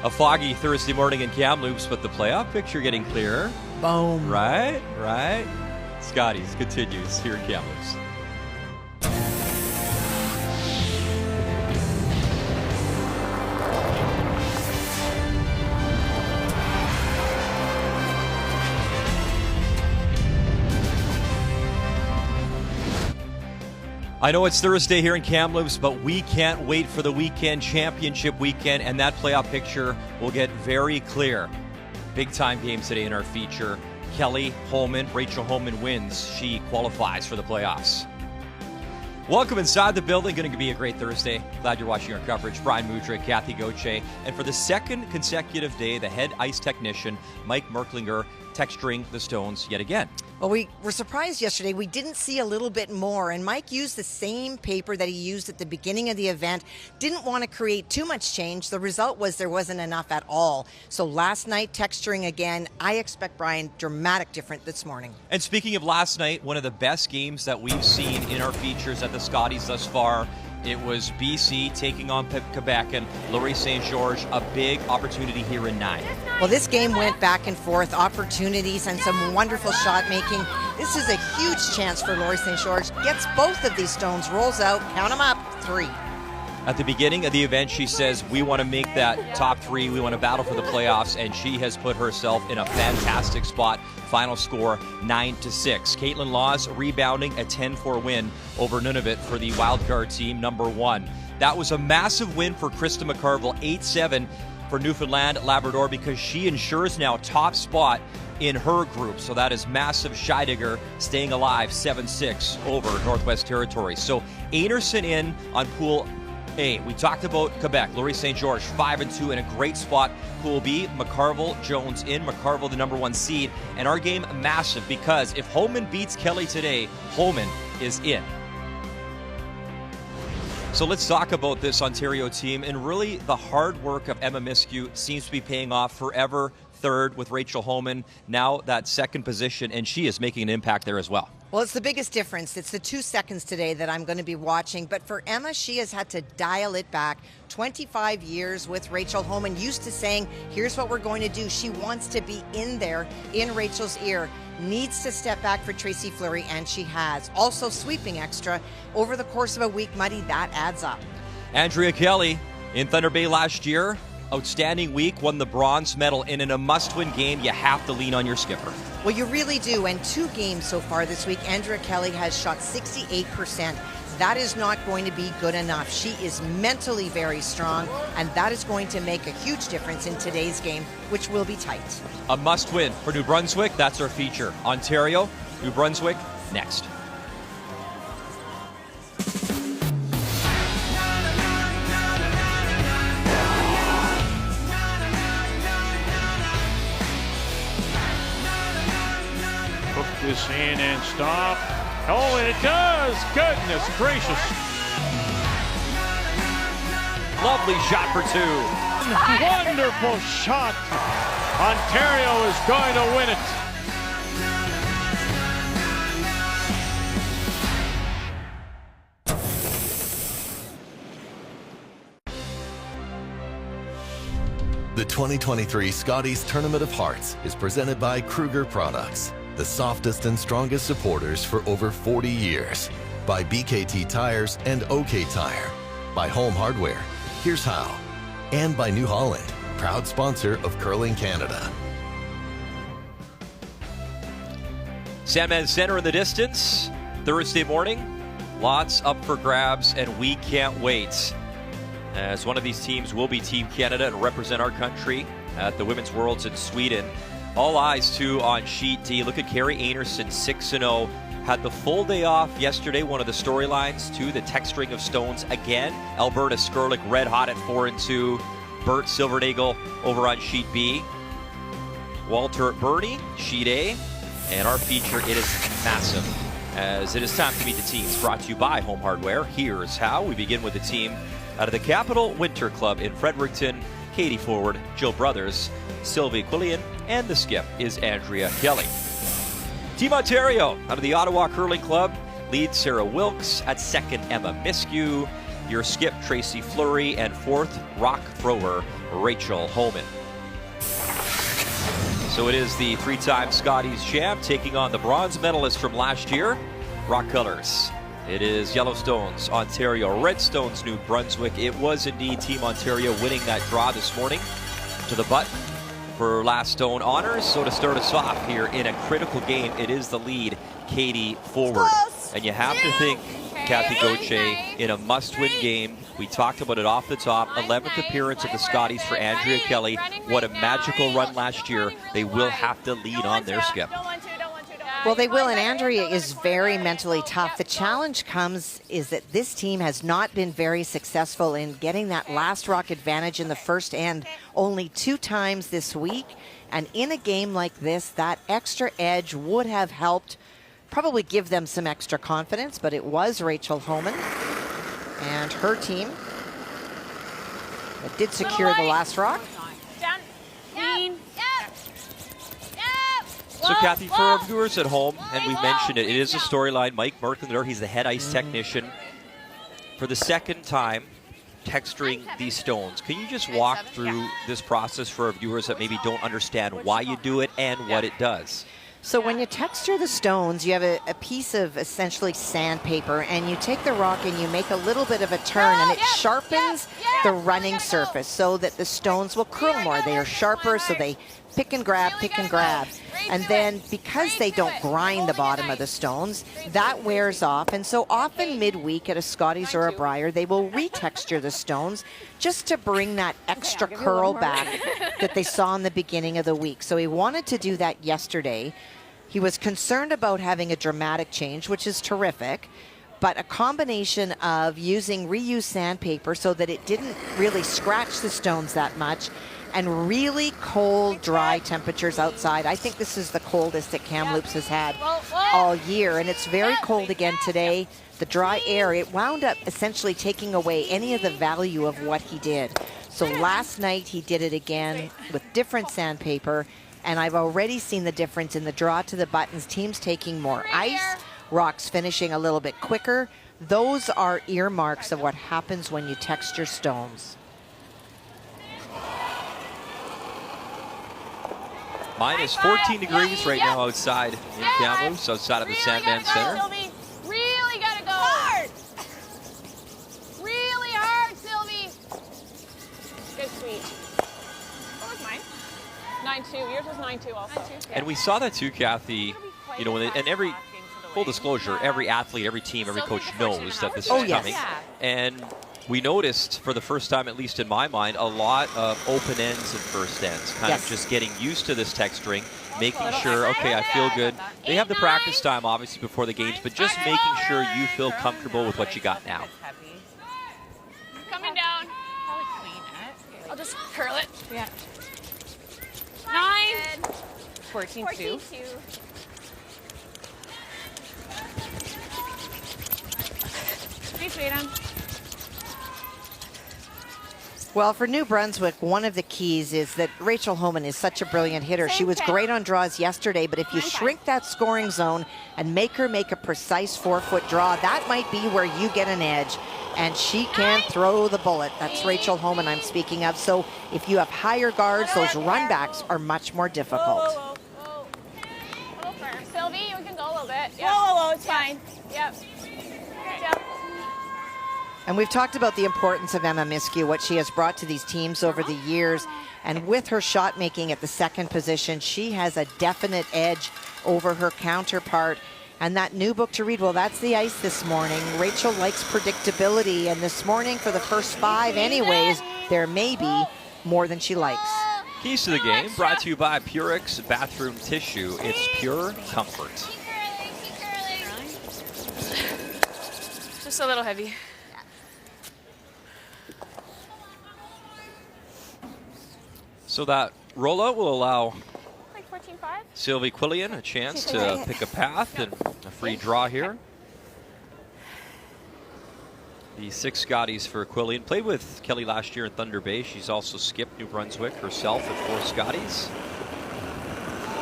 A foggy Thursday morning in Kamloops, but the playoff picture getting clearer. Boom. Right. Scotties continues here in Kamloops. I know it's Thursday here in Kamloops, but we can't wait for the weekend, championship weekend, and that playoff picture will get very clear. Big time games today in our feature. Kelly Homan, Rachel Homan wins. She qualifies for the playoffs. Welcome inside the building. Going to be a great Thursday. Glad you're watching our coverage. Brian Mudrick, Kathy Gauthier, and for the second consecutive day, the head ice technician, Mike Merklinger, texturing the Stones yet again. Well, we were surprised yesterday. We didn't see a little bit more, and Mike used the same paper that he used at the beginning of the event. Didn't want to create too much change. The result was there wasn't enough at all. So last night, texturing again. I expect, Brian, dramatic different this morning. And speaking of last night, one of the best games that we've seen in our features at the Scotties thus far. It was BC taking on Quebec and Laurie St. George, a big opportunity here in 9. Well, this game went back and forth, opportunities and some wonderful shot making. This is a huge chance for Laurie St. George. Gets both of these Stones, rolls out, count them up, 3. At the beginning of the event, she says, we want to make that top 3. We want to battle for the playoffs, and she has put herself in a fantastic spot. Final score, 9-6. Caitlin Laws rebounding a 10-4 win over Nunavut for the wildcard team, number 1. That was a massive win for Krista McCarville, 8-7 for Newfoundland Labrador, because she ensures now top spot in her group. So that is massive. Scheidegger staying alive, 7-6 over Northwest Territories. So Anderson in on Pool A. We talked about Quebec. Laurie St. George, 5-2 in a great spot. Pool B, McCarville, Jones in. McCarville, the number 1 seed. And our game, massive, because if Homan beats Kelly today, Homan is in. So let's talk about this Ontario team. And really, the hard work of Emma Miskew seems to be paying off. Forever third with Rachel Homan. Now that second position, and she is making an impact there as well. Well, it's the biggest difference. It's the 2 seconds today that I'm going to be watching. But for Emma, she has had to dial it back. 25 years with Rachel Homan, used to saying, here's what we're going to do. She wants to be in there, in Rachel's ear. Needs to step back for Tracy Fleury, and she has. Also sweeping extra over the course of a week, Muddy, that adds up. Andrea Kelly in Thunder Bay last year. Outstanding week, won the bronze medal, and in a must-win game, you have to lean on your skipper. Well, you really do, and 2 games so far this week, Andrea Kelly has shot 68%. That is not going to be good enough. She is mentally very strong, and that is going to make a huge difference in today's game, which will be tight. A must-win for New Brunswick. That's our feature. Ontario, New Brunswick, next. This in and stop. Oh, and it does! Goodness gracious. Lovely shot for 2. Wonderful shot. Ontario is going to win it. The 2023 Scotties Tournament of Hearts is presented by Kruger Products, the softest and strongest supporters for over 40 years. By BKT Tires and OK Tire. By Home Hardware, here's how. And by New Holland, proud sponsor of Curling Canada. Sandman Center in the distance. Thursday morning, lots up for grabs, and we can't wait. As one of these teams will be Team Canada and represent our country at the Women's Worlds in Sweden. All eyes, too, on Sheet D. Look at Carrie Anderson, 6-0. Had the full day off yesterday. One of the storylines, too, the texturing of Stones again. Alberta Skurlik red hot at 4-2. Bert Silvernagel over on Sheet B. Walter Burney, Sheet A. And our feature, it is massive, as it is time to meet the teams. Brought to you by Home Hardware. Here's how. We begin with the team out of the Capital Winter Club in Fredericton. Katie Forward, Jill Brothers, Sylvie Quillian, and the skip is Andrea Kelly. Team Ontario out of the Ottawa Curling Club leads Sarah Wilkes. At second, Emma Miskew. your skip, Tracy Fleury, and fourth rock thrower, Rachel Homan. So it is the three-time Scotties champ taking on the bronze medalist from last year, rock colors. It is Yellowstone's Ontario, Redstone's New Brunswick. It was indeed Team Ontario winning that draw this morning to the button for last stone honors. So to start us off here in a critical game, it is the lead, Katie forward. And you have to think, Kathy Gauthier, in a must-win game. We talked about it off the top. 11th appearance of the Scotties for Andrea Kelly. What a magical run last year. They will have to lead on their skip. Well, they will, and Andrea is very mentally tough. The challenge comes is that this team has not been very successful in getting that last rock advantage in the first end only 2 times this week. And in a game like this, that extra edge would have helped probably give them some extra confidence, but it was Rachel Homan and her team that did secure the last rock. Down. Clean. So Kathy, for our viewers at home, and we mentioned it, it is a storyline. Mike Merkender, he's the head ice technician. For the second time, texturing these stones. Can you just walk through this process for our viewers that maybe don't understand why you do it and what it does? So when you texture the stones, you have a piece of essentially sandpaper, and you take the rock and you make a little bit of a turn, and it sharpens the running surface so that the stones will curl more. They are sharper, so they pick and grab, pick and grab. And then because they don't grind the bottom of the stones, that wears off. And so often midweek at a Scotties or a Briar, they will retexture the stones just to bring that extra curl back that they saw in the beginning of the week. So he wanted to do that yesterday. He was concerned about having a dramatic change, which is terrific, but a combination of using reused sandpaper so that it didn't really scratch the stones that much, and really cold, dry temperatures outside. I think this is the coldest that Kamloops has had all year, and it's very cold again today. The dry air, it wound up essentially taking away any of the value of what he did. So last night he did it again with different sandpaper, and I've already seen the difference in the draw to the buttons, teams taking more ice, rocks finishing a little bit quicker. Those are earmarks of what happens when you texture stones. Minus 14 degrees right now outside in Kamloops, outside of the Sandman Center. Sylvie. Really gotta go hard. Really hard, Sylvie. Good sweep. What was mine? 9-2. Yours was 9-2 also. And we saw that too, Kathy. You know, and every, full disclosure, every athlete, every team, every coach knows that this is coming. And we noticed, for the first time, at least in my mind, a lot of open ends and first ends, kind of just getting used to this texturing, making sure, okay, I feel good. They have the practice time, obviously, before the games, but just making sure you feel comfortable with what you got now. Coming down. I'll just curl it. Yeah. 9. 14-2. Hey, sweetheart. Well, for New Brunswick, one of the keys is that Rachel Homan is such a brilliant hitter. She was great on draws yesterday, but if you shrink that scoring zone and make her make a precise 4-foot draw, that might be where you get an edge. And she can throw the bullet. That's Rachel Homan I'm speaking of. So if you have higher guards, those runbacks are much more difficult. Sylvie, we can go a little bit. Yep. Whoa, it's fine. Yep. And we've talked about the importance of Emma Miskew, what she has brought to these teams over the years. And with her shot making at the second position, she has a definite edge over her counterpart. And that new book to read, well, that's the ice this morning. Rachel likes predictability. And this morning, for the first 5 anyways, there may be more than she likes. Keys to the game brought to you by Purex Bathroom Tissue. It's pure comfort. Just a little heavy. So that rollout will allow Like 14-5? Sylvie Quillian a chance to pick a path and a free draw here. The 6 Scotties for Quillian. Played with Kelly last year in Thunder Bay. She's also skipped New Brunswick herself at 4 Scotties.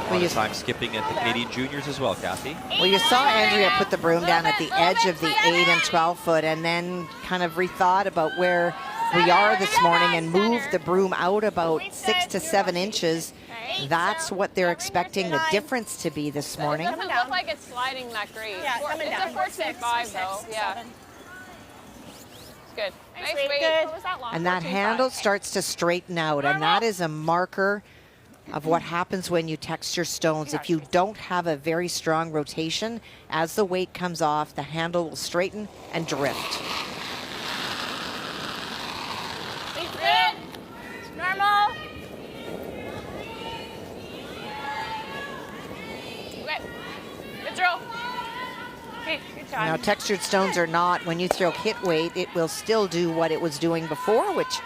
A lot of time skipping at the Canadian Juniors as well, Kathy. Well, you saw Andrea put the broom down at the edge of the 8 and 12 foot and then kind of rethought about where we are this morning and moved the broom out about 6 to 7 inches. That's what they're expecting the difference to be this morning. It doesn't look like it's sliding that great. Yeah, coming down. It's a 4.65 though. Yeah. It's good. Nice weight. Good. What was that long? And that 4.25. handle starts to straighten out, and that is a marker of what happens when you texture stones. If you don't have a very strong rotation, as the weight comes off, the handle will straighten and drift. Good. Normal. Okay. Good throw. Okay, good job. Now, textured stones are not, when you throw hit weight, it will still do what it was doing before, which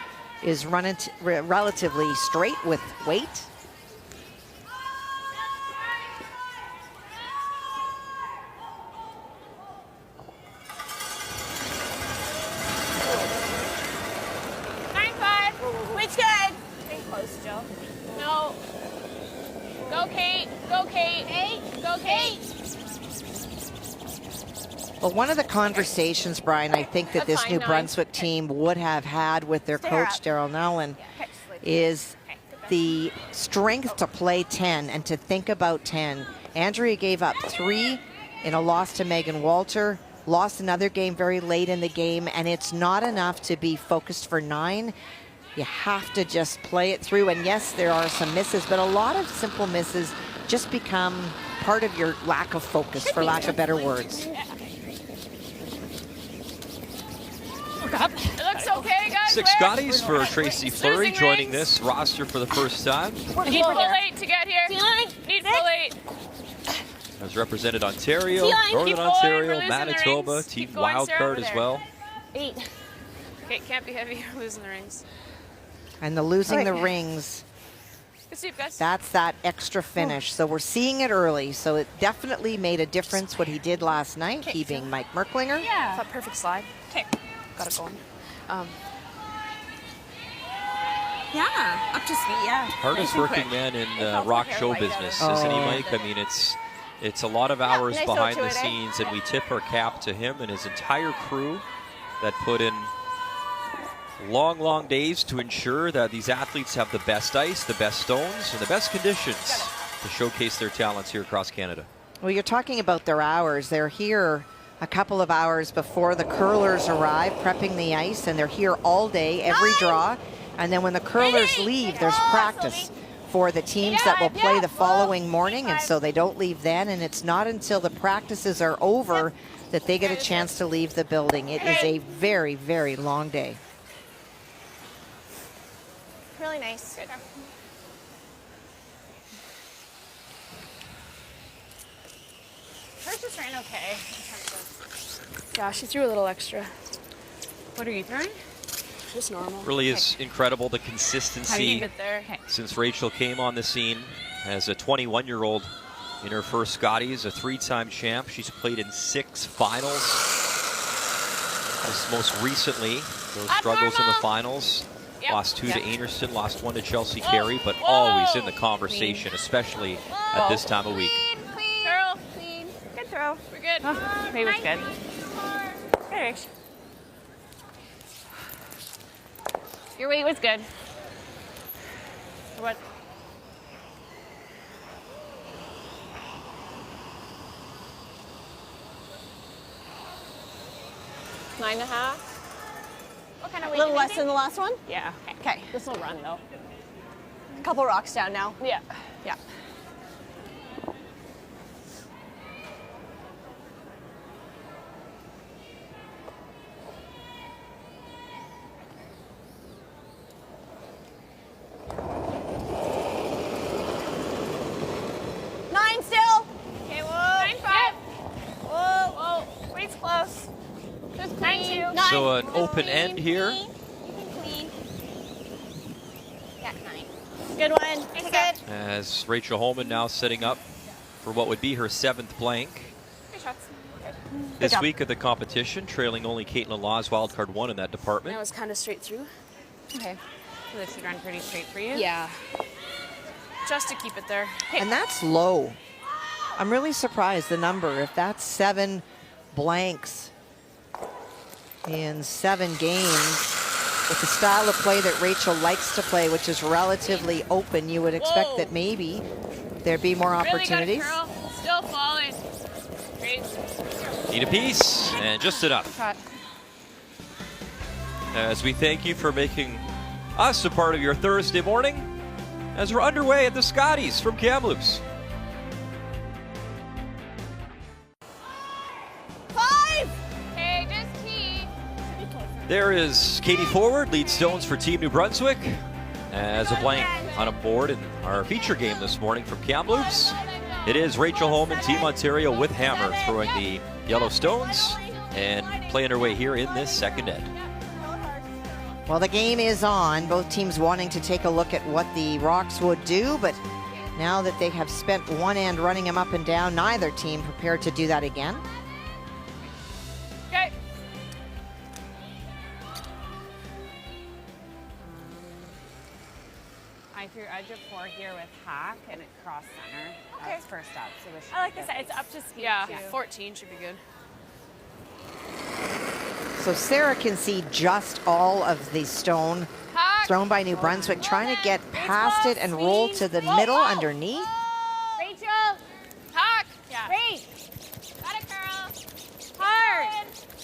is run relatively straight with weight. Weight's good. Stay close, Jill. No. Go, Kate. Go, Kate. Go, Kate. Well, one of the conversations, Brian, I think that That's this fine, New 9. Brunswick team would have had with their Stay coach, up. Daryl Nellen, is the strength to play 10 and to think about 10. Andrea gave up 3 in a loss to Megan Walter, lost another game very late in the game, and it's not enough to be focused for 9. You have to just play it through. And yes, there are some misses, but a lot of simple misses just become part of your lack of focus, for lack of better words. Look up. It looks okay, guys. 6 Scotties for Tracy Fleury, Losing joining rings. this roster for the first time. Need full 8 to get here. Need full 8. Has represented Ontario, Keep Northern going, we're Ontario, losing the Manitoba, rings. Team Keep going, Sarah, Wildcard over as there. well. 8. Okay, can't be heavy. You're losing the rings. And the losing the Okay. rings, Good sleep, guys. that's that extra finish. So we're seeing it early. So it definitely made a difference what he did last night, he being Mike Merklinger. Yeah. That perfect slide. Okay. Got it going. Yeah, up to speed, yeah. Hardest working man in rock show business, isn't he, Mike? I mean, it's a lot of hours nice behind note the to it, eh? scenes, and we tip our cap to him and his entire crew that put in long, long days to ensure that these athletes have the best ice, the best stones, and the best conditions to showcase their talents here across Canada. Well, you're talking about their hours. They're here a couple of hours before the curlers arrive, prepping the ice, and they're here all day, every draw. And then when the curlers leave, there's practice for the teams that will play the following morning, and so they don't leave then. And it's not until the practices are over that they get a chance to leave the building. It is a very, very long day. Really nice. Good. Hers just ran okay. Yeah, she threw a little extra. What are you throwing? Just normal. Really is incredible, the How do you consistency get there? Okay. since Rachel came on the scene as a 21-year-old in her first Scotties, a 3-time champ. She's played in 6 finals. Just most recently, those struggles in the finals. Yep. Lost 2 to Anerston, lost 1 to Chelsea Whoa. Carey, but Whoa. always in the conversation, especially at this time of week. Clean. Curl. Clean. Good throw. We're good. Maybe it's good. Good. Your weight was good. What? Nine and a half. What kind of A weight? little you less thinking? than the last one? Yeah. Okay. This will run though. A couple rocks down now. Yeah. Yeah. Nine still. Okay, whoa. 9.5. Whoa, whoa. Weight's close. Just clean. 9.2. So an open end here. Clean. Yeah, 9. Good one. Take it. As Rachel Homan now setting up for what would be her 7th blank. Good shots. This job. week of the competition, trailing only Caitlin Law's wildcard 1 in that department. That was kind of straight through. Okay. So this should run pretty straight for you. Yeah. Just to keep it there. And that's low. I'm really surprised the number. If that's 7 blanks in 7 games, with the style of play that Rachel likes to play, which is relatively open, you would expect that maybe there'd be more opportunities. Really good, girl. Still falling. Great. Need a piece, and just enough. As we thank you for making us a part of your Thursday morning, as we're underway at the Scotties from Kamloops. 5! Okay, just key. There is Katie Forward, lead stones for Team New Brunswick, as a blank on a board in our feature game this morning from Kamloops. It is Rachel Homan, Team Ontario with hammer, throwing the yellow stones and playing her way here in this second end. Well, the game is on. Both teams wanting to take a look at what the Rocks would do, but now that they have spent one end running them up and down, neither team prepared to do that again. Okay. I did 4 here with hack and it crossed center. Okay. That's first up. So we should I like be this. good. It's up to speed. Yeah, too. 14 should be good. So Sarah can see just all of the stone Hack. thrown by New Brunswick, trying to get past it and roll to the middle underneath. Rachel! Hack. Yeah. Great. Got it, Carl. Hard.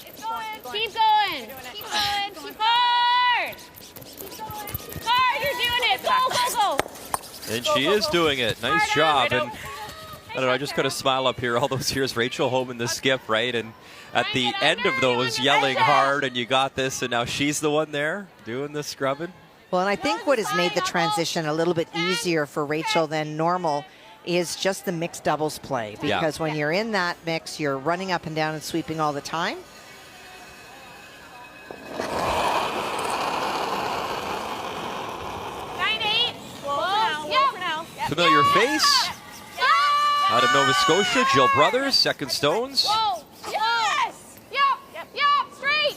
It's going. Keep going. Keep going. Keep hard. Keep going. Hard. You're doing it. Go, go, go. And she is doing it. Nice job. Right And I don't know, I just got a smile up here all those years. Rachel Homan, the skip, right? And at the end of those, yelling hard, and you got this, and now she's the one there doing the scrubbing. Well, and I think what has made the transition a little bit easier for Rachel than normal is just the mixed doubles play. Yeah. Because when you're in that mix, you're running up and down and sweeping all the time. 9-8. Whoa, for now. Familiar face out of Nova Scotia, Jill Brothers, second stones. Whoa. Yes. Yep. Straight.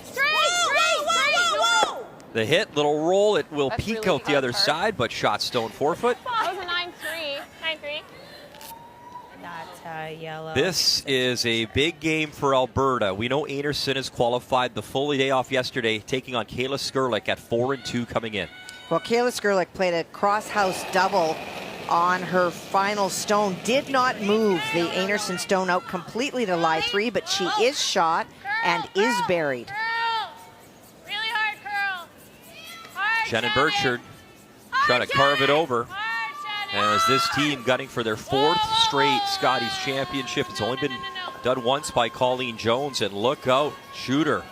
Whoa. The hit, little roll, it will That's peek really out the other hard. side, but shot stone forefoot. That was a 9-3. 9-3. That's yellow. This is a big game for Alberta. We know Anderson has qualified the full day off yesterday, taking on Kayla Skurlik at 4-2 coming in. Well, Kayla Skurlik played a cross-house double on her final stone. Did not move the Anderson stone out completely to lie 3, but she is shot and is buried. Curl. Really hard curl. Hard, Shannon Burchard trying to carve it over. Hard, Shannon. As this team gunning for their 4th straight Scotties championship. It's only been done once by Colleen Jones, and look out, shooter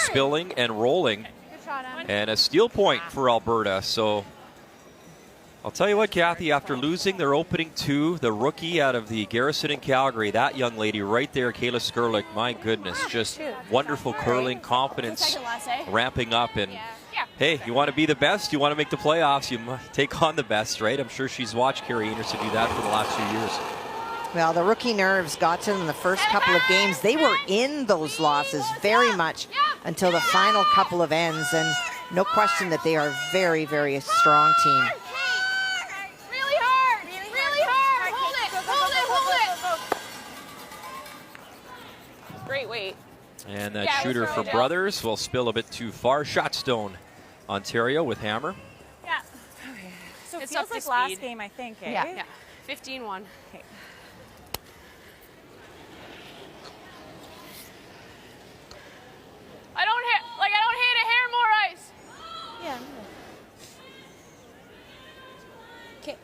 spilling and rolling, Good shot, Em. and a steal point for Alberta. So I'll tell you what, Kathy, after losing their opening 2, the rookie out of the Garrison in Calgary, that young lady right there, Kayla Skurlik, my goodness, just wonderful curling, confidence, Second last, eh? ramping up. And Yeah. hey, you want to be the best, you want to make the playoffs, you must take on the best, right? I'm sure she's watched Carrie Anderson do that for the last few years. Well, the rookie nerves got to them in the first couple of games. They were in those losses very much until the final couple of ends, and no question that they are a very, very strong team. Really hard. Hold it. Great weight. And that Yeah, shooter let's for go, Jill. Brothers will spill a bit too far. Shotstone, Ontario with hammer. Yeah. So it It's feels up to like last speed. game, I think, eh? Yeah. 15-1. Okay. I don't hate it. Hair more ice. Yeah.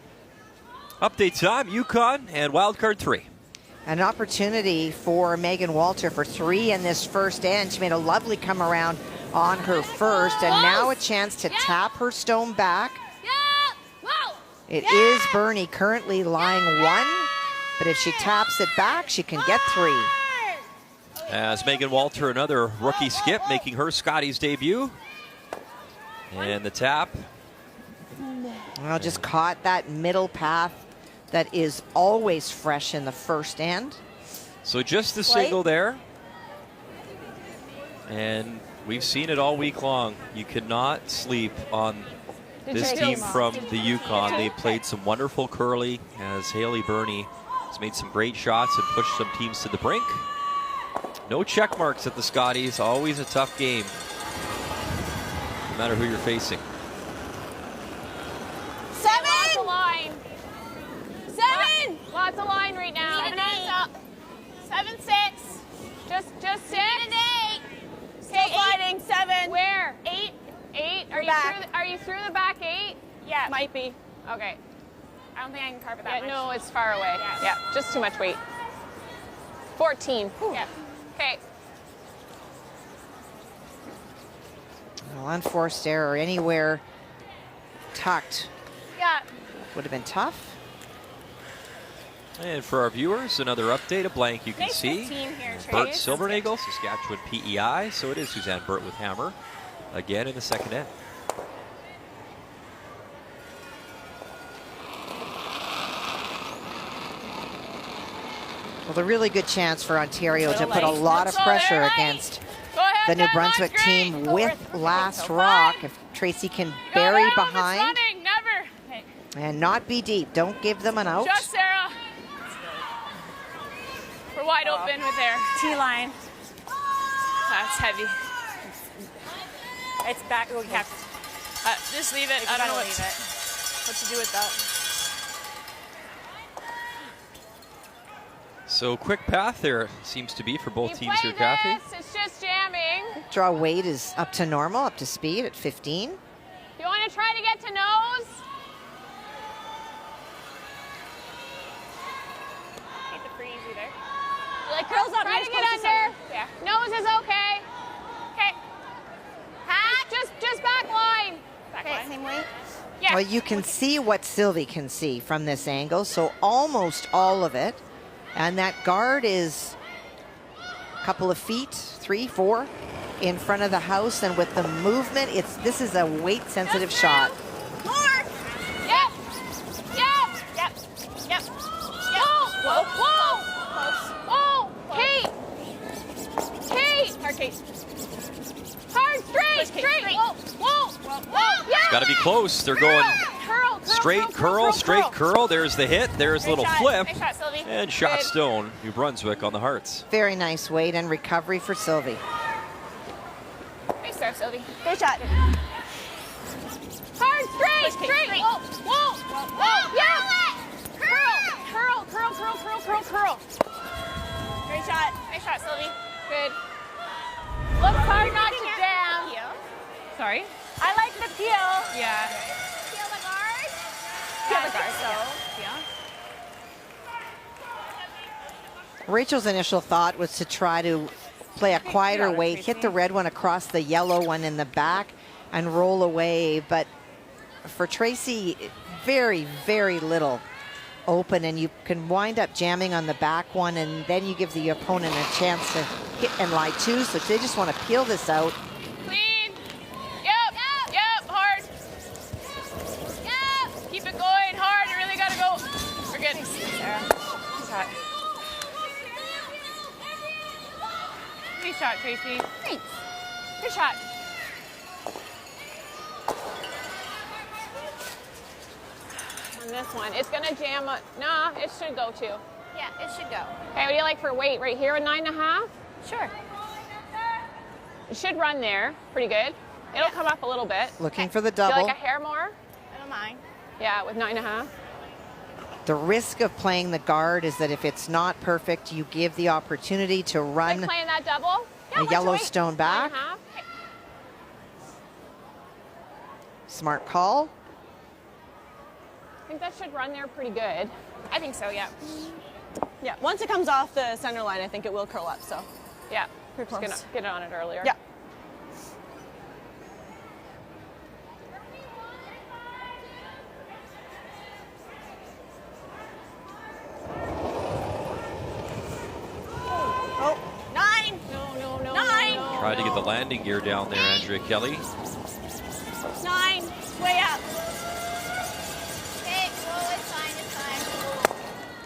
Update time, Yukon and wildcard 3. An opportunity for Megan Walter for 3 in this first end. She made a lovely come around on her first, and now a chance to tap her stone back. Yeah. Whoa. It is Bernie currently lying 1, but if she taps it back, she can get 3. As Megan Walter, another rookie skip, making her Scotties debut. And the tap. Well, just caught that middle path that is always fresh in the first end. So just the single there. And we've seen it all week long. You cannot sleep on This team from the Yukon, they played some wonderful curling as Haley Burney has made some great shots and pushed some teams to the brink. No check marks at the Scotties, always a tough game, no matter who you're facing. 7! Lots of line. 7! Lots of line right now. 7, 6. Just 6. 8. Still fighting. 7. Where? 8. 8? Are you through the back 8? Yeah. Might be. Okay. I don't think I can carve that much. No, it's far away. Yeah, just too much weight. 14. Yeah. Okay. Well, unforced error anywhere tucked Yeah. would have been tough. And for our viewers, another update, a blank you can Nice see. 15 here, Bert Trace. Silvernagle, Saskatchewan PEI. So it is Suzanne Burt with hammer again in the second end. Well, a really good chance for Ontario to put a lot of pressure against the New Brunswick team with last rock. If Tracy can bury behind and not be deep, don't give them an out. Just Sarah. We're wide open with there. T-line. That's heavy. It's back. We have to. Just leave it. I don't know what to do with that. So quick path there seems to be for both teams here, Kathy. It's just jamming. Draw weight is up to normal, up to speed at 15. You want to try to get to nose? Hate the freeze either. Like Curls up, try nice to get close to under. center. Yeah. Nose is okay. Okay. Just back line. Back line. Same way. Yeah. Well, you can see what Sylvie can see from this angle, so almost all of it. And that guard is a couple of feet, 3, 4, in front of the house. And with the movement, this is a weight-sensitive shot. More. Yep. Yep. Yep. Yep. Whoa. Whoa. Close. Oh, Kate. Kate. Hard Kate. Hard, straight, Push, Kate, straight. straight. Whoa. Yeah. Got to be close. They're going Curl, straight curl, straight curl. There's the hit. There's a little shot. flip. Nice shot, Sylvie. And shot Good. stone, New Brunswick on the Hearts. Very nice weight and recovery for Sylvie. Nice serve, Sylvie. Good shot. Hard, straight, Push, Kate, straight. straight. Whoa. Yeah. Curl. Great shot. Nice shot, Sylvie. Good. Look hard not to jam. Peel. Sorry. I like the peel. Yeah. Peel the guard. Peel Yeah, the guard, so. Yeah. Rachel's initial thought was to try to play a quieter weight, hit the red one across the yellow one in the back, and roll away. But for Tracy, very, very little open, and you can wind up jamming on the back one, and then you give the opponent a chance to hit and lie too. So they just want to peel this out. Clean. Yep. Hard. Yep. Keep it going hard. You really got to go. We're good. Sarah. Good shot. Great shot, Tracy. Thanks. Good shot. On this one, it's gonna jam. Nah, it should go too. Yeah, it should go. Okay, what do you like for weight? Right here at 9.5? Sure. It should run there. Pretty good. It'll come up a little bit. Looking for the Do you double. like a hair more? I don't mind. Yeah, with 9.5. The risk of playing the guard is that if it's not perfect, you give the opportunity to run Like playing that double? Yeah, a what's your weight? Yellowstone back. 9.5. Okay. Smart call. I think that should run there pretty good. I think so, yeah. Yeah, once it comes off the center line, I think it will curl up, so. Yeah, Pretty just close. gonna get it on it earlier. Yeah. Oh, 9. No. 9. Tried to get the landing gear down there, Andrea Kelly. 9. Way up. Okay, it's fine.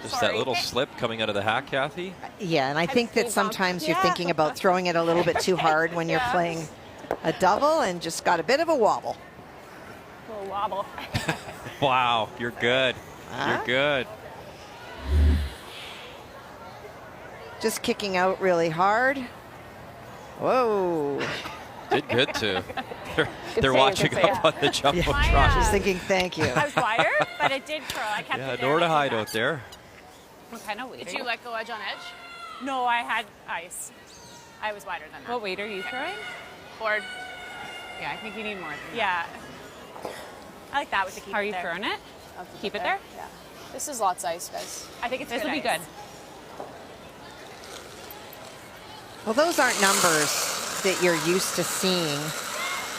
Just that little slip coming out of the hack, Kathy. Yeah, and I think that speed bump. sometimes you're Yeah. thinking about throwing it a little bit too hard when you're playing a double and just got a bit of a wobble. A little wobble. Wow, you're good. You're good. Just kicking out really hard. Whoa. Did good too. They're save, watching good up save. on the jumbotron. Just thinking, thank you. I was wider, but it did curl. I kept Yeah, it there. nowhere to hide out there. I'm kind of weird. Did you let go edge on edge? No, I had ice. I was wider than that. What weight are you throwing? Board. Yeah, I think you need more than Yeah. I like that with the keep How are it you there. throwing it? Keep it there? Yeah. This is lots of ice, guys. I think it's This will be good. Well, those aren't numbers that you're used to seeing.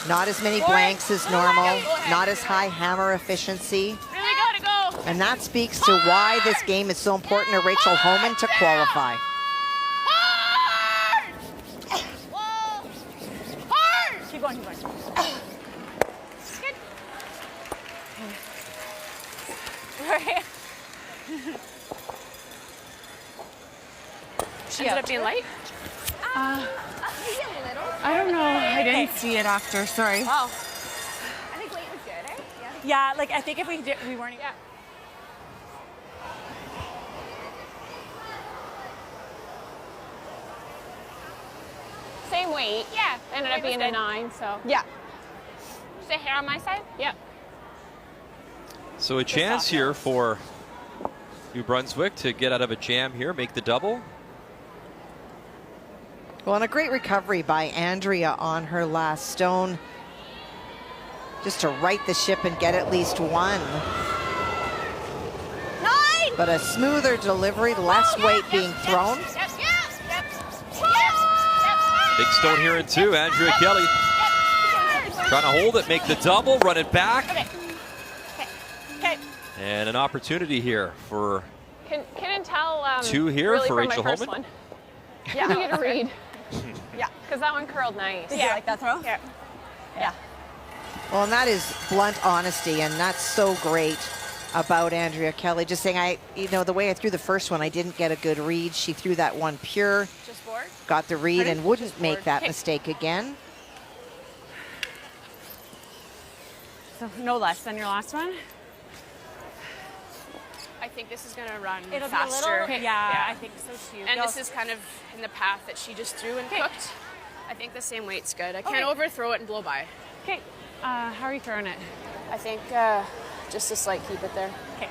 Not as many blanks as normal, not as high hammer efficiency. Really gotta go. And that speaks to why this game is so important to Rachel Homan to qualify. Hard! Whoa! Hard! Keep going, keep going. Good. Right. She ended up being light. Maybe a little. I don't know. I didn't see it after. Sorry. Wow. I think weight was good, eh? Yeah, like I think if we did, we weren't. Yeah. Same weight. Yeah. Ended up being a 9, so. Yeah. Just a hair on my side? Yep. So a chance here for New Brunswick to get out of a jam here, make the double. Well, and a great recovery by Andrea on her last stone. Just to right the ship and get at least one. 9! But a smoother delivery, less weight being thrown. Yep. Big stone here in 2, Andrea Kelly. Trying to hold it, make the double, run it back. Okay. And an opportunity here for Couldn't tell 2 here really for from Rachel my first Homan. one. Yeah, you get a read. Yeah. Because that one curled nice. Did you like that throw? Yeah. Yeah. Well, and that is blunt honesty, and that's so great about Andrea Kelly. Just saying, the way I threw the first one, I didn't get a good read. She threw that one pure, Just board. got the read, Ready? and wouldn't Just make board. that Okay. mistake again. So no less than your last one. I think this is going to run It'll faster. be a little. Yeah, I think so too. And You'll- this is kind of in the path that she just threw and Okay. cooked. I think the same weight's good. I can't Okay. overthrow it and blow by. Okay. How are you throwing it? I think just a slight keep it there. Okay.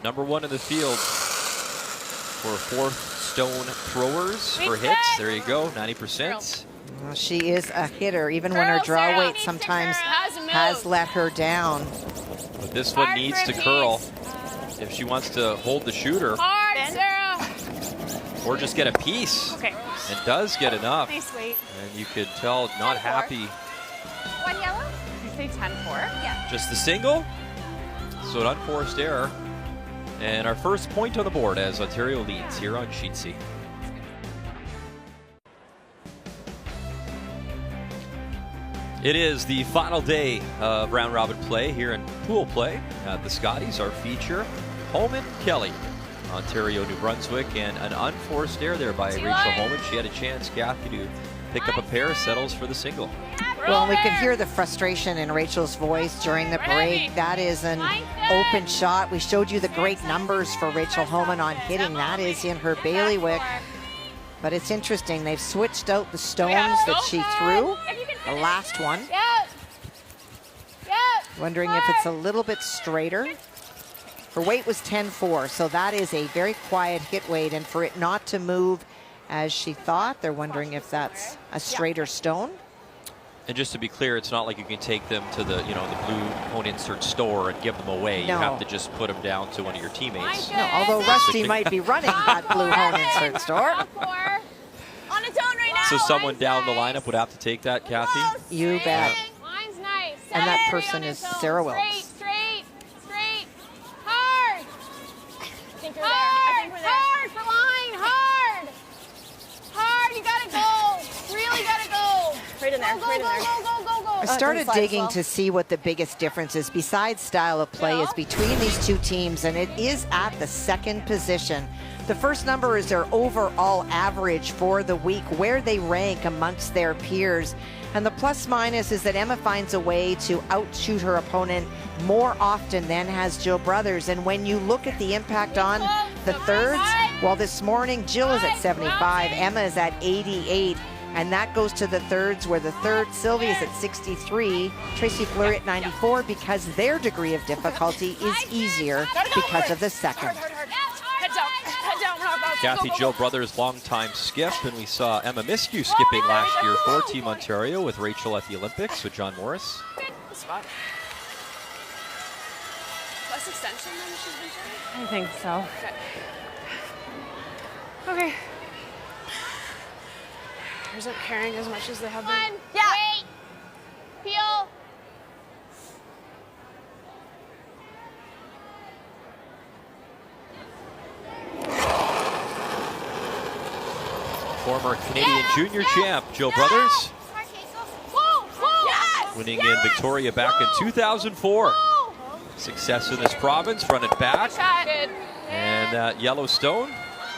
Number 1 in the field for 4th stone throwers for Reach hits. back. There you go, 90%. Well, she is a hitter, even when her Curl, draw Sarah. weight Needs to sometimes curl. Has a move. has let her down. But this one Hard needs for to a curl piece. if she wants to hold the shooter Hard, Ben. Sarah. or just get a piece. Okay. And does get enough. Nice weight. And you could tell not 10-4. happy. 1 yellow? Did you say 10-4? Yeah. Just the single. So an unforced error. And our first point on the board as Ontario leads here on Sheet C. It is the final day of round robin play here in pool play at the Scotties. Our feature, Homan Kelly, Ontario, New Brunswick, and an unforced error there by Rachel Homan. She had a chance, Kathy, to pick up a pair, settles for the single. Well, we could hear the frustration in Rachel's voice during the break. That is an open shot. We showed you the great numbers for Rachel Homan on hitting. That is in her bailiwick. But it's interesting. They've switched out the stones that she threw. The last one. Wondering if it's a little bit straighter. Her weight was 10-4, so that is a very quiet hit weight. And for it not to move as she thought, they're wondering if that's a straighter stone. And just to be clear, it's not like you can take them to the, the blue hone insert store and give them away. You No. have to just put them down to one of your teammates. No, although Rusty might be running that blue home insert store. On its own right now. So someone down the lineup would have to take that, Kathy? You bet. Line's nice. And that Center, person on is its own. Sarah Wilkes. Straight. Hard. I think we're there. I think we're there. Hard for line. Hard. You gotta go. Really gotta go. Right in there. Go, Right in there. go. I started inside as digging well. to see what the biggest difference is besides style of play is between these two teams, and it is at the second position. The first number is their overall average for the week, where they rank amongst their peers. And the plus minus is that Emma finds a way to outshoot her opponent more often than has Jill Brothers. And when you look at the impact on the thirds, well, this morning Jill is at 75, Emma is at 88. And that goes to the thirds, where the third, Sylvie, is at 63, Tracy Fleury at 94, because their degree of difficulty is easier because of the second. Head down, Kathy Jill Brothers, longtime skiff, and we saw Emma Miskew skipping last year for Team Ontario with Rachel at the Olympics with John Morris. Less extension than she's been trying? I think so. Okay. Isn't carrying as much as they have been? Yeah. Wait. Peel. Former Canadian junior champ, Jill Brothers, winning in Victoria back in 2004. Success in this province, front and back. And that Yellowstone.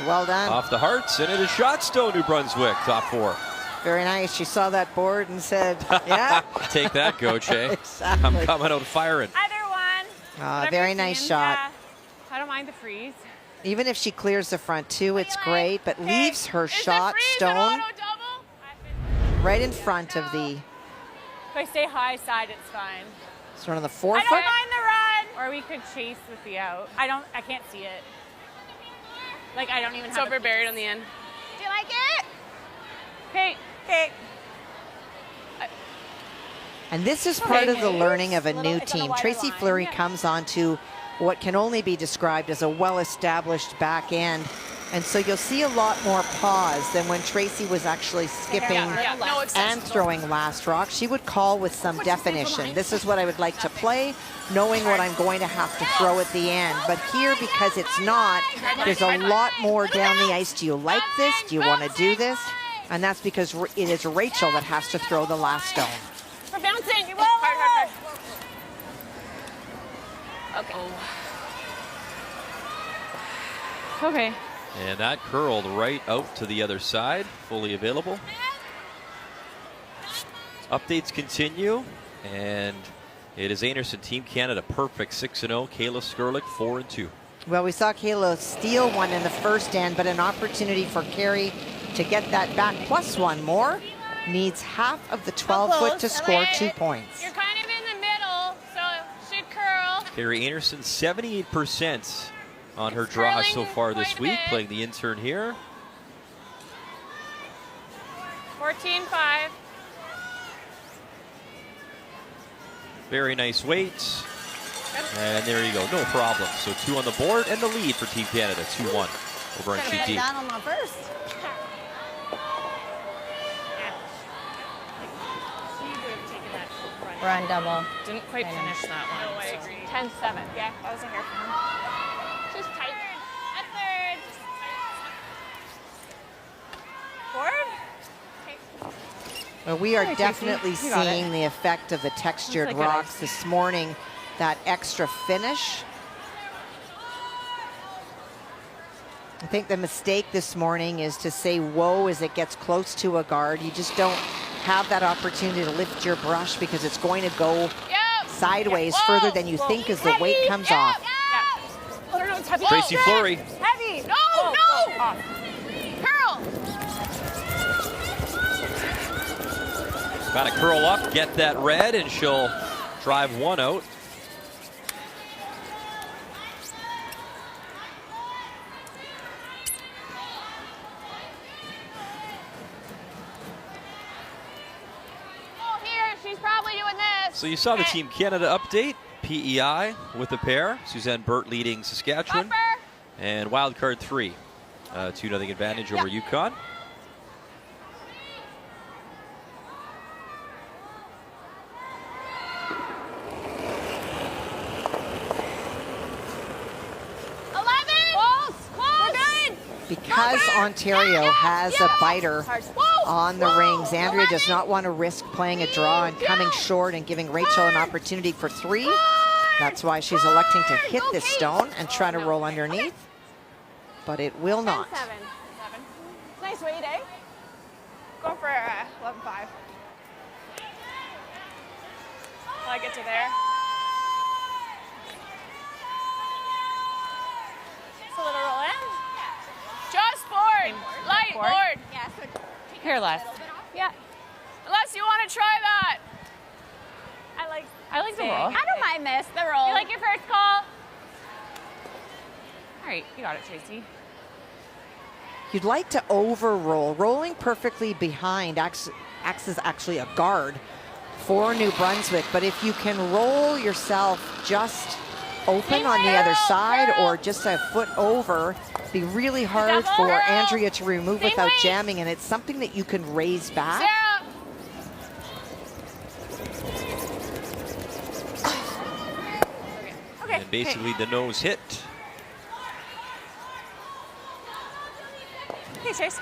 Well done. Off the Hearts, and it is Shotstone, New Brunswick, top 4. Very nice. She saw that board and said, yeah. Take that, Coach. Exactly. I'm coming out firing. Either one. Very nice shot. Yeah. I don't mind the freeze. Even if she clears the front two, it's great, but leaves her shot stone right in front of the. If I stay high side, it's fine. Sort of the I forefoot. don't mind the run. Or we could chase with the out. I can't see it. Like, I don't even It's have over buried on the end. Do you like it? Okay. Okay. And this is part of the learning of a Little- new it's on a team. wider Tracy line. Fleury Yeah. comes onto what can only be described as a well-established back end. And so you'll see a lot more pause than when Tracy was actually skipping No extension. and throwing last rock. She would call with some definition. This is what I would like to play, knowing what I'm going to have to throw at the end. But here, because it's not, there's a lot more down the ice. Do you like this? Do you want to do this? And that's because it is Rachel that has to throw the last stone. We're bouncing. Hard. Okay. Okay. And that curled right out to the other side, fully available. Updates continue, and it is Anderson Team Canada perfect 6-0. Kayla Skurlik 4-2. Well, we saw Kayla steal one in the first end, but an opportunity for Carey to get that back plus one more. Needs half of the 12-foot to score 2 points. You're kind of in the middle, so should curl. Carrie Anderson 78% on her draw so far this quite a week, bit. playing the intern here. 14-5. Very nice weight. And there you go, no problem. So 2 on the board and the lead for Team Canada, 2-1 over on GT. on the first. Run double. Didn't quite finish that one. No, I agree. 10-7. Yeah, that was a hair from him. Just tight. A third. Four? Well, we are Tracy. definitely You got it. seeing the effect of the textured Looks like it rocks is. this morning, that extra finish. I think the mistake this morning is to say whoa as it gets close to a guard. You just don't have that opportunity to lift your brush because it's going to go Yep. sideways Whoa. further than you Whoa. think as the weight Heavy. comes Yep. off. Yep. Oh, no, it's heavy. Tracy Fleury. Heavy. No, Oh, no. off. Curl. Got to curl up, get that red, and she'll drive one out. Oh, here, she's probably doing this. So you saw the Team Canada update. PEI with a pair. Suzanne Burt leading Saskatchewan. Bumper. And wildcard 3. 2-0 advantage over Yukon. Because Ontario has a biter on the rings, Andrea does not want to risk playing a draw and coming short and giving Rachel an opportunity for 3. That's why she's electing to hit this stone and try to roll underneath. but it will not. 10-7. Nice weight, eh? Go for 11-5. Will I get to there? Just a little roll in. Just board. Light board. Yeah, so Here, Les. Yeah. Unless you want to try that. I like the roll. I don't mind this, the roll. You like your first call? All right, you got it, Tracy. You'd like to over-roll. Rolling perfectly behind acts as actually a guard for New Brunswick. But if you can roll yourself just open on the other side or just a foot over, it'd be really hard for Andrea to remove without jamming. And it's something that you can raise back. Sarah. And basically the nose hit. Hey, Chase.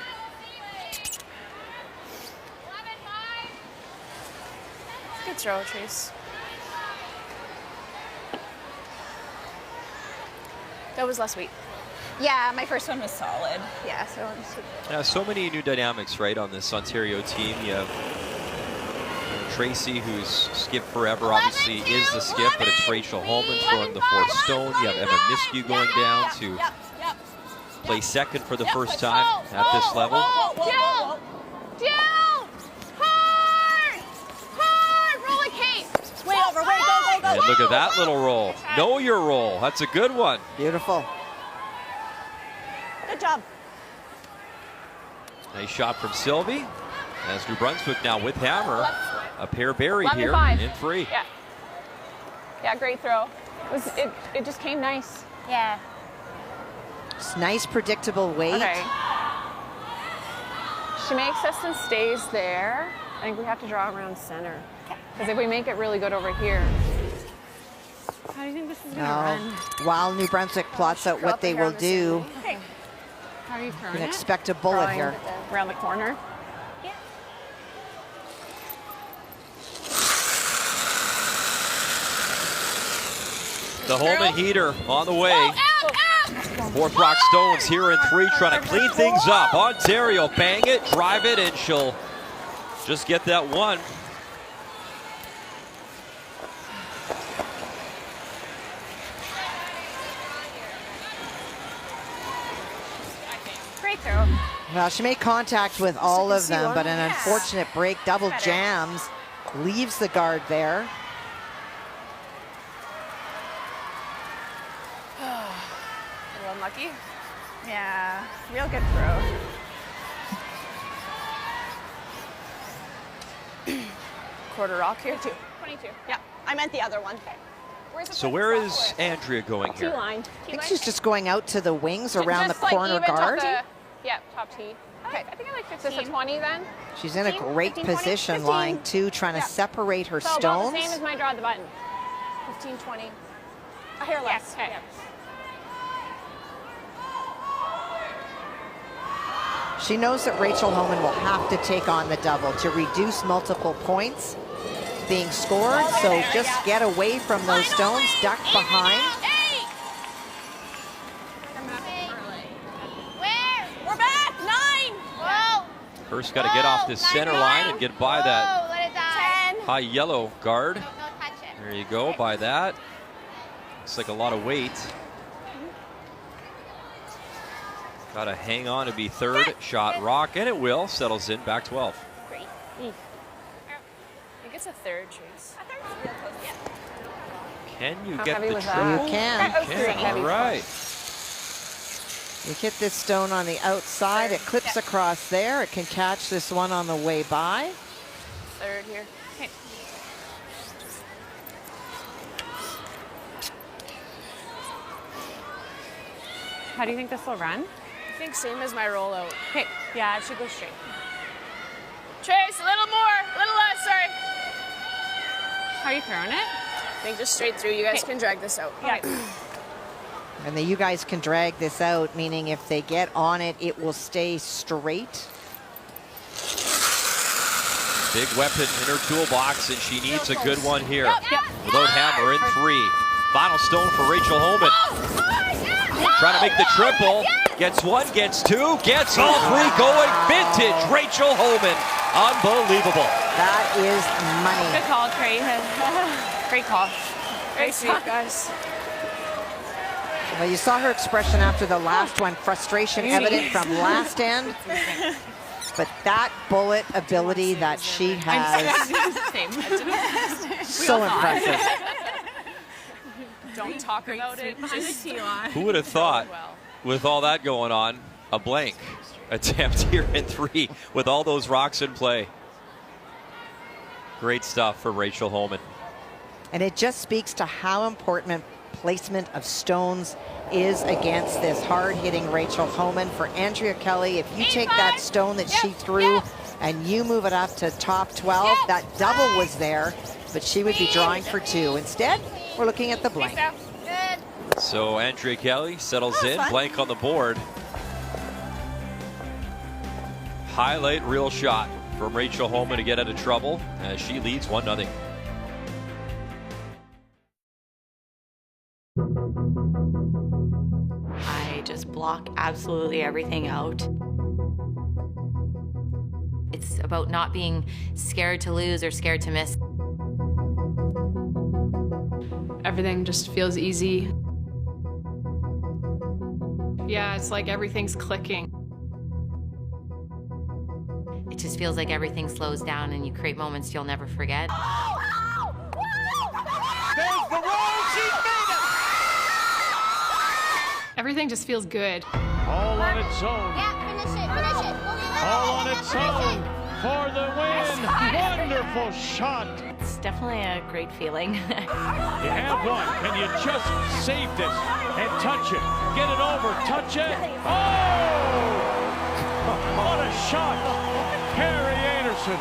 Good throw, Chase. That was less weight. Yeah, my first one was solid. Yeah, so Yeah, so many new dynamics, right, on this Ontario team. You have Tracy, who's skip forever, obviously is the skip, but it's Rachel Homan throwing the fourth stone. You have Emma Miskew going down to play second for the first time at this level. Down! Down! Hard! Hard! Roll like Kate! Way over, way, go, go, go. And look at that little roll. Know your roll. That's a good one. Beautiful. Good job. Nice shot from Sylvie. As New Brunswick now with hammer. A pair buried here 11-5. in free. Yeah. Yeah, great throw. It just came nice. yeah. Just nice, predictable weight. Okay. She makes us and stays there. I think we have to draw around center. Because if we make it really good over here. How do you think this is going to Now, run? while New Brunswick plots out what they will do, How are you you throwing can it? expect a bullet here. Around the corner. The Homan heater on the way. Fourth Rock Stones here in three, trying to clean things up. Ontario, bang it, drive it, and she'll just get that one. Great throw. Well, she made contact with all of them, one. but an unfortunate break, double Better. jams, leaves the guard there. A little unlucky. Yeah, real good throw. Quarter rock here, too. 22. Yeah, I meant the other one. So where is Andrea going here? T-line. I think she's just going out to the wings around the Just like corner even top guard. Yeah, top tee. Okay. I think I like 15. Is this a 20 then? She's in a 15, great 15, 20, position 15. lying two, trying to separate her So about stones. the same as my draw the button. 15, 20. A hair less. Okay. Yeah. She knows that Rachel Homan will have to take on the double to reduce multiple points being scored. So just get away from those stones, duck behind. Where? We're back, 9. Whoa. First got to get off this center line and get by that Whoa, let it die. 10. high yellow guard. Don't touch it. There you go, by that. Looks like a lot of weight. Got to hang on to be third. Shot rock, and it will. Settles in, back 12. I think it's a third, Chase. Can you How get heavy the was triple? that? You can. That was pretty heavy. All right. You hit this stone on the outside. It clips across there. It can catch this one on the way by. Third here. Okay. How do you think this will run? I think same as my rollout. Okay, yeah, it should go straight. Trace, a little more, a little less, sorry. How are you throwing it? I think just straight through. You guys can drag this out. Yeah. And then you guys can drag this out, meaning if they get on it, it will stay straight. Big weapon in her toolbox, and she needs a good one here. Yep. Without hammer in three. Final stone for Rachel Homan. Trying to make the triple. Gets one, gets two, gets all three going. Vintage Rachel Homan. Unbelievable. That is money. Good call, Trey. Great call. Very sweet, guys. Well, you saw her expression after the last one, frustration evident from last end. But that bullet ability that she has, so impressive. Don't talk about it behind the tee line. Who would have thought, with all that going on, a blank attempt here in 3 with all those rocks in play. Great stuff for Rachel Homan. And it just speaks to how important placement of stones is against this hard-hitting Rachel Homan. For Andrea Kelly, if you take that stone that she threw and you move it up to top 12, that double was there, but she would be drawing for 2. Instead, we're looking at the blank. So Andrea Kelly settles in, blank on the board. Highlight reel shot from Rachel Homan to get out of trouble as she leads 1-0. I just block absolutely everything out. It's about not being scared to lose or scared to miss. Everything just feels easy. Yeah, it's like everything's clicking. It just feels like everything slows down and you create moments you'll never forget. There's the roll. She's made it. Everything just feels good. All on its own. Yeah, finish it, finish it. All on its own for the win. Wonderful shot. It's definitely a great feeling. You have one. Can you just save this and touch it? Get it over. Touch it. Oh! What a shot. Carrie Anderson.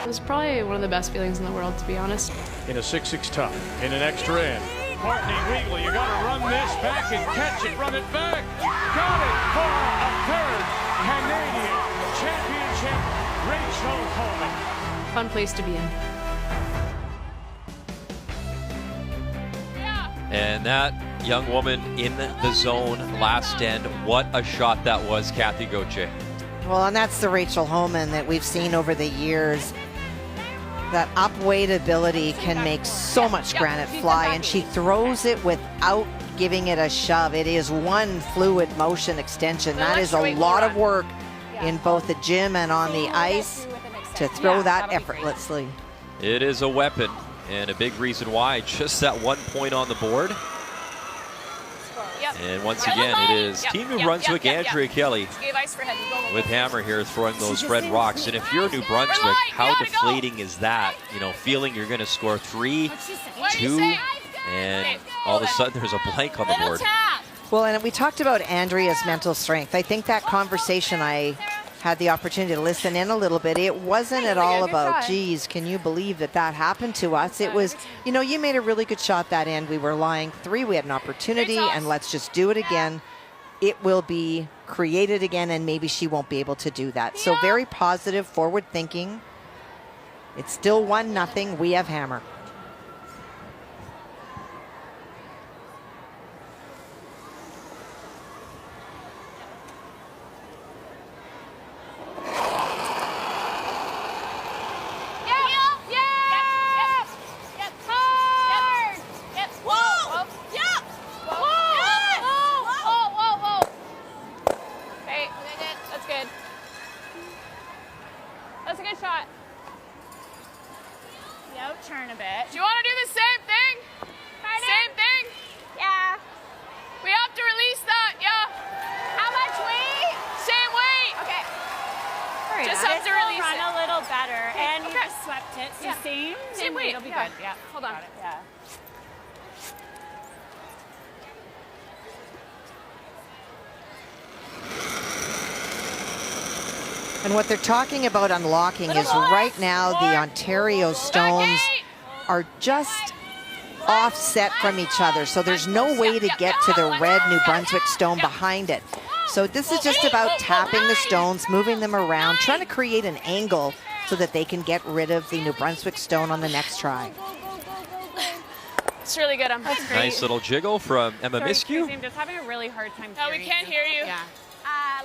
It was probably one of the best feelings in the world, to be honest. In a 6-6 tie, in an extra end. Courtney Weagley, you got to run this back and catch it. Run it back. Got it for a third Canadian championship. Rachel Homan. Fun place to be in. And that young woman in the zone last end. What a shot that was, Kathy Gauthier. Well, and that's the Rachel Homan that we've seen over the years. That up-weight ability can make so much granite fly, and she throws it without giving it a shove. It is one fluid motion extension. That is a lot of work in both the gym and on the ice to throw that effortlessly. It is a weapon, and a big reason why. Just that 1 point on the board. And once again, it is Team New Brunswick, Andrea Kelly with Hammer here throwing those red rocks. And if you're New Brunswick, how deflating is that? You know, feeling you're going to score 3, 2, and all of a sudden there's a blank on the board. Well, and we talked about Andrea's mental strength. I think that conversation, I had the opportunity to listen in a little bit. It wasn't at all about, geez, can you believe that that happened to us? It was, you know, you made a really good shot that end. We were lying 3. We had an opportunity, and let's just do it again. It will be created again, and maybe she won't be able to do that. So very positive, forward thinking. It's still 1-0. We have Hammer. That's a good shot. Yep, turn a bit. Do you want to do the same thing? Same thing? Yeah. We have to release that, yeah. How much weight? Same weight. Okay. Just have to release run it. a little better, and you just swept it. So same weight. It'll be good. Yeah. Hold on. Yeah. And what they're talking about unlocking is right now the Ontario stones are just offset from each other. So there's no way to get to the red New Brunswick stone behind it. So this is just about tapping the stones, moving them around, trying to create an angle so that they can get rid of the New Brunswick stone on the next try. It's really good. That's great. Nice little jiggle from Emma Sorry, Miskew. Tracy, I'm just having a really hard time No, we hearing can't hear you. Yeah.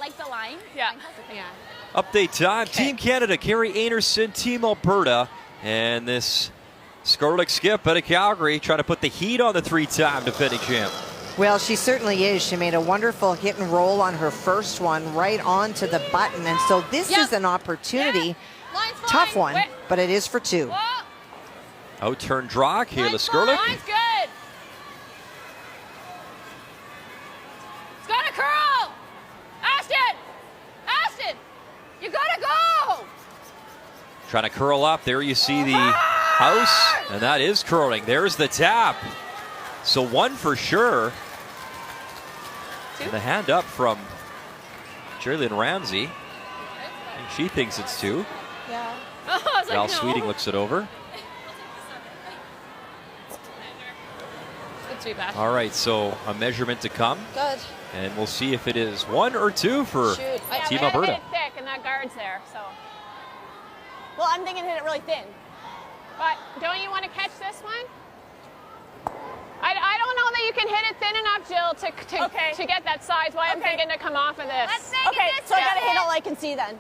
Like the line? Yeah. Yeah. Update time. Team Canada, Carrie Anderson, Team Alberta. And this Scarlet Skip out of Calgary trying to put the heat on the 3-time defending champ. Well, she certainly is. She made a wonderful hit and roll on her first one, right onto the button. And so this is an opportunity. Line's fine. Tough one, Wait. but it is for 2. Whoa. Out-turn draw, Kayla Line's Skurlik. fine. Line's good. It's gonna curl. Aston, you gotta go. Trying to curl up. There you see the house, and that is curling. There's the tap. So 1 for sure. 2. And the hand up from Jerlyn Ramsey. And she thinks it's 2. Yeah. Oh, I was like, Val no. Sweeting looks it over. Good sweet pass. All right, so a measurement to come. Good. And we'll see if it is 1 or 2 for Shoot. Yeah, Team we gotta Alberta. hit it thick, and that guard's there. So, Well, I'm thinking hit it really thin. but don't you want to catch this one? I don't know that you can hit it thin enough, Jill, to get that size. Why I'm thinking to come off of this. Okay, so I gotta hit all I can see then.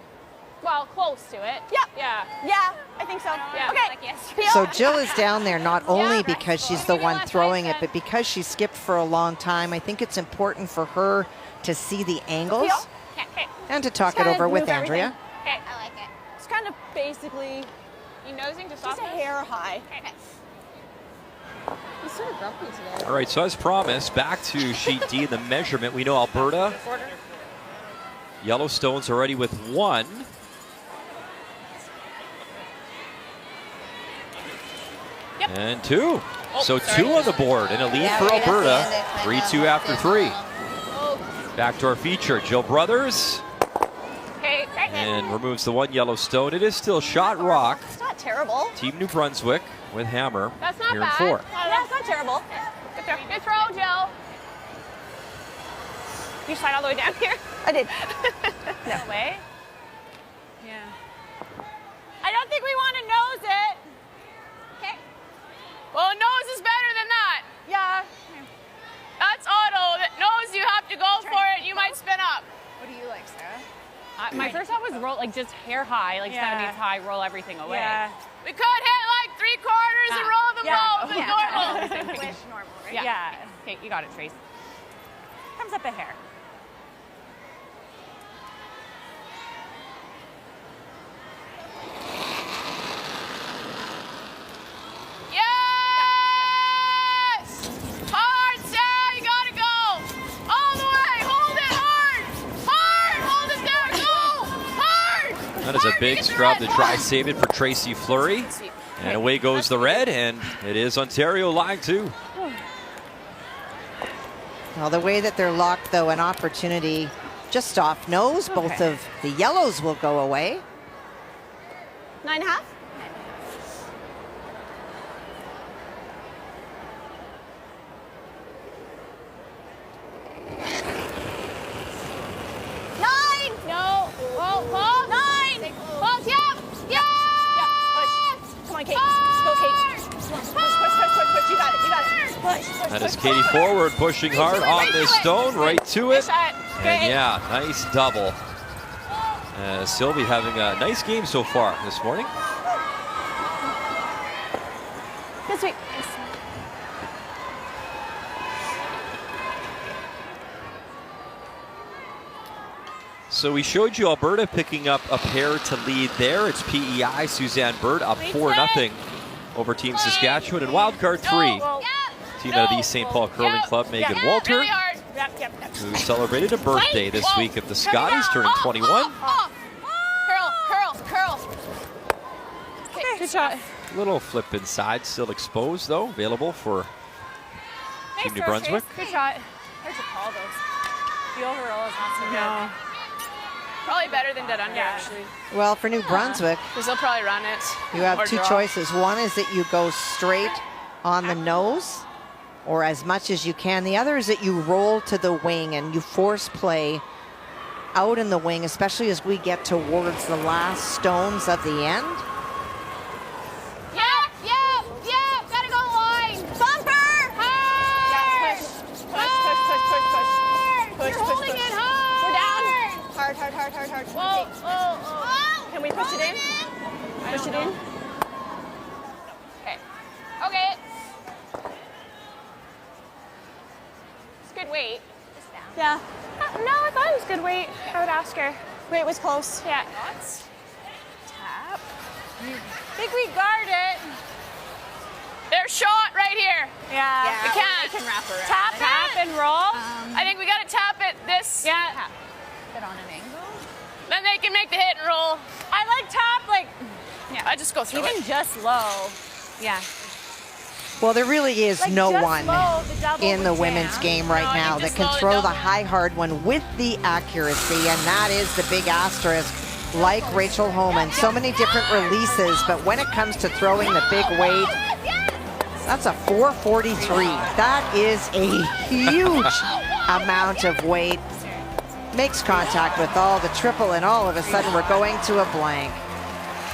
Well, close to it. Yeah. Yeah. Yeah, I think so. Yeah. Okay. So Jill is down there not only Yeah. because she's the one throwing it, but because she skipped for a long time. I think it's important for her to see the angles Okay. and to talk Just it over kinda with move Andrea. Okay. I like it. It's kind of basically You nosing just just off a hair high. Okay. He's sort of grumpy today. All right, so as promised, back to sheet D, the measurement. We know Alberta. Yellowstone's already with 1. Yep. And 2. Oh, So sorry. 2 on the board and a lead Yeah, for right at the Alberta. end, it kinda 3-2 after 3. Oh. Back to our feature, Jill Brothers. Okay. And removes the 1 Yellowstone. It is still shot rock. It's not terrible. Team New Brunswick with hammer That's not here bad. in 4. Yeah, it's not terrible. Good throw, Jill. You slide all the way down here. I did. No way. Yeah. I don't think we want to nose it. Okay. Well, a nose is better than that. Yeah. That's auto. That nose, you have to go for it. You might spin up. What do you like, Sarah? My first thought was roll, like just hair high, like 70s high, roll everything away. Yeah. We could hit like 3/4 and roll the ball. It's normal. Wish normal, right? Yeah. Okay, you got it, Trace. Comes up a hair. Yes! Hard, Sarah. You gotta go. All the way. Hold it hard. Hard. Hold it there. Go. Hard. That is a big scrub to try save it for Tracy Fleury. And away goes the red, and it is Ontario line 2. Well, the way that they're locked, though, an opportunity just off nose. Both of the yellows will go away. 9.5? No. Close. 9. Close. Yep. Yes. Come on, Kate. Let's go, Kate. Push. You got it. Push. That is Katie forward, pushing hard on this stone, right to it. Shot. And yeah, nice double. Sylvie having a nice game so far this morning. Good sweep. So we showed you Alberta picking up a pair to lead there. It's PEI, Suzanne Bird up 4-0 over Team Saskatchewan. And wildcard 3, team out of the East St. Paul Curling Club, Megan Walter, Really hard. who celebrated a birthday this week at the Scotties, turning 21. Curl. Okay, good shot. Little flip inside, still exposed though, available for Team New Brunswick. Good shot. Hard to call those. The overall is not so good. No. Probably better than dead under, actually. Well, for New Brunswick, Because they'll probably run it. you have or 2 draw. choices. One is that you go straight on the nose or as much as you can. The other is that you roll to the wing and you force play out in the wing, especially as we get towards the last stones of the end. Yep. Gotta go line. Bumper! weight. Yeah. No, I thought it was good weight. I would ask her. Weight was close. Yeah. Tap. Think we guard it. They're short right here. Yeah. We can't. They can wrap around. Tap and roll. I think we gotta tap it this. Yeah. Get on an angle. Then they can make the hit and roll. I like tap, like, Yeah. I just go through even it. just low. Yeah. Well, there really is Like no just one low, the double in the would women's jam. game right No, I now think that just can low to throw the double. high hard one with the accuracy, and that is the big asterisk. Like Rachel Homan, so many different releases, but when it comes to throwing the big weight, that's a 443. That is a huge amount of weight. Makes contact with all the triple, and all of a sudden we're going to a blank.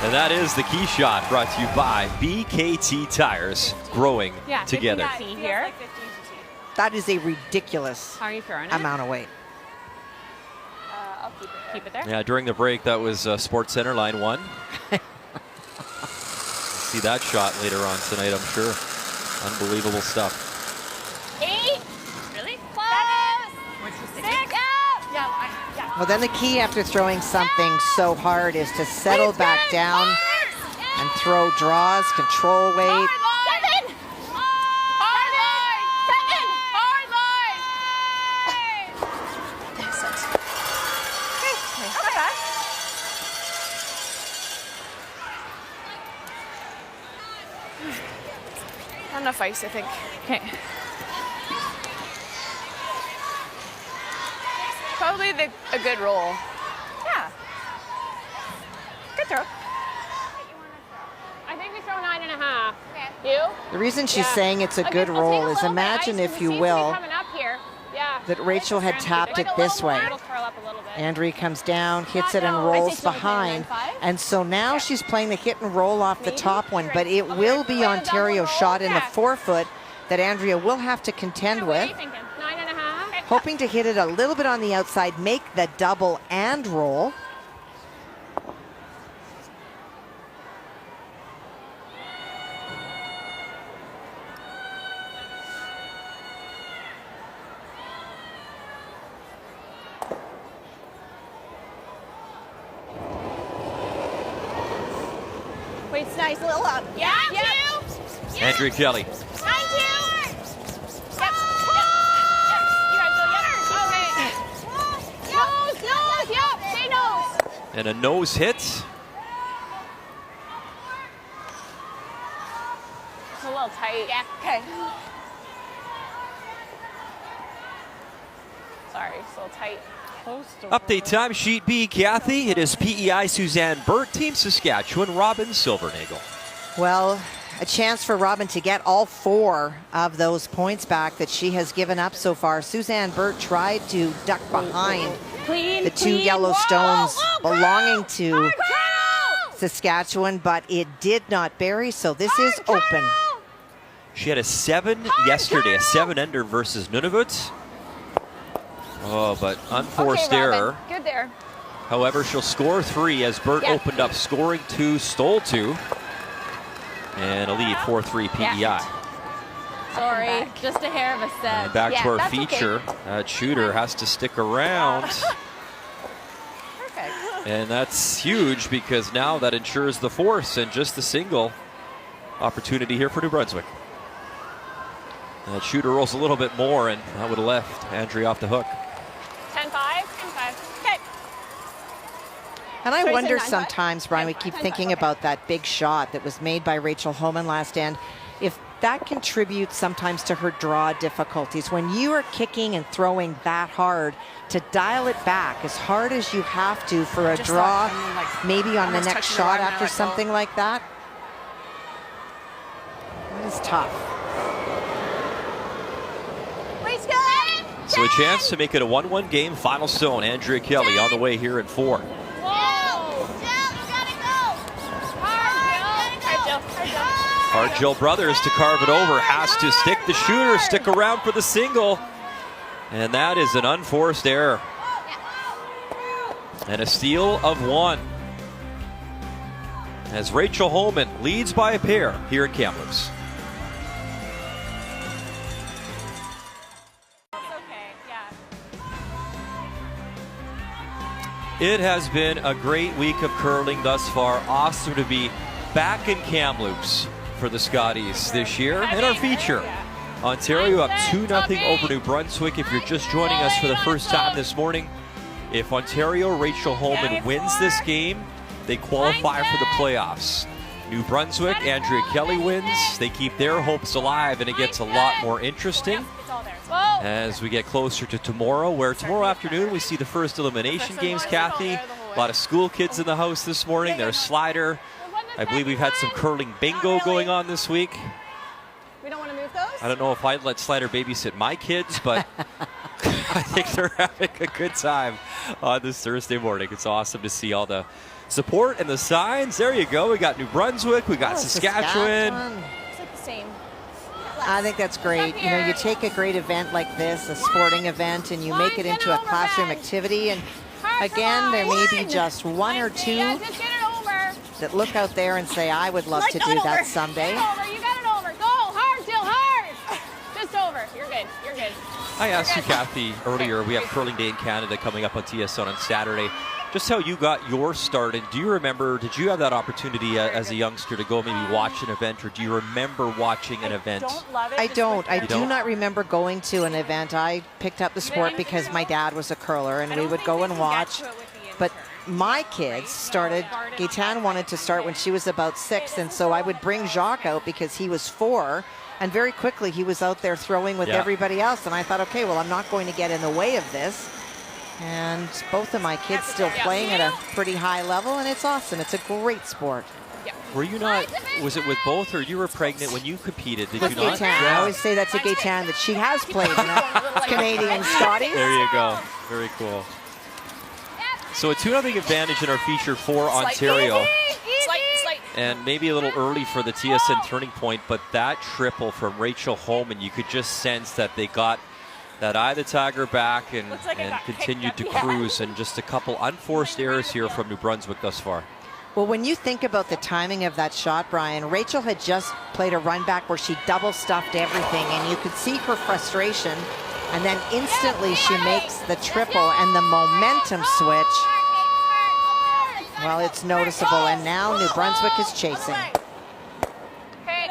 And that is the key shot, brought to you by BKT Tires, growing together. 50 here. That is a ridiculous How are you throwing it? amount of weight. I'll keep it there. Yeah, during the break, that was Sports Center line 1. See that shot later on tonight, I'm sure. Unbelievable stuff. 8. Really? 6. Yeah. Well, then the key after throwing something so hard is to settle back down and throw draws, control weight. Hard line. Not enough ice, I think. Okay. Probably a good roll. Yeah. Good throw. I think we throw 9.5. Okay. You? The reason she's Yeah. saying it's a good I'll take roll a is little bit imagine, ice, if and you it seems to be will, coming up here. Yeah. that Rachel had tapped it this way. It'll curl up a little bit. Andrea comes down, hits it, and rolls behind. And so now she's playing the hit and roll off the top one, but it will be Ontario's shot in the forefoot that Andrea will have to contend What are with. you thinking? 9.5? Hoping to hit it a little bit on the outside, make the double and roll. Weight's nice, a little up. Yeah, Yeah. two. Andrea Kelly. 9-2. Yep. You guys go, yep. Okay. Nose, yep. Say nose. And a nose hit. It's a little tight. Yeah. Okay. Sorry, it's a little tight. Update time sheet B, Kathy. It is PEI Suzanne Burt, Team Saskatchewan, Robin Silvernagel. Well, a chance for Robin to get all 4 of those points back that she has given up so far. Suzanne Burt tried to duck behind the 2 yellow stones belonging to Saskatchewan, but it did not bury, so this is open. She had a 7 yesterday, a 7-ender versus Nunavut. Oh, but unforced error. Good there. However, she'll score 3 as Burt opened up scoring 2, stole 2. And a lead 4-3 PEI. Sorry, just a hair of a set. And back to our that's feature. That shooter has to stick around. Perfect. And that's huge because now that ensures the force and just the single opportunity here for New Brunswick. And that shooter rolls a little bit more, and that would have left Andrea off the hook. 10-5. 10-5. Okay. And I So you wonder said 9-5? sometimes, Brian, we keep 10-5, thinking okay. about that big shot that was made by Rachel Homan last end. If that contributes sometimes to her draw difficulties, when you are kicking and throwing that hard, to dial it back as hard as you have to for a Just draw, thought, like, maybe on the almost next touching the shot line, I after let go. something like that, that is tough. Weight's good. So a chance to make it a 1-1 game. Final stone. Andrea Kelly on the way here in 4. Jill Brothers to carve it over. Has to stick the shooter, stick around for the single. And that is an unforced error. And a steal of 1. As Rachel Homan leads by a pair here in Kamloops. It has been a great week of curling thus far. Awesome to be back in Kamloops for the Scotties this year. And our feature, Ontario up 2-0 over New Brunswick. If you're just joining us for the first time this morning, if Ontario, Rachel Homan wins this game, they qualify for the playoffs. New Brunswick, Andrea Kelly wins. They keep their hopes alive, and it gets a lot more interesting as we get closer to tomorrow, where tomorrow afternoon we see the first elimination games, Kathy. A lot of school kids in the house this morning. There's slider. I believe we've had some curling bingo going on this week. We don't want to move those? I don't know if I'd let Slider babysit my kids, but I think they're having a good time on this Thursday morning. It's awesome to see all the support and the signs. There you go. We got New Brunswick. We got Saskatchewan. It's like the same. I think that's great. You know, you take a great event like this, a sporting event, and you make it into a classroom activity. And again, there may be just one or two that look out there and say, I would love to do that someday. You got it over. Go hard, Jill, hard. Just over. You're good. You're good. I asked you, Kathy, earlier, we have Curling Day in Canada coming up on TSN on Saturday. Just how you got your start, and do you remember, did you have that opportunity as a youngster to go maybe watch an event, or do you remember watching an event? I don't. I do not remember going to an event. I picked up the sport because my dad was a curler, and we would go and watch. But my kids started, Gaetan wanted to start when she was about 6, and so I would bring Jacques out because he was 4, and very quickly he was out there throwing with everybody else, and I thought, okay, well, I'm not going to get in the way of this. And both of my kids still playing at a pretty high level, and it's awesome. It's a great sport. Were you not, was it with both, or you were pregnant when you competed? Did with you not? Gaetan. I always say that to Gaetan, that she has played in a Canadian Scotties. There you go. Very cool. So a 2-0 advantage in our feature for Ontario. And maybe a little early for the TSN turning point, but that triple from Rachel Homan, you could just sense that they got that eye of the tiger back and continued to cruise, and just a couple unforced errors here from New Brunswick thus far. Well, when you think about the timing of that shot, Brian, Rachel had just played a run back where she double stuffed everything, and you could see her frustration, and then instantly she makes the triple, and the momentum switch, well, it's noticeable, and now New Brunswick is chasing.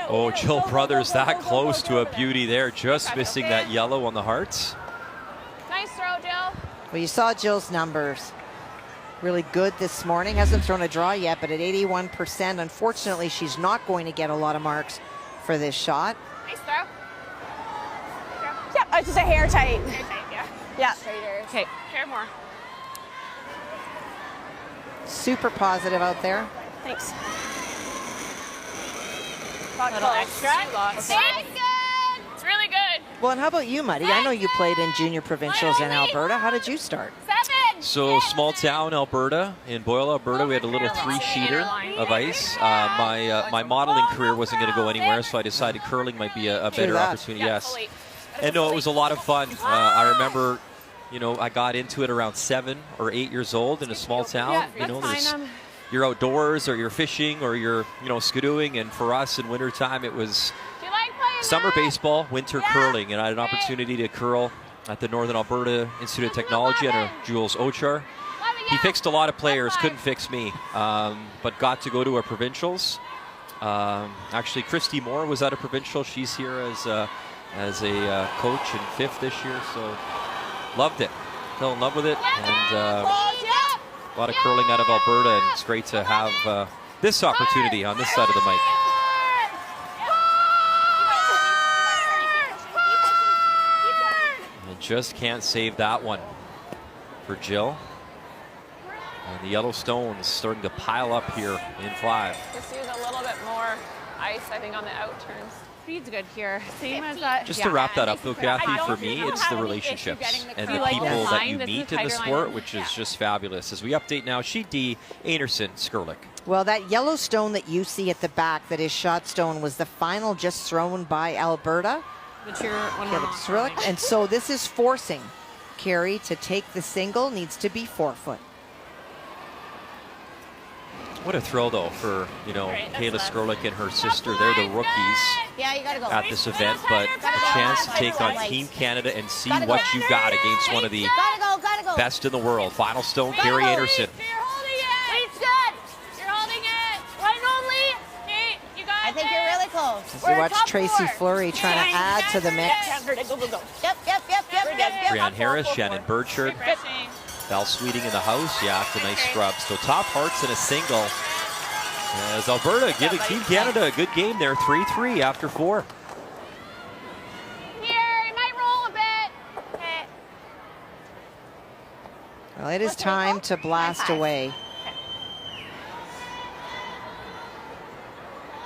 Oh, Jill Brothers that close to a beauty there, just missing that yellow on the hearts. Nice throw, Jill. Well, you saw Jill's numbers. Really good this morning. Hasn't thrown a draw yet, but at 81%, unfortunately, she's not going to get a lot of marks for this shot. Nice throw. Yep, it's just a hair tight. Hair tight, yeah. Yeah. Straighters. Okay. Hair more. Super positive out there. Thanks. A little extra. It's good. It's really good. Well, and how about you, Muddy? I know you played in junior provincials in Alberta. How did you start? 7. So small town Alberta, in Boyle, Alberta, we had a little 3-sheeter of ice. My modeling career wasn't going to go anywhere, so I decided curling might be a better opportunity. Yes. And no, it was a lot of fun. I remember, you know, I got into it around 7 or 8 years old in a small town. You know, you're outdoors, or you're fishing, or you're, you know, skidooing, and for us in wintertime it was summer baseball, winter curling, and I had an opportunity to curl at the Northern Alberta Institute of Technology under Jules Ochar. He fixed a lot of players, couldn't fix me, but got to go to our provincials. Actually, Christy Moore was at a provincial. She's here as a coach in 5th this year, so loved it. Fell in love with it, and a lot of curling out of Alberta, and it's great to have this opportunity on this side of the mic. And just can't save that one for Jill. And the Yellowstone's starting to pile up here in 5. Just use a little bit more ice, I think, on the out turns. Speed's good here. Same as that. Just to wrap that up, though, Kathy, for me, it's the relationships and the people that you meet in the sport, which is just fabulous. As we update now, Sheet D, Anderson, Skurlik. Well, that yellow stone that you see at the back, that is shot stone, was the final just thrown by Alberta. And so this is forcing Carey to take the single, needs to be 4 foot. What a thrill, though, for, you know, Right, that's Kayla left. Skrlik and her sister. They're the rookies Yeah, you gotta go. at this event, but a chance to take on Team Canada and see Gotta go. what you got against one of the Gotta go. best in the world. Final stone, Carrie Anderson. You're holding it. Lead's good. You're holding it. One only. Nate, you got I think you're really close. As we watch Tracy Fleury trying to add to the mix. Go. Yep. Brianne Harris, Shannon Burchard, Val Sweeting in the house. Yeah, it's a nice scrub. So top hearts in a single. As Alberta giving Team Canada a good game there, 3-3 after 4. Here, it might roll a bit. Okay. Well, it is time to blast away.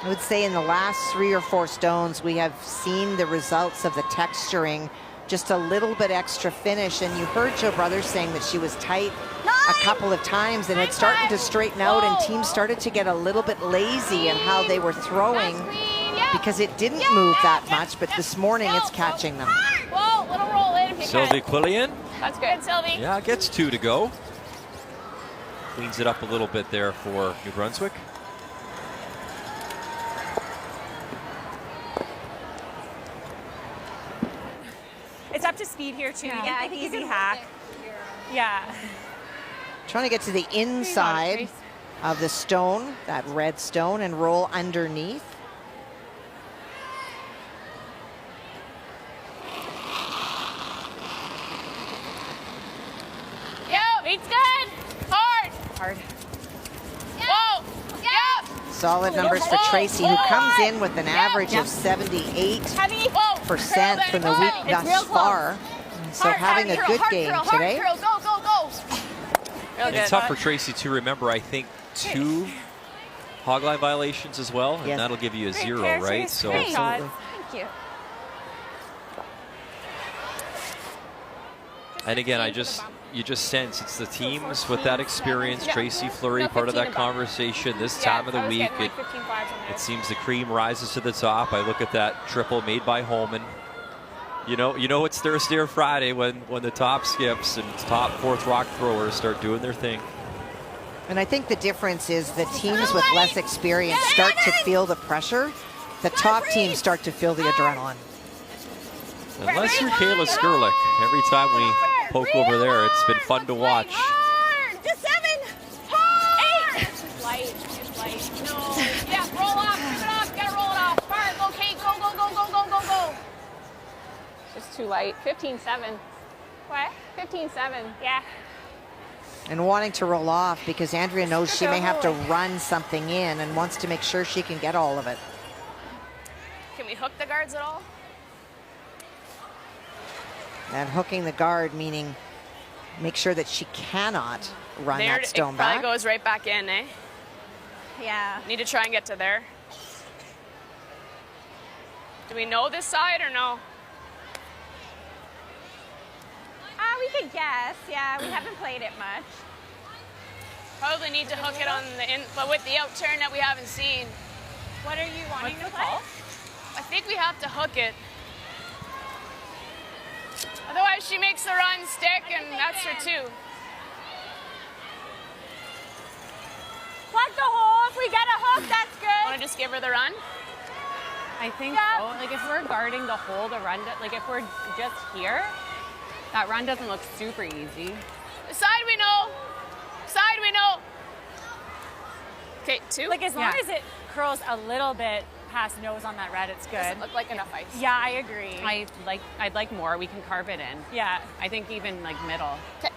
I would say in the last 3 or 4 stones, we have seen the results of the texturing, just a little bit extra finish. And you heard Jo Brothers saying that she was tight a couple of times, and it's starting to straighten out, and teams started to get a little bit lazy in how they were throwing because it didn't move that much, but this morning it's catching them. Whoa, little roll in if you Sylvie can. Quillian. That's good, Sylvie. Yeah, gets 2 to go. Cleans it up a little bit there for New Brunswick. It's up to speed here too. Yeah, I think easy hack. Yeah. Trying to get to the inside of the stone, that red stone, and roll underneath. Yo, it's good. Hard. Whoa. Yep. Solid numbers for Tracy, who comes in with an average of 78% from the week thus far. So having a good game today. It's tough for Tracy to remember, I think, 2 hogline violations as well, and that'll give you a 0, right? So absolutely. Thank you. And again, you just sense it's the teams with that experience. Tracy Fleury, part of that conversation this time of the week. It seems the cream rises to the top. I look at that triple made by Homan. You know it's Thursday or Friday when the top skips and top fourth rock throwers start doing their thing. And I think the difference is the teams with less experience start to feel the pressure. The top teams start to feel the adrenaline. Unless you're Kayla Skrlik, every time we poke over there, it's been fun to watch. Just 7. 8. It's light. No. Yeah, roll off. Keep it off. Gotta roll it off. Fire. Go, Kate. Go. It's too light. 15-7. What? 15-7. Yeah. And wanting to roll off because Andrea knows she may have to run something in and wants to make sure she can get all of it. Can we hook the guards at all? And hooking the guard, meaning make sure that she cannot run that stone back. Probably goes right back in, eh? Yeah. Need to try and get to there. Do we know this side or no? We could guess. Yeah, we haven't played it much. Probably need to hook it on the in, but with the out turn that we haven't seen. What are you wanting to play? I think we have to hook it. Otherwise, she makes the run stick, and that's her 2. Plug the hole. If we get a hook, that's good. Want to just give her the run? I think so. Like if we're guarding the hole, the run, like if we're just here, that run doesn't look super easy. The side we know. Side we know. Okay, 2. Like as long as it curls a little bit past nose on that red, it's good. Doesn't look like enough ice. Yeah, I agree. I'd like more. We can carve it in. Yeah. I think even like middle. Okay.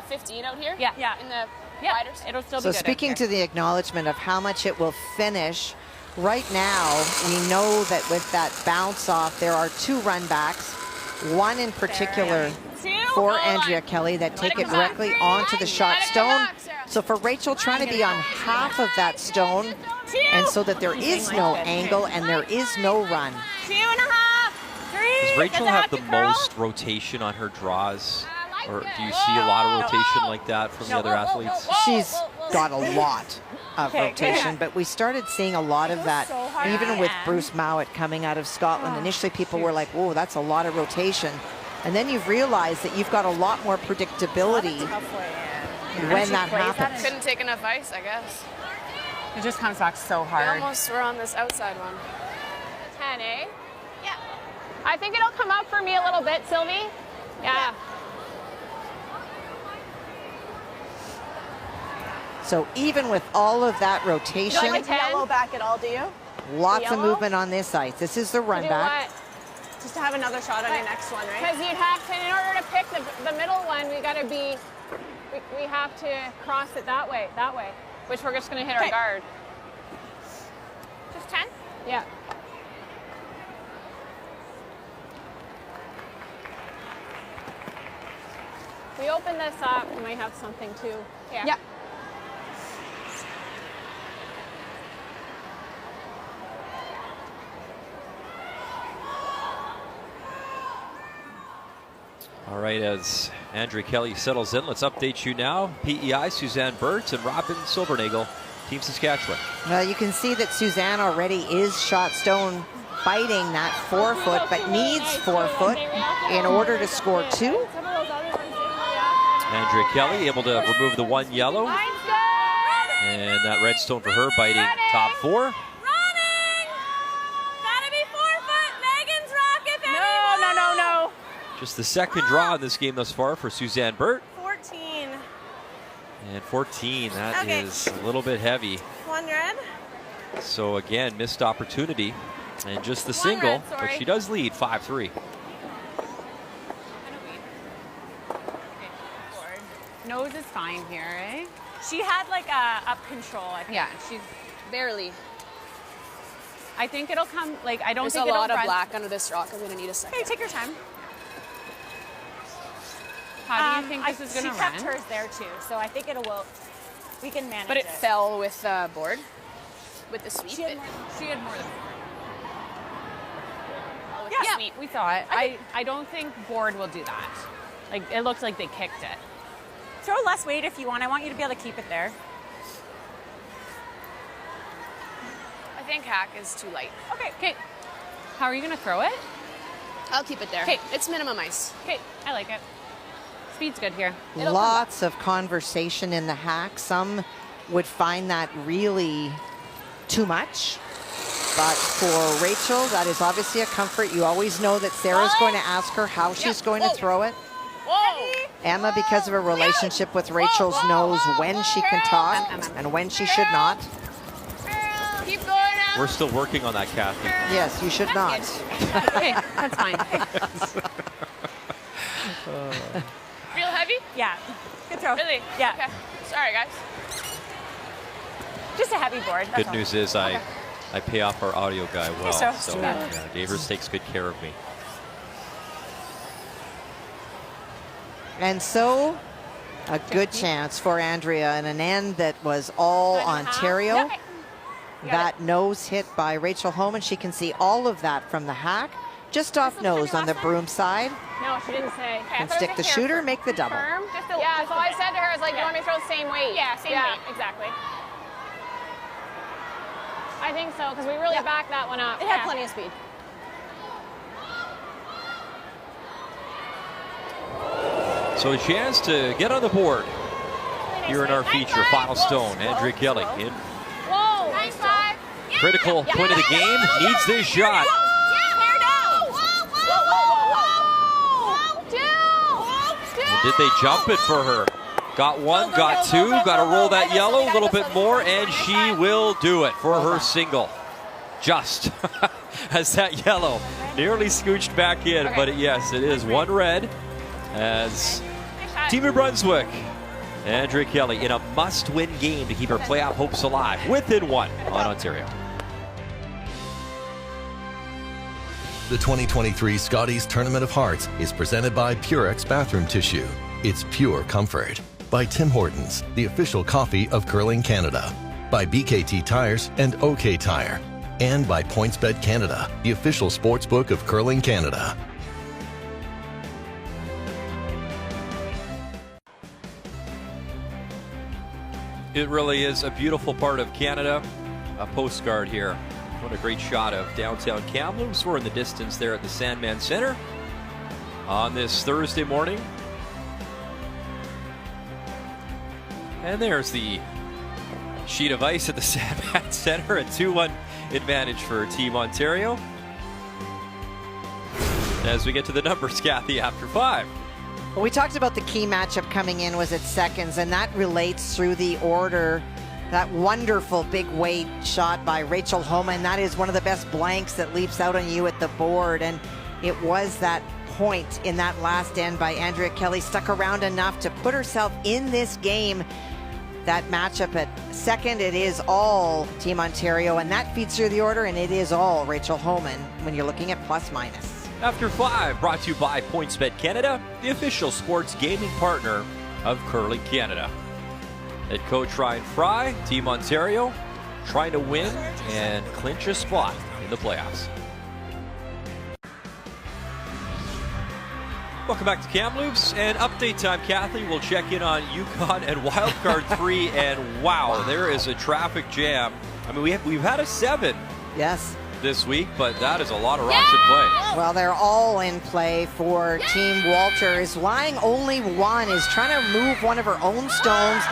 15 out here? Yeah. In the Yeah, wider side? it'll still be So good. speaking to the acknowledgement of how much it will finish, right now we know that with that bounce off, there are 2 run backs. One in particular for Andrea Kelly that take it directly onto the shot stone. So for Rachel, trying to be on half of that stone, and so that there is no angle and there is no run. 2.5. 3. Does Rachel have the most rotation on her draws? Or do you see a lot of rotation like that from the other athletes? She's got a lot of rotation, but we started seeing a lot of that even with Bruce Mowat coming out of Scotland. Initially people were like, whoa, that's a lot of rotation. And then you've realized that you've got a lot more predictability when that happens. Couldn't take enough ice, I guess. It just comes back so We hard. almost were on this outside one. 10, eh? Yeah. I think it'll come up for me a little bit, Sylvie. Yeah. So even with all of that You rotation, don't like yellow back at all, do you? lots of yellow? movement on this ice. This is the run Do back. what? Just to have another shot on your next one, right? Because you'd have to, in order to pick the middle one, we got to be, we have to cross it that way, which we're just going to hit our Okay. guard. Just 10? Yeah. We open this up, we might have something too. Yeah. All right, as Andrea Kelly settles in, let's update you now. PEI, Suzanne Burt and Robin Silvernagel, Team Saskatchewan. Well, you can see that Suzanne already is shot stone fighting that 4 foot, but needs 4 foot in order to score 2. Andrea Kelly able to remove the 1 yellow. And that redstone for her biting top 4. No. Just the second draw in this game thus far for Suzanne Burt. 14. And 14, that Okay. is a little bit heavy. 1 red. So again, missed opportunity. And just the single, red, but sorry. she does lead 5-3. Nose is fine here, eh? She had like a up control, I think. Yeah, she's Barely. I think it'll come, like, I don't There's think a it'll lot of run. black under this rock. I'm going to need a second. Okay, take your time. How do you think this is going to She run? kept hers there too, so I think we can manage But it fell with board, with the sweep. She had It- more- She had more than with Yeah. the sweep. we saw it. I don't think board will do that. Like, it looks like they kicked it. Throw less weight if you want. I want you to be able to keep it there. I think hack is too light. Okay. Okay. How are you going to throw it? I'll keep it there. 'Kay. It's minimum ice. Okay, I like it. Speed's good here. Lots of conversation in the hack. Some would find that really too much. But for Rachel, that is obviously a comfort. You always know that Sarah's going to ask her how she's going to throw it. Whoa! Emma, because of her relationship with Rachel's, knows when she can talk and when she should not. Keep going now. We're still working on that, Kathy. Yes, you should not. Okay, that's fine. Real heavy? Yeah. Good throw. Really? Yeah. Okay. Sorry, guys. Just a heavy board. That's Good all. news is I pay off our audio guy well. so. So Yeah. Davers takes good care of me. And so, a good chance for Andrea in an end that was all Ontario. That nose hit by Rachel Homan. She can see all of that from the hack. Just off nose on the broom side. No, she didn't say. Can stick the shooter, make the double. Firm, just a, Yeah, just so a I bit. said to her, I was like, you want me to throw the same weight? Yeah, same weight, exactly. I think so, because we really backed that one up. It had plenty of speed. So a chance to get on the board here in our feature. Final stone, Andrea Kelly in Whoa! Nice five. critical point of the game. Needs this shot. And did they jump it for her? Got one, got two, got to roll that yellow a little bit more, and she will do it for her single. Just as that yellow nearly scooched back in, but yes, it is 1 red as Team New Brunswick, Andrea Kelly in a must-win game to keep her playoff hopes alive, within 1 on Ontario. The 2023 Scotties Tournament of Hearts is presented by Purex Bathroom Tissue. It's pure comfort. By Tim Hortons, the official coffee of Curling Canada. By BKT Tires and OK Tire. And by PointsBet Canada, the official sportsbook of Curling Canada. It really is a beautiful part of Canada. A postcard here. What a great shot of downtown Kamloops. We're in the distance there at the Sandman Center on this Thursday morning. And there's the sheet of ice at the Sandman Center. A 2-1 advantage for Team Ontario. As we get to the numbers, Kathy, after 5. Well, we talked about the key matchup coming in was at seconds, and that relates through the order. That wonderful big weight shot by Rachel Homan. That is one of the best blanks that leaps out on you at the board. And it was that point in that last end by Andrea Kelly, stuck around enough to put herself in this game. That matchup at second, it is all Team Ontario, and that feeds through the order, and it is all Rachel Homan when you're looking at plus minus. After 5, brought to you by PointsBet Canada, the official sports gaming partner of Curling Canada. Head coach Ryan Fry, Team Ontario, trying to win and clinch a spot in the playoffs. Welcome back to Kamloops and update time. Kathy will check in on Yukon and Wildcard 3, and wow, there is a traffic jam. I mean, we've had a 7. Yes. This week, but that is a lot of rocks in play. Well, they're all in play for Team Walter. Is lying only one, is trying to move one of her own stones,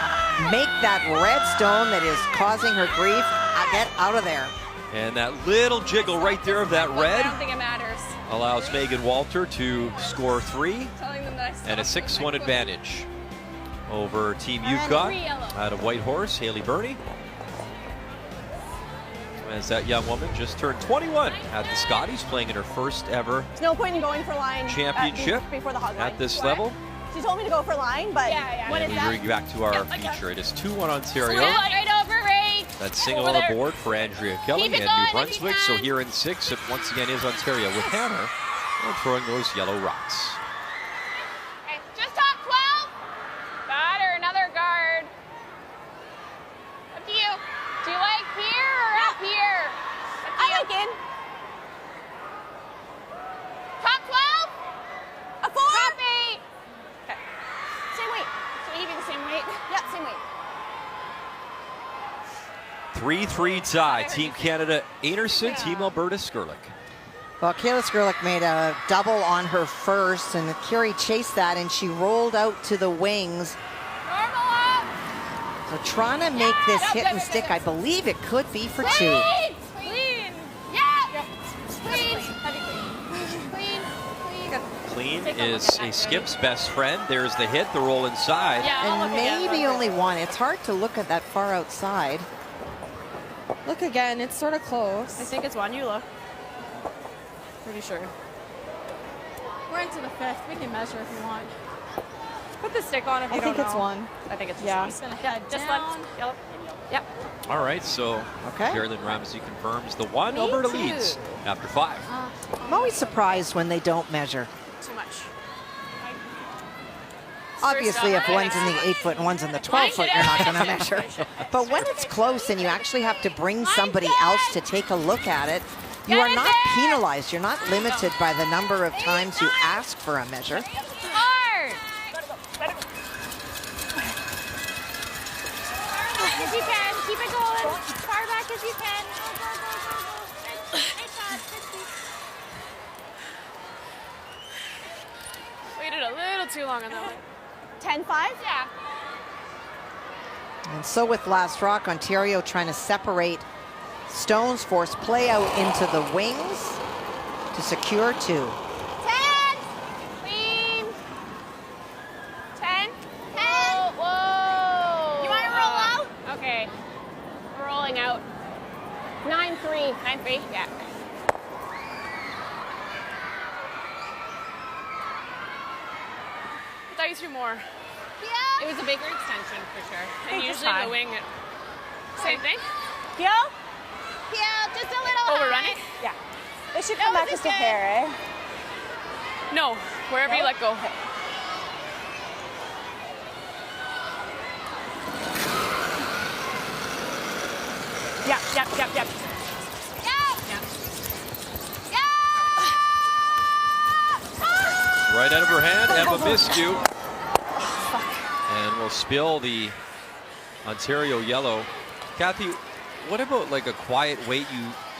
make that red stone that is causing her grief get out of there. And that little jiggle right there of that red I don't think it matters. allows Megan Walter to score 3 and a 6-1 advantage over Team Yukon out of Whitehorse, Haley Burney. As that young woman just turned 21 at the Scotties, playing in her first ever There's no point in going for line championship before the hog line. at this level. She told me to go for line, but when And it's we bring you back to our feature. It is 2-1 Ontario. Right over, Ray. That's single on the board for Andrea Kelly and New Brunswick. So here in 6, it once again is Ontario with Hammer and throwing those yellow rocks. Okay, just top 12. Got her, another guard. Up to you. Do you like here or up here? Up to I you. like in. Top 12? A 4. Top 8. Okay. Same weight. So you give you the same weight? Yep, same weight. 3-3 tie. Team Canada, Anderson. Team Alberta, Skurlik. Well, Kayla Skurlik made a double on her first, and Curie chased that, and she rolled out to the wings. Normal up. So trying to make this hit and stick, I believe it could be for 2. Clean. Clean. Yeah. Clean. Heavy clean. Clean. Clean. Clean is a skip's best friend. There's the hit, the roll inside. Yeah, I'll And look again. maybe only one. It's hard to look at that far outside. Look again, it's sort of close. I think it's one. You look. Pretty sure. We're into the 5th. We can measure if you want. Put the stick on if you I don't think it's know. one. I think it's Yeah. just one. Yeah, Just down. left. Yep. All right, so Okay. Carolyn Ramsey confirms the 1. Alberta leads after 5. I'm always surprised when they don't measure. Too much. Obviously, if one's in the 8-foot and one's in the 12-foot, you're not going to measure. But when it's close and you actually have to bring somebody else to take a look at it, you are not penalized. You're not limited by the number of times you ask for a measure. Hard. As you can. Keep it going. Far back as you can. Go. Nice shot. Waited a little too long on that one. 10-5? Yeah. And so with last rock, Ontario trying to separate stones, force play out into the wings to secure 2. 10. Clean. 10. 10. Whoa. You want to roll out? Okay. We're rolling out. 9-3. 9-3? Yeah. I thought you threw more. Yeah. It was a bigger extension for sure. And Think it's usually high. the wing, same thing. Yo? Yeah, just a little Oh, we're high. running? Yeah. It should come back just a hair, eh? No, wherever you let go. Yep. Right out of her hand, Emma Miscue. And we'll spill the Ontario yellow. Kathy, what about like a quiet weight?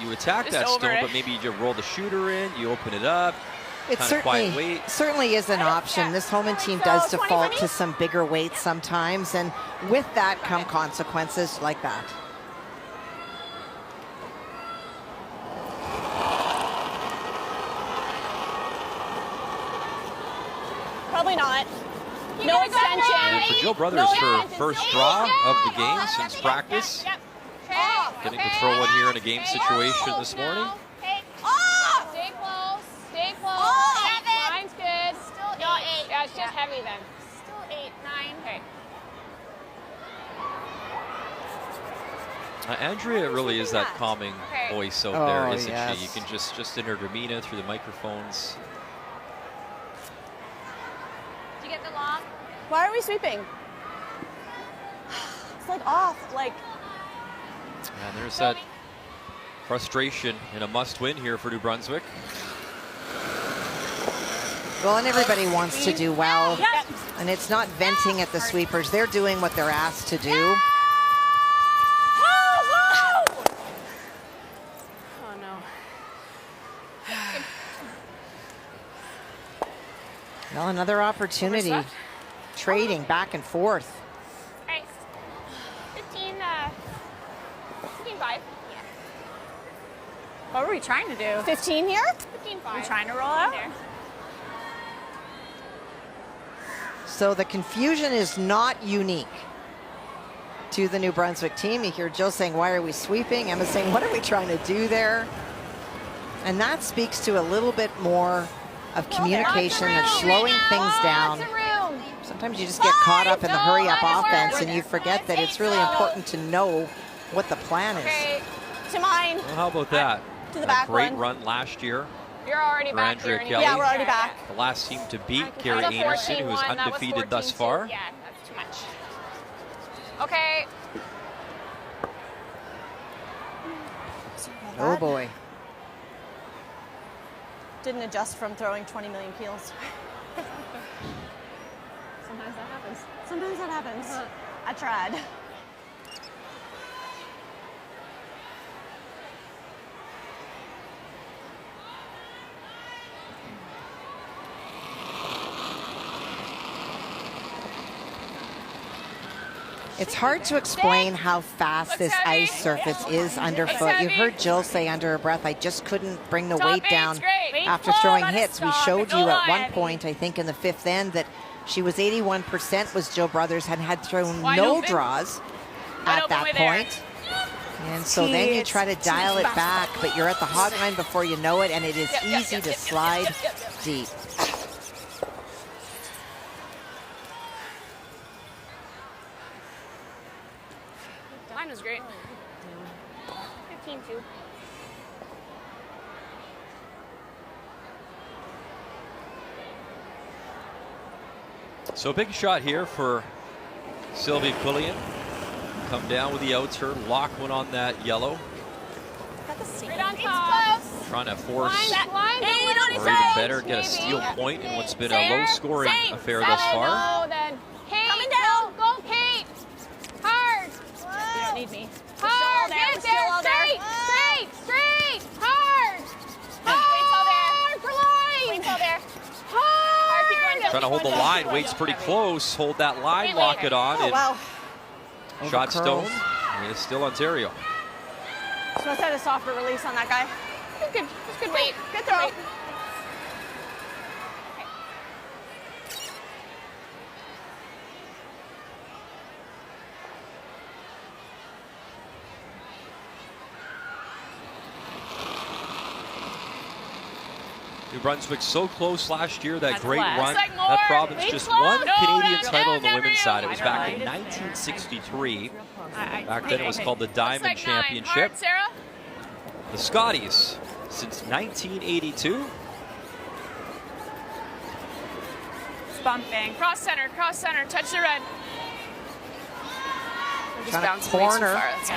You attack Just that over stone, it. but maybe you roll the shooter in, you open it up. It kind of quiet weight. certainly is an option. This Homan team does default to some bigger weights sometimes, and with that come consequences like that. Probably not. No extension. And for Jill Brothers, her first draw of the game since practice. Getting to throw one here in a game situation this morning. Stay close. Stay close. Line's good. Still 8. Yeah, it's just heavy then. Still 8, 9. Okay. Andrea really is that calming voice out there, isn't yes. she? You can just in her demeanor through the microphones. Did you get the lock? Why are we sweeping? It's like off. Like. And there's that frustration in a must-win here for New Brunswick. Well, and everybody wants to do well, and it's not venting at the sweepers. They're doing what they're asked to do. Oh no. Well, another opportunity. Trading back and forth. Hey. 15-5. What were we trying to do? 15 here? 15-5. We're trying to roll out? So the confusion is not unique to the New Brunswick team. You hear Jill saying, why are we sweeping? Emma saying, what are we trying to do there? And that speaks to a little bit more of communication and slowing things down. Sometimes you just get caught up in the hurry-up offense and you forget that it's really important to know what the plan is. Okay. To mine. Well, how about that? To the That back great one. run last year. You're already For back Andrea here. Kelly. Yeah, we're already back. The last team to beat That Carrie was a Anderson, who is 14-1, that was undefeated thus 14-2. far. Yeah, that's too much. Okay. Oh boy. Didn't adjust from throwing 20 million peels. Sometimes that happens. Sometimes that happens. I tried. It's hard to explain how fast this ice surface is underfoot. You heard Jill say under her breath, I just couldn't bring the weight down after throwing hits. We showed you at one point, I think in the fifth end, that she was 81% was Jill Brothers, had thrown no draws at that point. And so then you try to dial it back, but you're at the hog line before you know it, and it is easy to slide deep. Mine was great. 15-2. So a big shot here for Sylvie Quillian. Come down with the outer, lock one on that yellow. Right on top. Trying to force, Line, or even better, get a steal point in what's been a low-scoring affair thus far. Then. Kate, Coming down. Go, Kate. Hard. You don't need me. Hard. Get there. Straight. Hard. Hard for line. Wait till there. Hard. Trying to hold the line, waits pretty close, hold that line, lock it on, Oh, and wow. shot stone. It is still Ontario. So must have a softer release on that guy. Good. Good weight. Good throw. New Brunswick so close last year, that That's great less. run. Like more. That province Be just close. one No, Canadian no, title on the no, women's no. side. It was back in I know. 1963. Back Then it was called the Diamond Like 9. Championship. Hard, Sarah. The Scotties since 1982. It's bumping. Cross center. Touch the red. Trying to bouncing way too corner. far, that's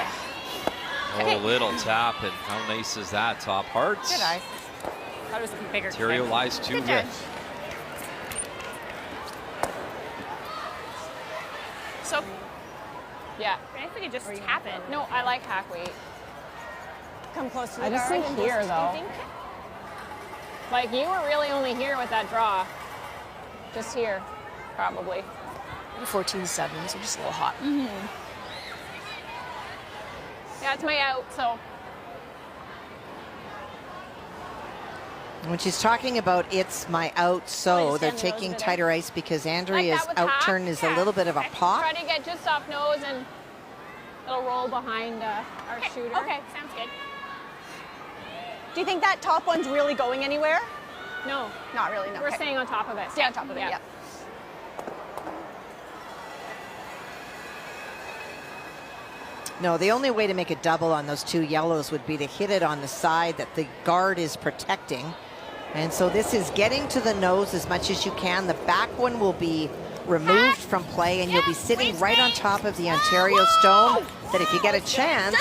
Oh, a little tap, and how nice is that? Top hearts. Good eye. That was a bigger Ontario kick. lies 2 Good catch. with. So, yeah. I think we could just tap it. No, I like hack weight. Come close to the I just guard think and here, just though. think. Like, you were really only here with that draw. Just here, probably. 14-7, so just a little hot. Yeah, it's my out, so. When she's talking about it's my out, so they're taking tighter ice because Andrea's out turn is a little bit of a pop. Try to get just off nose and it'll roll behind our shooter. Okay, sounds good. Do you think that top one's really going anywhere? No. Not really, no. We're staying on top of it. Stay on top of it, yeah. No, the only way to make a double on those two yellows would be to hit it on the side that the guard is protecting. And so this is getting to the nose as much as you can. The back one will be removed from play, and you'll be sitting right on top of the Ontario stone, that if you get a chance,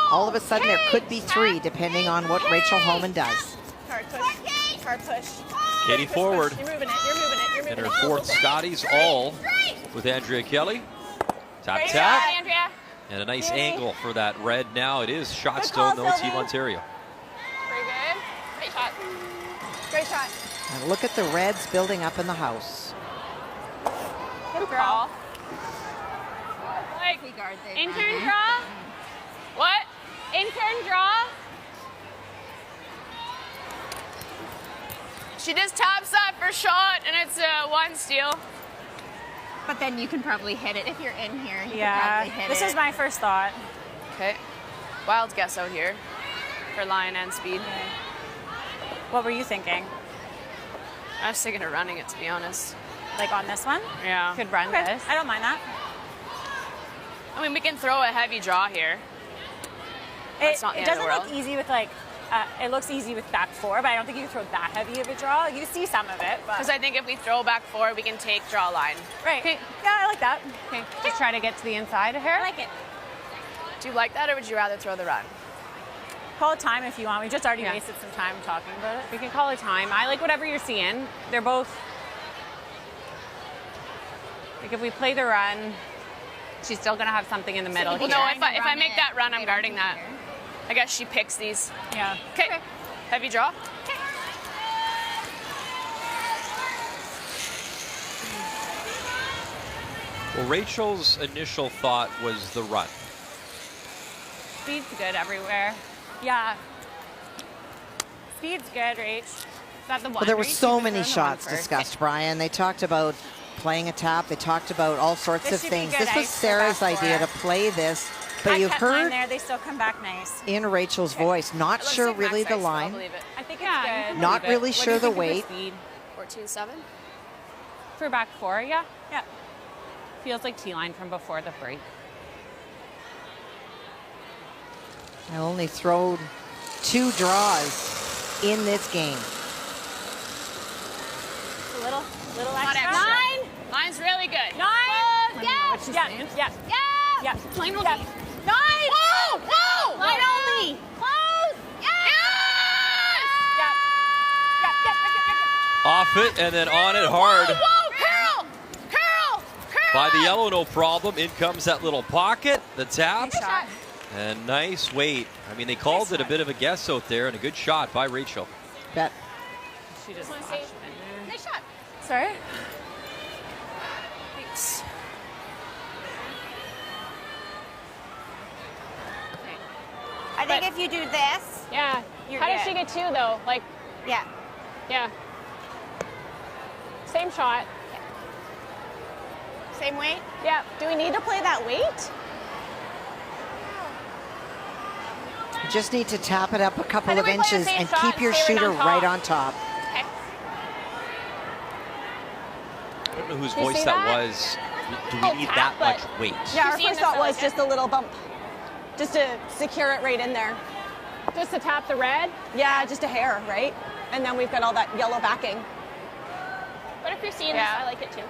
all of a sudden there could be three, depending on what Rachel Homan does. Hard push. Hard push. Katie forward. You're moving it. You're moving it. You're moving And it. her fourth Scotties, all with Andrea Kelly. Tap, Great tap. shot, Andrea. And a nice angle for that red now. It is shot stone, though, Team Ontario. Very good. Great shot. Great shot. And look at the Reds building up in the house. Good call. Like, intern draw? What? Intern draw? She just taps up her shot, and it's a one steal. But then you can probably hit it if you're in here. You Yeah, can probably hit this it. is my first thought. Okay. Wild guess out here for line and speed. What were you thinking? I was thinking of running it, to be honest. Like on this one? Yeah. Could run this. I don't mind that. I mean, we can throw a heavy draw here. That's not the It end of the doesn't world. look easy with like, it looks easy with back four, but I don't think you can throw that heavy of a draw. You see some of it, but. Because I think if we throw back four, we can take draw line. Right. Okay. Yeah, I like that. Okay, just try to get to the inside of her. I like it. Do you like that, or would you rather throw the run? Call it time if you want. We just already Yeah. wasted some time talking about it. We can call it time. I like whatever you're seeing. They're both. Like if we play the run, she's still gonna have something in the middle. Well, here. no, if I make that run, I'm guarding that. I guess she picks these. Yeah. Okay. Heavy draw. Well, Rachel's initial thought was the run. Speed's good everywhere. Yeah. Speed's good, Rach. Is that the one? Well, there were Reese? so You many were throwing the one shots first. discussed, Brian. They talked about playing a tap. They talked about all sorts This of should be things. good This was ice for Sarah's back idea to four. play this, but I you've kept mine heard there. They still come back nice. in Rachel's voice, not It looks sure like max really the ice, so I'll line, believe it. I think Yeah, it's you good. can not believe it. really What do sure you the think of weight. Speed? 14-7. For back four, yeah. Yeah. Feels like T-line from before the break. I only thrown 2 draws in this game. A little Not extra. extra. Nine. Line's really good. Nine. Yes. Yeah. Yeah. Yeah. Yeah. Line will Yeah. be. Nine. Whoa. Whoa. Line only. Close. Yes. Yeah. Yeah. Off it and then on it hard. Whoa. Curl. Curl. Curl. By the yellow, no problem. In comes that little pocket, the tap, Good shot. and nice weight. I mean, they called it a bit of a guess out there, and a good shot by Rachel. Bet. She just Wanna flashed see? it in there. Nice shot. Sorry. Thanks. I think if you do this, Yeah. You're How did good. she get 2 though? Like, yeah. yeah. Same shot. Same weight. Yeah. Do we need to play that weight? You just need to tap it up a couple I of think we play the inches same and shot keep and your stay right shooter on top. right on top. Okay. I don't know whose Do you voice see that that? was. Do Oh, we need tap, that but- much weight? Yeah, our seeing first this thought was delicate? just a little bump. Just to secure it right in there. Just to tap the red. Yeah, just a hair, right? And then we've got all that yellow backing. But if you're seeing Yeah. this, I like it too.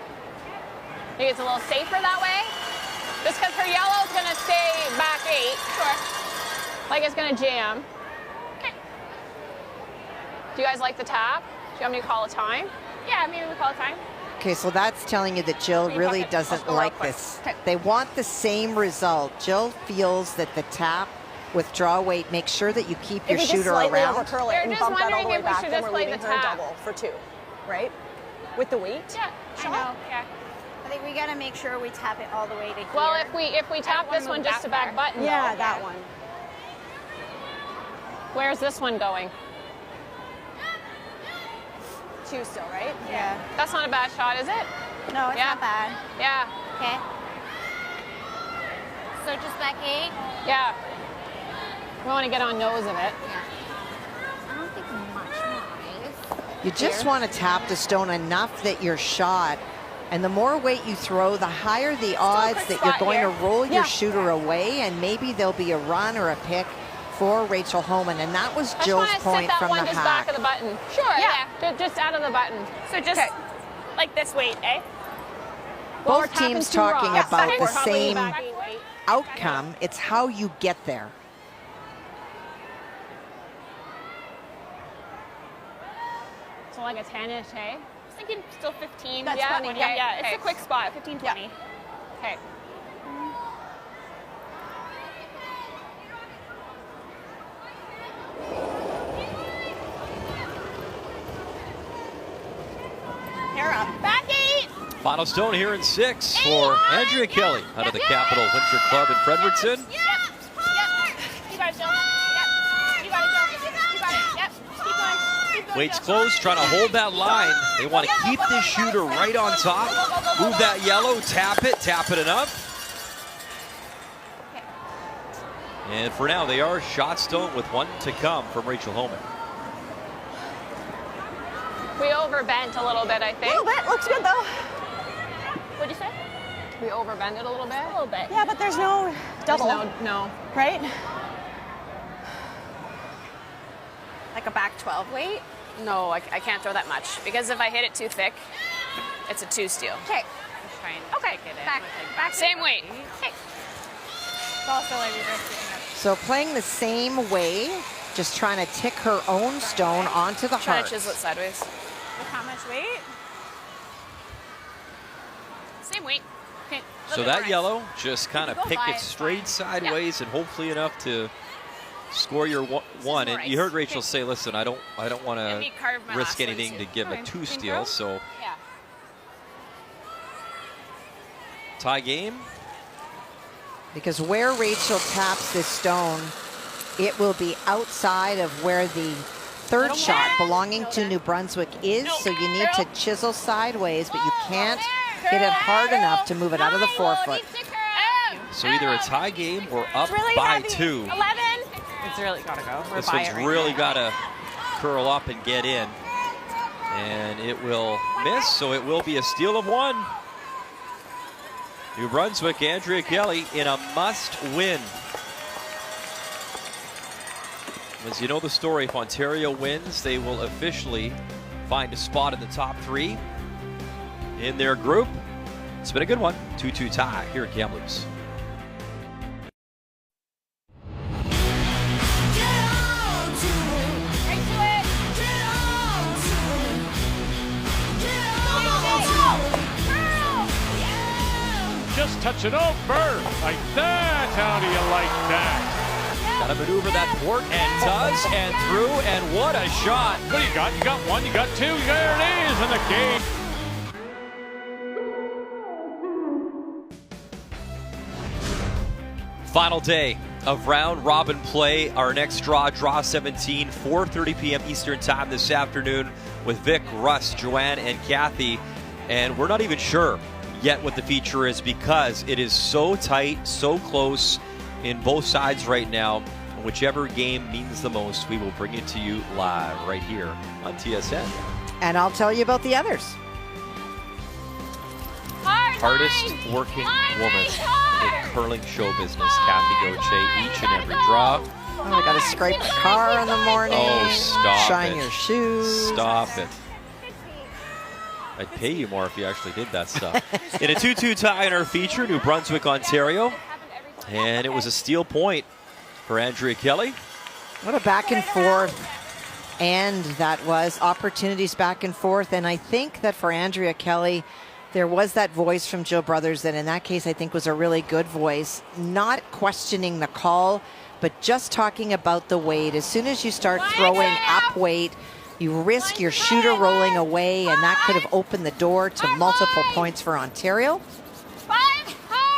Think it's a little safer that way. Just because her yellow's gonna stay back 8. Sure. Like it's gonna jam. Okay. Do you guys like the tap? Do you want me to call a time? Yeah, maybe we call a time. Okay, so that's telling you that Jill Green really bucket. I'll doesn't go real like quick. this. Okay. They want the same result. Jill feels that the tap with draw weight, make sure that you keep your if you shooter just slightly around. overcurl it They're and just bump that all the wondering way if we back, should then just we're play the leaving her a tap. double for 2, right? With the weight? Yeah, I know. Yeah. I think we gotta make sure we tap it all the way to here. Well, if we tap this one just to back button. Yeah, though. that one. Where's this one going? 2 still, right? Yeah. That's not a bad shot, is it? No, it's Yeah. not bad. Yeah. Okay. So just back 8? Yeah. We want to get on nose of it. Yeah. I don't think much more. You just want to tap the stone enough that you're shot. And the more weight you throw, the higher the odds quick that you're spot going here. to roll Yeah. your shooter away, and maybe there'll be a run or a pick for Rachel Homan. And that was I just Jill's want to sit point that from one the just hack. back of the button. Sure. Just out of the button. So just like this weight, eh? Well, we're Both tapping teams too talking raw. about the We're probably same back. outcome. It's how you get there. So like a 10-ish, hey? I was thinking still 15. That's yeah, 20, yeah, yeah. it's Okay. a quick spot, 15, 20. Okay. Hair up. Back 8. Final stone here in 6 for Andrea Kelly out of the Capital Winter Club in Frederickson. Yep. You got it, Jill. Yep. You got it, Jill. You got it. Yep. Keep going. Keep going, Waits Jill. close, trying to hold that line. They want to keep this shooter right on top. Move that yellow, tap it enough. And for now, they are shot stone with 1 to come from Rachel Homan. We overbent a little bit, I A think. little bit. Looks good, though. What'd you say? We overbent it a little bit. A little bit. Yeah, but there's no double, No. right? Like a back 12 weight. No, I can't throw that much because if I hit it too thick, it's a 2 steal. Okay. Try and Okay. kick it in Back. with, like, Back. Same weight. Okay. It's also like reverse sitting up. So playing the same way, just trying to tick her own stone onto the Try heart. to chisel it sideways. With how much weight? Same weight. Okay. So that yellow, just kind of go pick by, it it's straight fine. sideways and hopefully enough to score your one. And you heard Rachel say, listen, I don't want Let to me carve my risk last one, anything too. to give a 2 steal. So Yeah. tie game. Because where Rachel taps this stone, it will be outside of where the third shot belonging to New Brunswick is. So you need to chisel sideways, but you can't hit it hard enough to move it out of the forefoot. So either a tie game or up Really by heavy. 2. 11. It's really gotta go. We're This by one's it right really now. got to curl up and get in. And it will miss, so it will be a steal of 1. New Brunswick, Andrea Kelly in a must-win. As you know the story, if Ontario wins, they will officially find a spot in the top 3 in their group. It's been a good one. 2-2 tie here at Kamloops. Just touch it over. Like that. How do you like that? Got to maneuver that port and does, and through, and what a shot. What do you got? You got 1, you got 2. There it is in the game. Final day of round robin play. Our next draw 17, 4:30 p.m. Eastern time this afternoon with Vic, Russ, Joanne, and Kathy. And we're not even sure yet what the feature is because it is so tight, so close in both sides right now. Whichever game means the most, we will bring it to you live right here on TSN. And I'll tell you about the others. Hardest working woman in curling show business, Kathy Gauthier, each and every draw. Oh, I got to scrape the car in the morning. Oh, stop Shine it. your shoes. Stop it. I'd pay you more if you actually did that stuff. In a 2-2 tie in our feature, New Brunswick, Ontario. And it was a steal point for Andrea Kelly. What a back and forth. And that was opportunities back and forth. And I think that for Andrea Kelly, there was that voice from Jill Brothers that in that case I think was a really good voice. Not questioning the call, but just talking about the weight, as soon as you start throwing up weight, you risk your shooter rolling away, and that could have opened the door to multiple points for Ontario.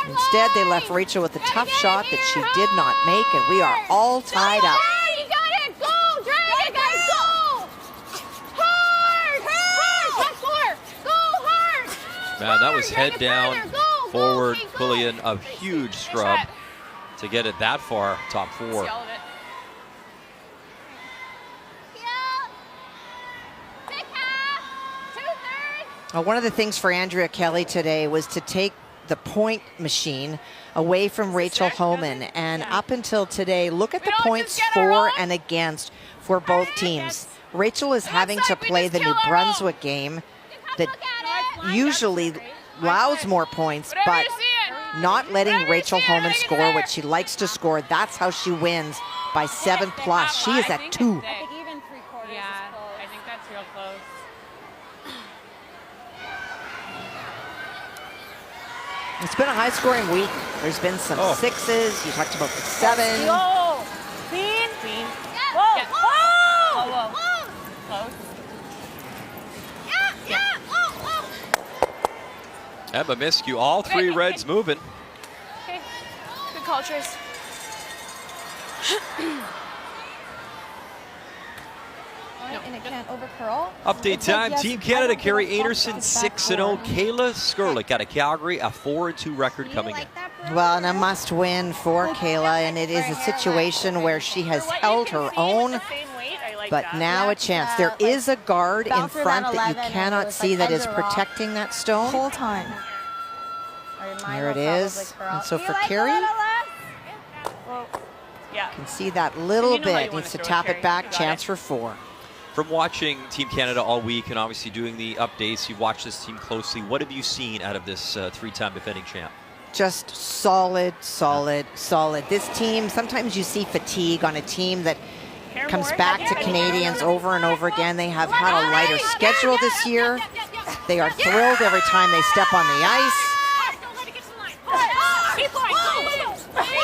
Instead, they left Rachel with a tough shot that she did not make, and we are all tied up. You got it! Go! Drag it, guys! Go! Hard! Hard! Top four! Go hard! Man, that was head down, forward, pulling a huge scrub to get it that far, top four. See all of it. One of the things for Andrea Kelly today was to take the point machine away from Rachel Homan. And up until today, look at the points for and against for both teams. Rachel is having to play the New Brunswick game that usually allows more points, but not letting Rachel Homan score what she likes to score. That's how she wins by 7+. She is at 2. Yeah, I think that's real close. It's been a high-scoring week. There's been some sixes. You talked about the 7. Go! Clean. Clean. Whoa! Yeah. Whoa! Whoa. Close. Emma Miskew, all three Reds moving. Okay. Good call, Trace. And it can't over curl. Update time. Team Canada, Carrie Anderson, 6-0. Kayla Skurlik out of Calgary, a 4-2 record coming in. Well, and a must-win for Kayla, and it is a situation where she has held her own, but now a chance. There is a guard in front that you cannot see that is protecting that stone. Whole time. There it is. And so for Carrie, Yeah. can see that little You know how you bit. wanna Needs to throw it, tap Carrie. it back. You got Chance it. for 4. From watching Team Canada all week and obviously doing the updates, you've watched this team closely. What have you seen out of this three-time defending champ? Just solid, solid, solid. This team, sometimes you see fatigue on a team that comes back to Canadians over and over again. They have had a lighter schedule this year. They are thrilled every time they step on the ice.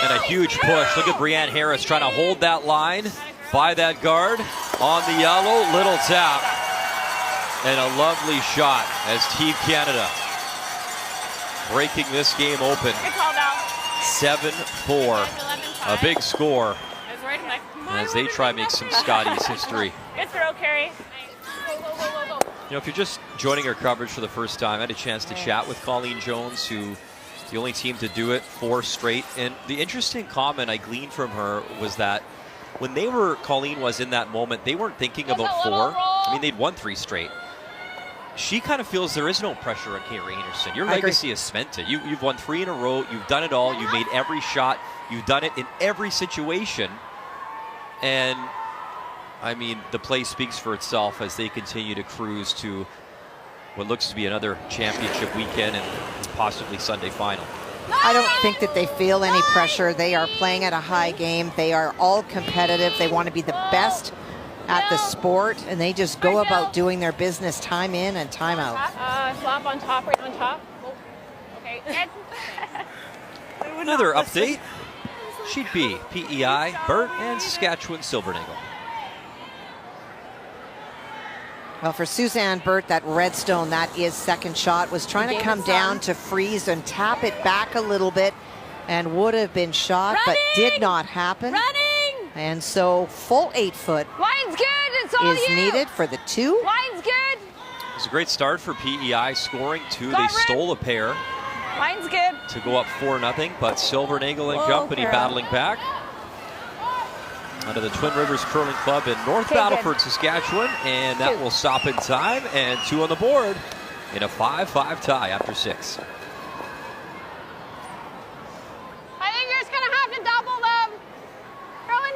And a huge push. Look at Brianne Harris trying to hold that line by that guard on the yellow. Little tap. And a lovely shot as Team Canada breaking this game open. 7-4. A big score as they try to make some Scotties history. Good throw, Carrie. You know, if you're just joining our coverage for the first time, I had a chance to chat with Colleen Jones, who the only team to do it 4 straight. And the interesting comment I gleaned from her was that when Colleen was in that moment, they weren't thinking about 4. I mean, they'd won 3 straight. She kind of feels there is no pressure on Carrie Anderson. Your legacy is cemented. You've won 3 in a row. You've done it all. You've made every shot. You've done it in every situation. And, I mean, the play speaks for itself as they continue to cruise to what looks to be another championship weekend and possibly Sunday final. I don't think that they feel any pressure. They are playing at a high game. They are all competitive. They want to be the best at the sport, and they just go about doing their business time in and time out. Flop on top, right on top. Oh, okay. Another update. Sheet B, PEI, Burt, and Saskatchewan Silvernagle. Well, for Suzanne Burt, that redstone, that is second shot, was trying to come down to freeze and tap it back a little bit and would have been shot, but did not happen. And so full 8-foot Line's good. It's all is needed for the 2. Line's good. It was a great start for PEI, scoring 2. They stole a pair Line's good. to go up 4-0, but Silvernagle and Company battling back. Under the Twin Rivers Curling Club in North Battleford, Saskatchewan, and that will stop in time, and 2 on the board in a 5-5 tie after 6. I think you're just going to have to double them. Throw a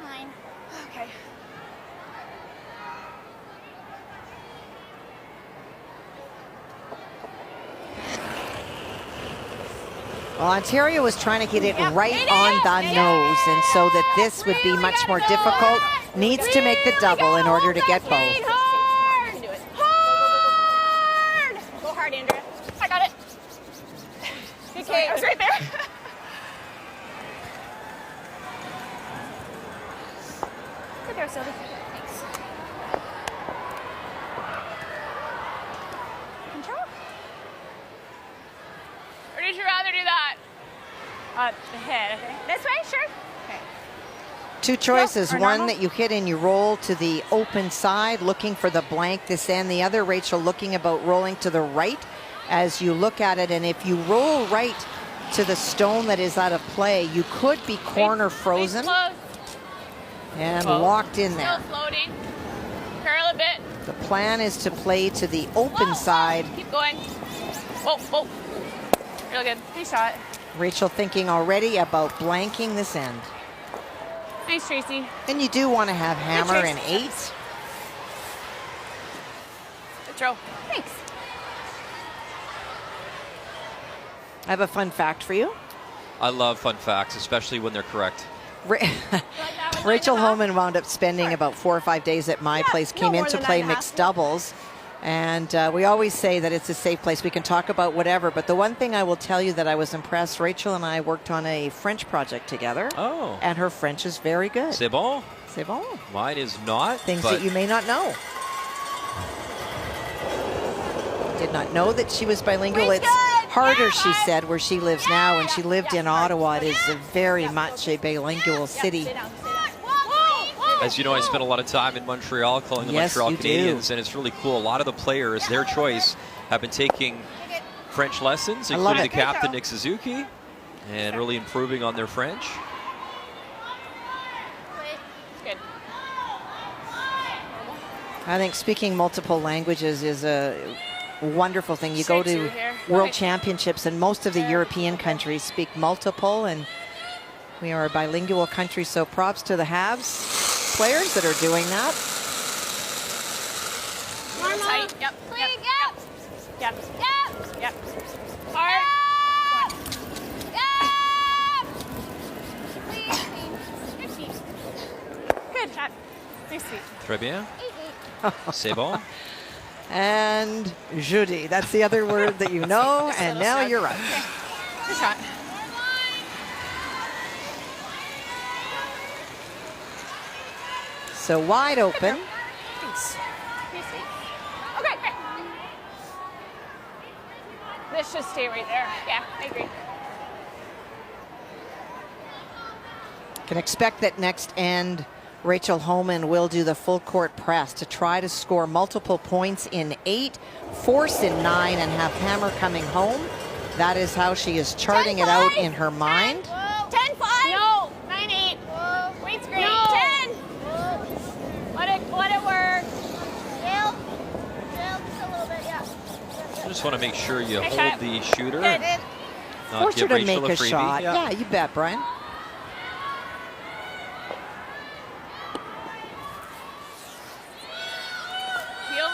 9. 9. Okay. Well, Ontario was trying to get it right on the nose, and so that this would be much more difficult, needs to make the double in order to get both. Hard. You can do it. Hard. Go hard, Andrea. I got it. Good there, Sylvie. Thanks. Control. Or did you rather do that? The head, I think. This way, sure. Okay. Two choices. Or One normal? that you hit and you roll to the open side, looking for the blank this end. The other, Rachel, looking about rolling to the right as you look at it. And if you roll right to the stone that is out of play, you could be corner frozen and locked in there. Still floating. Curl a bit. The plan is to play to the open side. Keep going. Whoa, whoa. Real good. Nice shot. Rachel thinking already about blanking this end. Nice, Tracy. And you do want to have hammer Tracy. and 8. Good throw. Thanks. I have a fun fact for you. I love fun facts, especially when they're correct. Rachel Homan wound up spending about 4 or 5 days at my place, came in to play mixed doubles. And we always say that it's a safe place. We can talk about whatever. But the one thing I will tell you that I was impressed, Rachel and I worked on a French project together. Oh. And her French is very good. C'est bon. C'est bon. Mine is not. Things that you may not know. Did not know that she was bilingual. It's harder, she said, where she lives now. When she lived in Ottawa, it is very much a bilingual city. As you know, I spent a lot of time in Montreal calling the Montreal Canadiens, and it's really cool. A lot of the players, their choice, have been taking French lessons, including the captain, Nick Suzuki, and really improving on their French. Good. I think speaking multiple languages is a wonderful thing. You go to World Championships, and most of the European countries speak multiple, and we are a bilingual country, so props to the Habs players that are doing that. Tight. Yep. Yep. Yep. Yep. Yep. Hard. Good shot. Nice sweet. Très bien. C'est bon. And jeudi. That's the other word that you know, and now you're right. Good shot. So wide open. Thanks. Okay. This should stay right there. Yeah, I agree. Can expect that next end, Rachel Homan will do the full court press to try to score multiple points in 8, force in 9, and have hammer coming home. That is how she is charting it out in her mind. 10-5. No. 9-8. Wait's great. No. 10. Let it work. Jill, just a little bit, yeah. I just want to make sure you hold the shooter. Good. And not Force her give to Rachel make a freebie. shot. Yeah, you bet, Brian. Heel.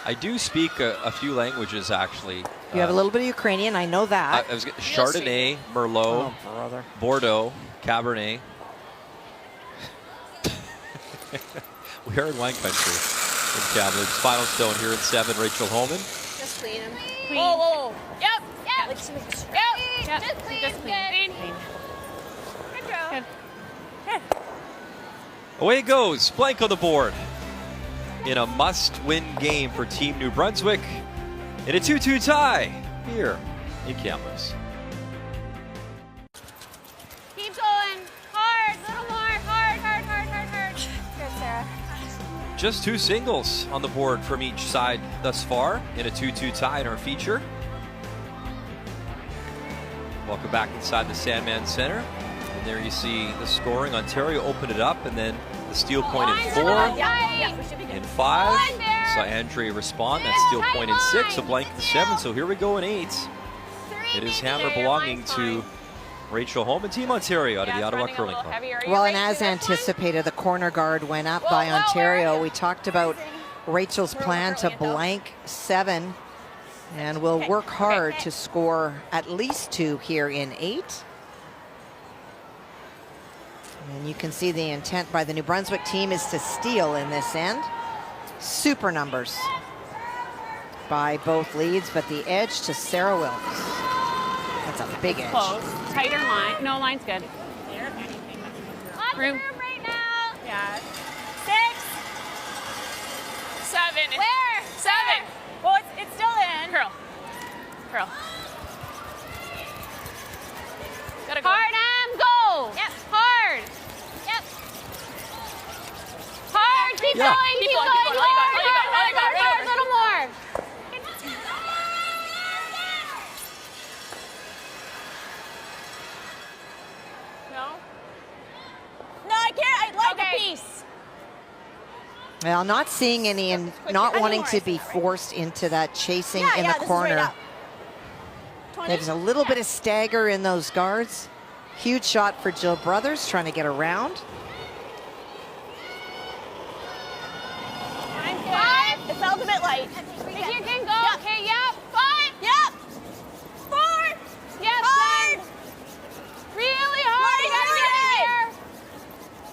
I do speak a few languages, actually. You have a little bit of Ukrainian, I know that. I was Chardonnay, Merlot, Bordeaux, Cabernet. We are in wine country in Kamloops. Final stone here in 7, Rachel Homan. Just clean him. Clean. Whoa, whoa. Yep. Yeah, Yep. like some extra. Yep. Just clean. Just clean. Good throw. Good. Good. Away it goes. Blank on the board. In a must-win game for Team New Brunswick. In a 2-2 tie here in Kamloops. Keep going. Hard. A little more. Hard. Good, Sarah. Just 2 singles on the board from each side thus far in a 2-2 tie in our feature. Welcome back inside the Sandman Center. And there you see the scoring. Ontario opened it up, and then the steal point in 4. In 5, saw Andrea respond. That steal point in 6, a blank in 7. So here we go in 8. It is hammer belonging to Rachel Homan, Team Ontario out of the Ottawa Curling Club. Well, and as anticipated, the corner guard went up by Ontario. We talked about Rachel's plan to blank 7, and will work hard to score at least 2 here in 8. And you can see the intent by the New Brunswick team is to steal in this end. Super numbers by both leads, but the edge to Sarah Wilkes. That's a big edge. Close. Tighter line. No, line's good. Room. Yeah. 6. 7. Where? 7. Well, it's still in. Curl. Curl. Gotta go. Hard, go. Yep. Hard. Yep. Hard, keep Yeah. going, Keep keep going, going. keep going. All you got, all you got, Hard, right hard, over. a little more. No? No, I can't. I'd like Okay. a piece. Well, not seeing any and not I wanting know to where I be see that, right? forced into that chasing Yeah, in yeah, the this is right corner. up. 20? There's a little bit of stagger in those guards. Huge shot for Jill Brothers trying to get around. I'm good. It felt a bit light. If you can go, Yep. okay, yep. 5. Yep. 4. Yes, Hard. son. Really hard. You gotta get in there.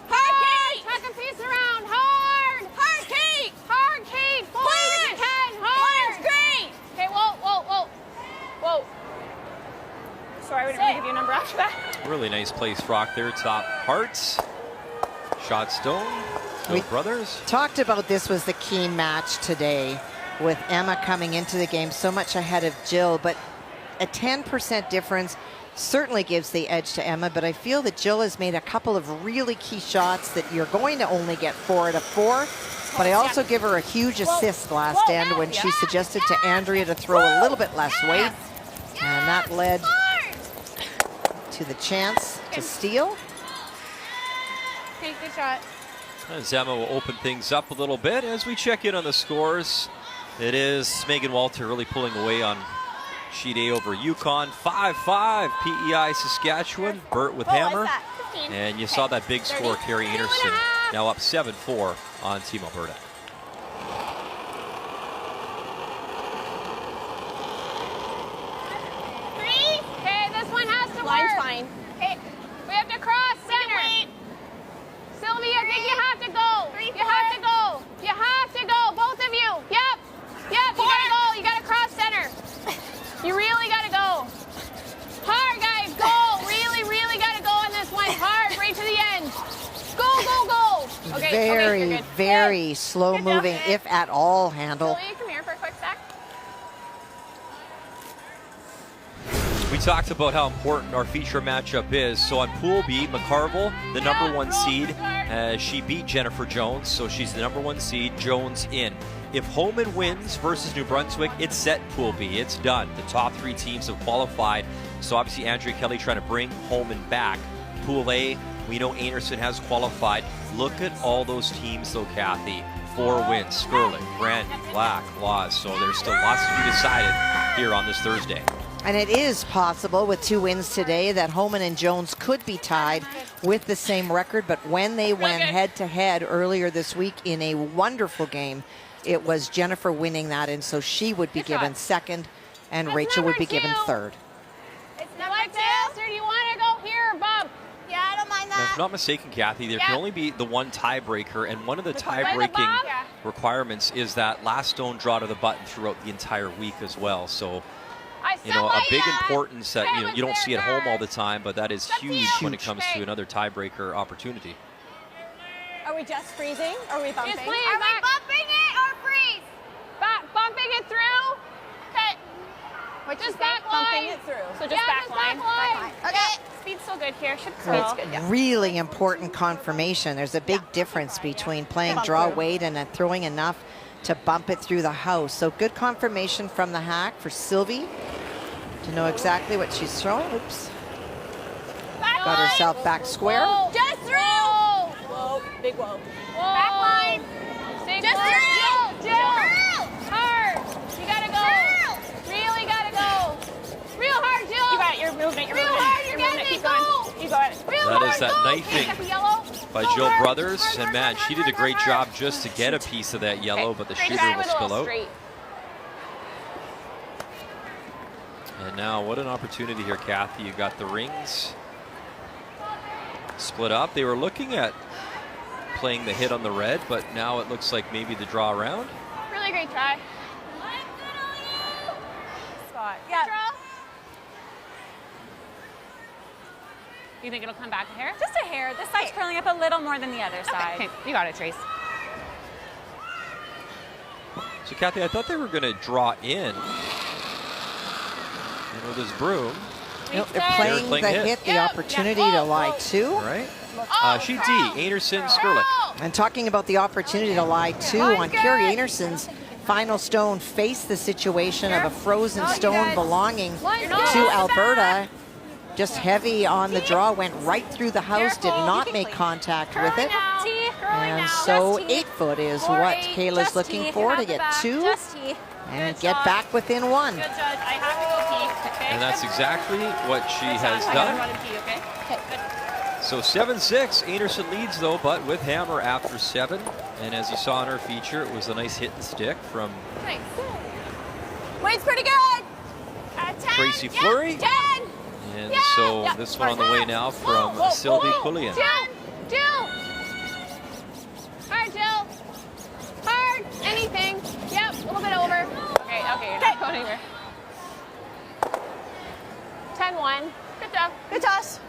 Hard cake. Tuck a piece around. Hard. Hard cake. Hard, Kate. Pull it if you can. Hard. Orange great. Okay, whoa, whoa, whoa. Whoa. Sorry, we didn't give you a number after that. Really nice place, Rock there. Top Hearts. Shot Stone. Jill We- Brothers. Talked about this was the key match today with Emma coming into the game so much ahead of Jill, but a 10% difference certainly gives the edge to Emma, but I feel that Jill has made a couple of really key shots that you're going to only get 4 out of 4, but I also give her a huge assist last end when she suggested to Andrea to throw a little bit less weight, and that led to the chance to steal. Okay, good shot. As Emma will open things up a little bit as we check in on the scores. It is Megan Walter really pulling away on sheet A over Yukon. 5-5 PEI Saskatchewan. Burt with hammer. And you saw that big score, Carrie Anderson, now up 7-4 on Team Alberta. Okay, this one has to Line's work. fine. Okay, we have to cross center. Sylvie, I think you have to go. You have to go. You have to go, both of you. Yep. Yep, you gotta go. You gotta cross center. You really gotta go. Hard, guys, go. Really, really gotta go on this one. Hard, right to the end. Go, go, go. Okay, Very, you're good. very slow moving, if at all, handle. Sylvie, come here for a quick sec. We talked about how important our feature matchup is. So on Pool B, McCarville, the number 1 seed, she beat Jennifer Jones, so she's the number 1 seed. Jones in. If Homan wins versus New Brunswick, it's set Pool B. It's done. The top 3 teams have qualified. So obviously Andrea Kelly trying to bring Homan back. Pool A, we know Anderson has qualified. Look at all those teams though, Kathy. 4 wins. Skurlik, Brand, Black, Laws. So there's still lots to be decided here on this Thursday. And it is possible with 2 wins today that Homan and Jones could be tied with the same record, but when they went head-to-head earlier this week in a wonderful game, it was Jennifer winning that, and so she would be given second, and Rachel would be given third. It's number 2. Or do you want to go here or bump? Yeah, I don't mind Now, that. if I'm not mistaken, Kathy, there can only be the one tiebreaker, and one of the By the tie-breaking bomb? Yeah. requirements is that last stone draw to the button throughout the entire week as well. So, I you know, a said big that. importance that Hey, you don't see at home all the Sarah. time, but that is That's huge you. when it comes to Okay. another tiebreaker opportunity. Are we just freezing? Or are we bumping? Yes, please. Are we bumping it or freeze? Bumping it through. Okay. Just back Bumping line. it through. So just back line. Okay. Speed's still good here. Should It's curl. really important confirmation. There's a big difference between playing draw weight and throwing enough to bump it through the house. So good confirmation from the hack for Sylvie to know exactly what she's throwing. Oops. Got herself back square. Whoa. Just through. Whoa. Whoa. Big whoa. Whoa. Back line. Stay Just close. through. Jill. Hard. You gotta go. Really gotta go. Real hard, Jill. You got it. You're moving it. You're Real moving hard. it. You're You're moving getting it. it. Keep going. You got it. Real That hard. is that go. knifing Pick up a yellow. By Go Jill hard. Brothers, Hard, and hard, man, hard, she did a hard, great hard, job hard. just to get a piece of that yellow, but the Great shooter try will with a little spill out. straight. And now, what an opportunity here, Kathy. You got the rings split up. They were looking at playing the hit on the red, but now it looks like maybe the draw around. Really great try. Scott. Yeah. You think it'll come back a hair? Just a hair. here. This side's curling up a little more than the other side. Okay, you got it, Trace. So, Kathy, I thought they were going to draw in. With this broom. Nope, they're playing the hit, the opportunity to lie two. Right. Sheet D, Anderson, Skurlik. And talking about the opportunity to lie two on Carrie Anderson's final stone, faced the situation of a frozen stone belonging to Alberta. Just heavy on the draw, went right through the house, did not make contact with it. And so 8 foot is what Kayla's looking for, to get 2 and get back within 1. Good, Judge. I have to go pee. Okay. And that's exactly what she has done. So 7-6, Anderson leads though, but with hammer after 7. And as you saw in our feature, it was a nice hit and stick from Wade's pretty good. Tracy Fleury. 10. And so this one on the way now from Sylvie Quillian. Jill! Hard, Jill. Hard. Anything. Yep, a little bit over. Okay, you're not going anywhere. 10-1. Good job. Good toss.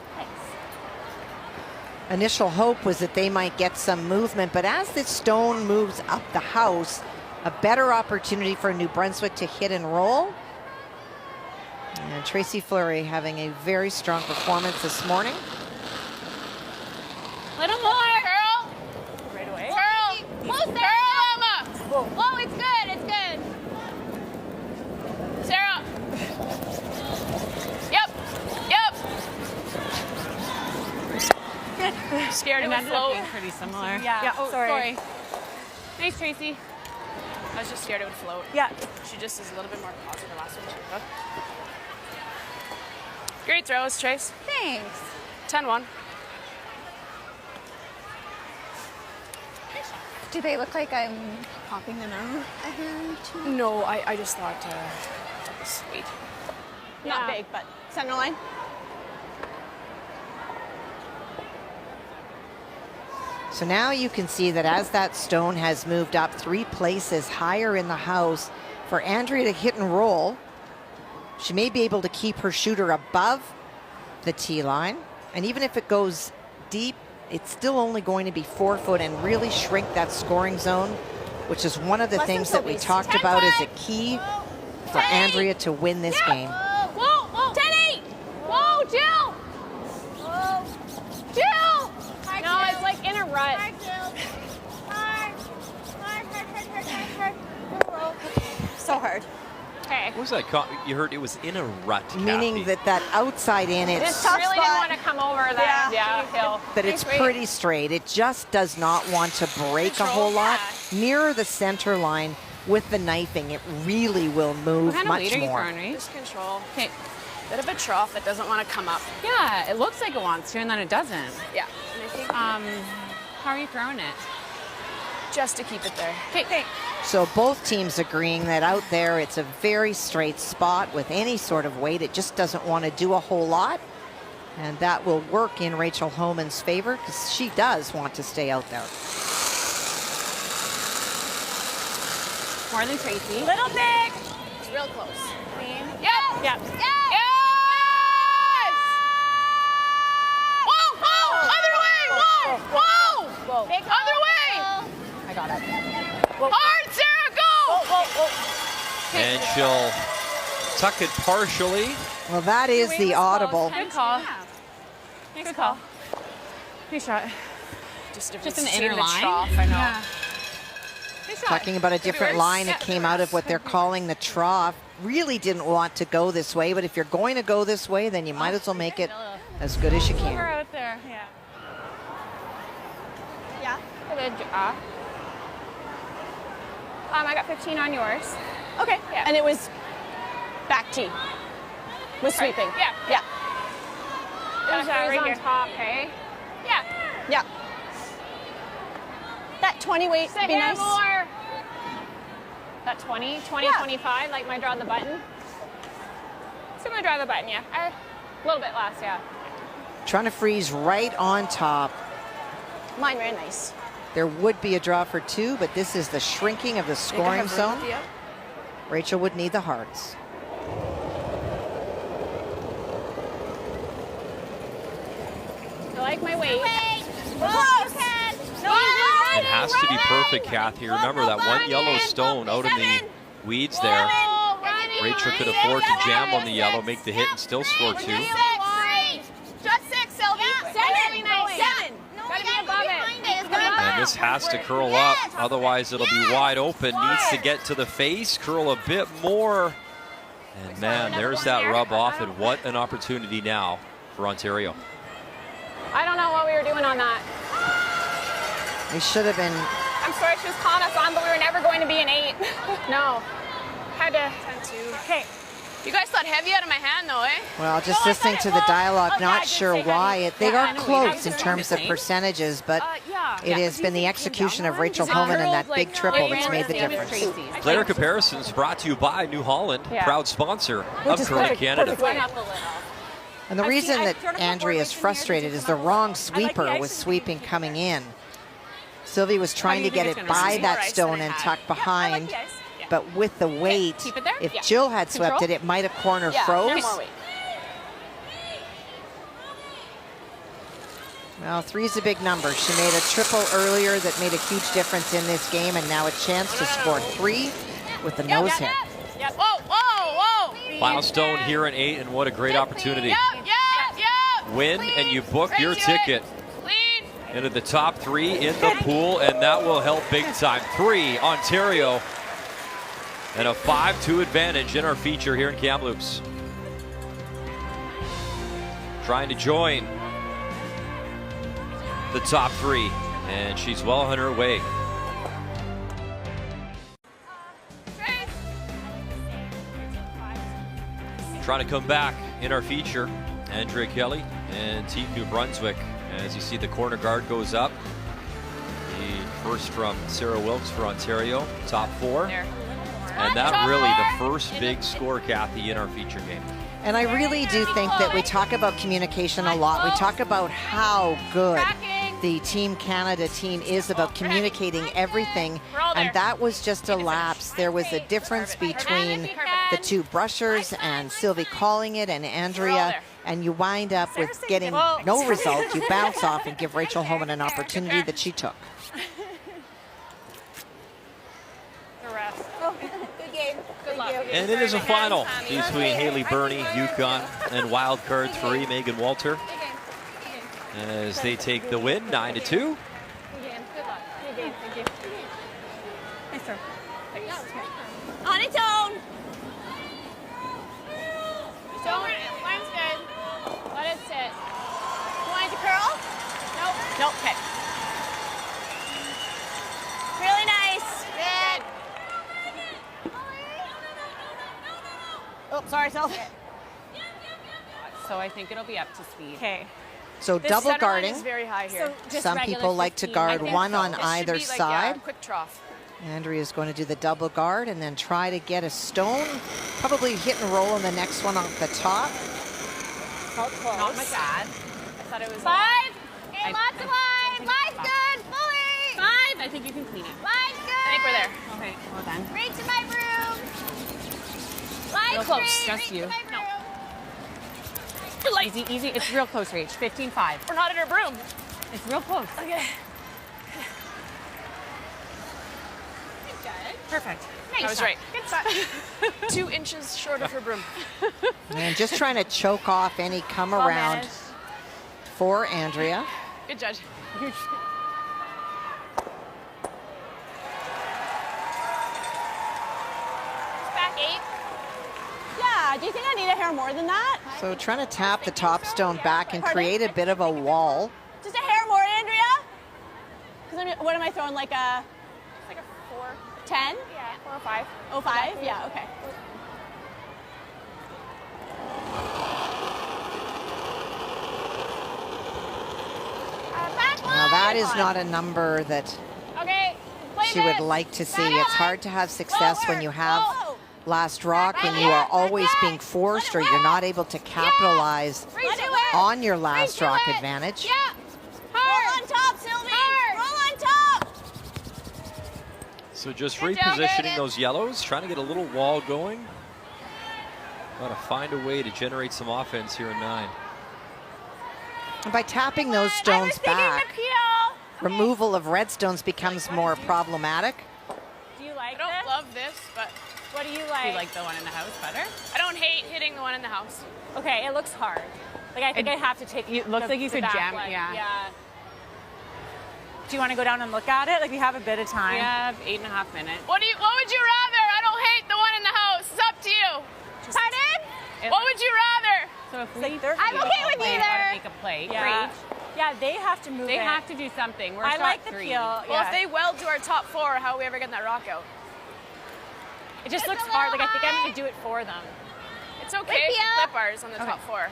Initial hope was that they might get some movement, but as this stone moves up the house, a better opportunity for New Brunswick to hit and roll. And Tracy Fleury having a very strong performance this morning. Little more, girl. Right away. Girl. Close there. Girl, Emma. Whoa, it's good. It's good. Sarah. Yep. Scared It it would ended float. up being pretty similar. Yeah. Oh, Sorry. Nice, Tracy. I was just scared it would float. Yeah. She just is a little bit more positive the last one she took. Great throws, Trace. Thanks. 10-1. Do they look like I'm popping them out a hand too? No, I just thought it was sweet. Not big, but center line. So now you can see that as that stone has moved up 3 places higher in the house, for Andrea to hit and roll, she may be able to keep her shooter above the tee line. And even if it goes deep, it's still only going to be 4 foot and really shrink that scoring zone, which is one of the things that we talked about as a key for Andrea to win this game. Whoa. 10-8. Whoa, Jill. Whoa. Jill. Hard, No, Jill. it's like in a rut. Hard, Jill. Hard. So hard. Okay. What was that? You heard it was in a rut, Meaning Kathy. that outside in, This it's tough really spot. didn't want to come over that hill. that it's pretty straight. It just does not want to break a whole lot. Nearer the center line with the knifing, it really will move What kind of much weight are you more. throwing, right? Just control. Okay. Bit of a trough that doesn't want to come up. Yeah, it looks like it wants to, and then it doesn't. Yeah. And I think How are you throwing it? just to keep it there. Okay. So both teams agreeing that out there it's a very straight spot with any sort of weight. It just doesn't want to do a whole lot. And that will work in Rachel Homan's favor because she does want to stay out there. More than Tracy. Little big. It's real close. Clean. Yep. Yeah. Yes! Whoa! Other way! Whoa! Big Other way! I got it. Hard, Sarah, go! And she'll tuck it partially. Well, that is the audible. Good call. Good call. Good shot. Just Just an inner line? Trough, I know. Yeah. Talking about a different line, it came out of what they're calling the trough. Really didn't want to go this way, but if you're going to go this way, then you might as well make it as good as you We're can. out there. Yeah. Yeah. Good job. I got 15 on yours. Okay. Yeah. And it was back tee. With sweeping. Yeah. Yeah. It was right on here. top, okay? Yeah. Yeah. That 20 weight would be nice. More. That 20, 25, like my draw the button. So I'm gonna draw the button, yeah. A little bit less, yeah. Trying to freeze right on top. Mine ran nice. There would be a draw for 2, but this is the shrinking of the scoring zone. Rachel would need the hearts. I like my weight. has to be perfect, Kathy. Remember that one yellow stone out in the weeds there. Rachel could afford to jam on the yellow, make the hit, and still score 2. Just 6, Sylvie. 7. Gotta be above it. And this has to curl up, otherwise it'll be wide open. Needs to get to the face, curl a bit more. And man, there's that rub off, and what an opportunity now for Ontario. I don't know what we were doing on that. We should have been. I'm sorry she was calling us on, but we were never going to be an 8. No. Had to. 10-2. Okay. You guys thought heavy out of my hand, though, eh? Well, just listening to the dialogue, not sure why. They are close in terms of percentages, but it has been the execution of Rachel Homan and that big triple that's made the difference. Player comparisons brought to you by New Holland, proud sponsor of Curling Canada. And the reason that Andrea is frustrated is the wrong sweeper was sweeping coming in. Sylvie was trying to get it by that stone and tuck behind. But with the weight, if Jill had swept it, it might have corner froze. Well, 3's a big number. She made a triple earlier that made a huge difference in this game, and now a chance to score 3 with the nose hit. Whoa. Milestone here in 8, and what a great opportunity. Win, and you book your ticket into the top 3 in the pool, and that will help big time. 3, Ontario. And a 5-2 advantage in our feature here in Kamloops. Trying to join the top 3, and she's well on her way. Trying to come back in our feature, Andrea Kelly and Team New Brunswick. As you see, the corner guard goes up. The first from Sarah Wilkes for Ontario, top 4. And that really the first big score, Kathy, in our feature game. And I really do think that we talk about communication a lot. We talk about how good the Team Canada team is about communicating everything. And that was just a lapse. There was a difference between the 2 brushers and Sylvie calling it and Andrea. And you wind up with getting no result. You bounce off and give Rachel Homan an opportunity that she took. And it is a final between Haley Burney, Yukon, and wildcard 3, Megan Walter, as they take the win, 9-2. On its own. Line's good. Let it sit. You want it to curl? Nope. Okay. Really nice. Good. Oh, sorry, Sylvie. So I think it'll be up to speed. Okay. So double guarding. Is very high here. So some people like to guard one on either side. Quick trough. Andrea's going to do the double guard and then try to get a stone. Probably hit and roll on the next one off the top. Not my bad. I thought it was 5. Okay, lots of line. Line's good. Fully. 5. I think you can clean it. Line's good. I think we're there. Okay, well done. Reach to my broom. Line's Real close, straight. just you. Reach to my broom. Easy, easy. It's real close, Rach. 15-5. We're not at her broom. It's real close. Okay. Perfect. I was right. Good shot. 2 inches short of her broom. And just trying to choke off any come around for Andrea. Good judge. Back 8. Yeah, do you think I need a hair more than that? So trying to tap the top stone back and create a bit of a wall. Just a hair more, Andrea? Because what am I throwing, like a 4. 10? Yeah, 4 or 5. Oh, 5? Yeah, okay. Now that is not a number that Okay. she would like to see. It's hard to have success when you have last rock, when you are always being forced or you're not able to capitalize on your last rock advantage. Yeah. Roll on top, Sylvie. Roll on top. So just repositioning those yellows, trying to get a little wall going. Got to find a way to generate some offense here in 9. And by tapping those stones back, removal of red stones becomes more problematic. Do you like I don't love this, but What do you Do like? you like the one in the house better? I don't hate hitting the one in the house. Okay, it looks hard. Like I think I have to take. It looks like you the could back jam it, leg. yeah. Yeah. Do you want to go down and look at it? Like we have a bit of time. We have 8.5 minutes. What would you rather? I don't hate the one in the house. It's up to you. Pardon? What would you rather? So if like we they're- I'm okay with play, either. gotta make a play. Yeah. Great. Yeah, they have to move They it. have to do something. We're I shot like the 3. peel. Well, Yeah. if they weld to our top 4, how are we ever getting that rock out? It just looks hard. Like I think I'm going to do it for them. It's okay if you flip ours on the top 4.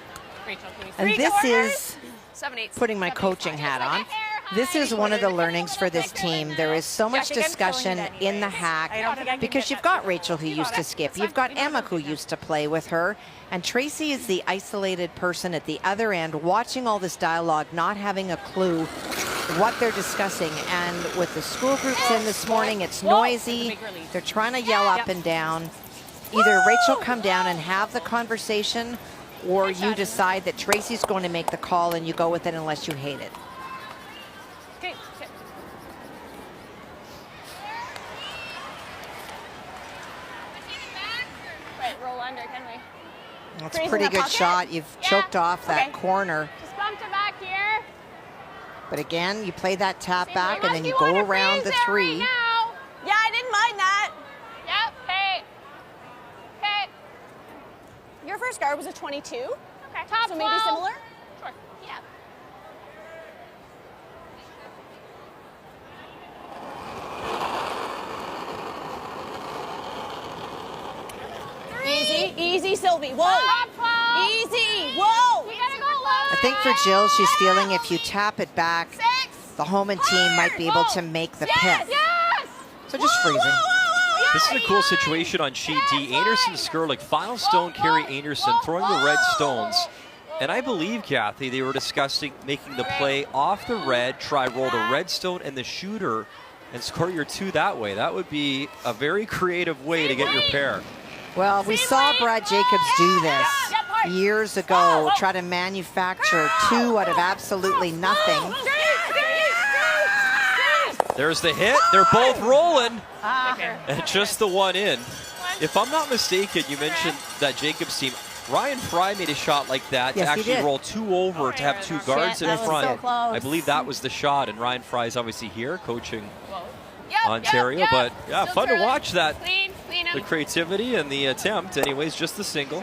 Rachel, can you And this is 7/8. putting my coaching hat on. This is one of the learnings for this team. There is so much discussion in the hack because you've got Rachel who used to skip. You've got Emma who used to play with her. And Tracy is the isolated person at the other end watching all this dialogue, not having a clue what they're discussing. And with the school groups in this morning, it's noisy. They're trying to yell up and down. Either Rachel come down and have the conversation, or you decide that Tracy's going to make the call and you go with it unless you hate it. Okay. Right, roll under, can we? That's a pretty good shot. You've choked off that corner. Just bumped it back here. But again, you play that tap back and then you go around the 3. Yeah, I didn't mind that. Yep. Hey. Okay. Your first guard was a 22. Okay. Top So 12. maybe similar? Sure. Yeah. Easy, Sylvie. Whoa. Top 12. Easy. Whoa. We gotta go low. I think for Jill, she's feeling if you tap it back, the Homan team might be able to make the pick. Yes. So just freezing. This is a cool situation on sheet D. Anderson, Skurlik, final stone, Carrie Anderson throwing the red stones. And I believe, Kathy, they were discussing making the play off the red, try roll the red stone and the shooter, and score your 2 that way. That would be a very creative way to get your pair. Well, we saw Brad Jacobs do this years ago, try to manufacture 2 out of absolutely nothing. There's the hit. They're both rolling. And just the one in. If I'm not mistaken, you mentioned that Jacobs team, Ryan Fry made a shot like that Yes, to he actually did. roll 2 over to have 2 guards in that was front. so close. I believe that was the shot, and Ryan Fry is obviously here coaching Yep, Ontario. yep. But yeah, Still fun to curling. watch that. Clean The him. creativity and the attempt. Anyways, just the single.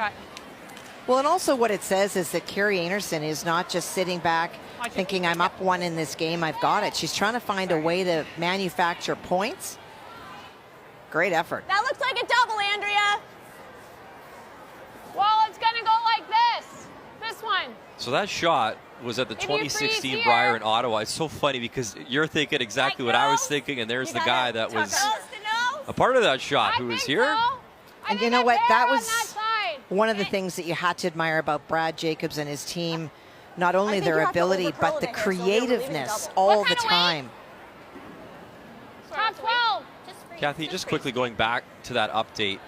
Well, and also what it says is that Carrie Anderson is not just sitting back thinking, I'm up 1 in this game, I've got it. She's trying to find a way to manufacture points. Great effort. That looks like a double, Andrea. Well, it's gonna go like this. This one. So that shot was at the If you 2016 freeze Brier here- in Ottawa. It's so funny because you're thinking exactly what I was thinking, and there's the guy that was a part of that shot who was here. And you know what? That was Side. one of the things that you had to admire about Brad Jacobs and his team. Not only think their you have to ability, overcurl but it the here, so they were leaving creativeness double. all What the kind of weight? time. Top 12. Kathy, just quickly going back to that update,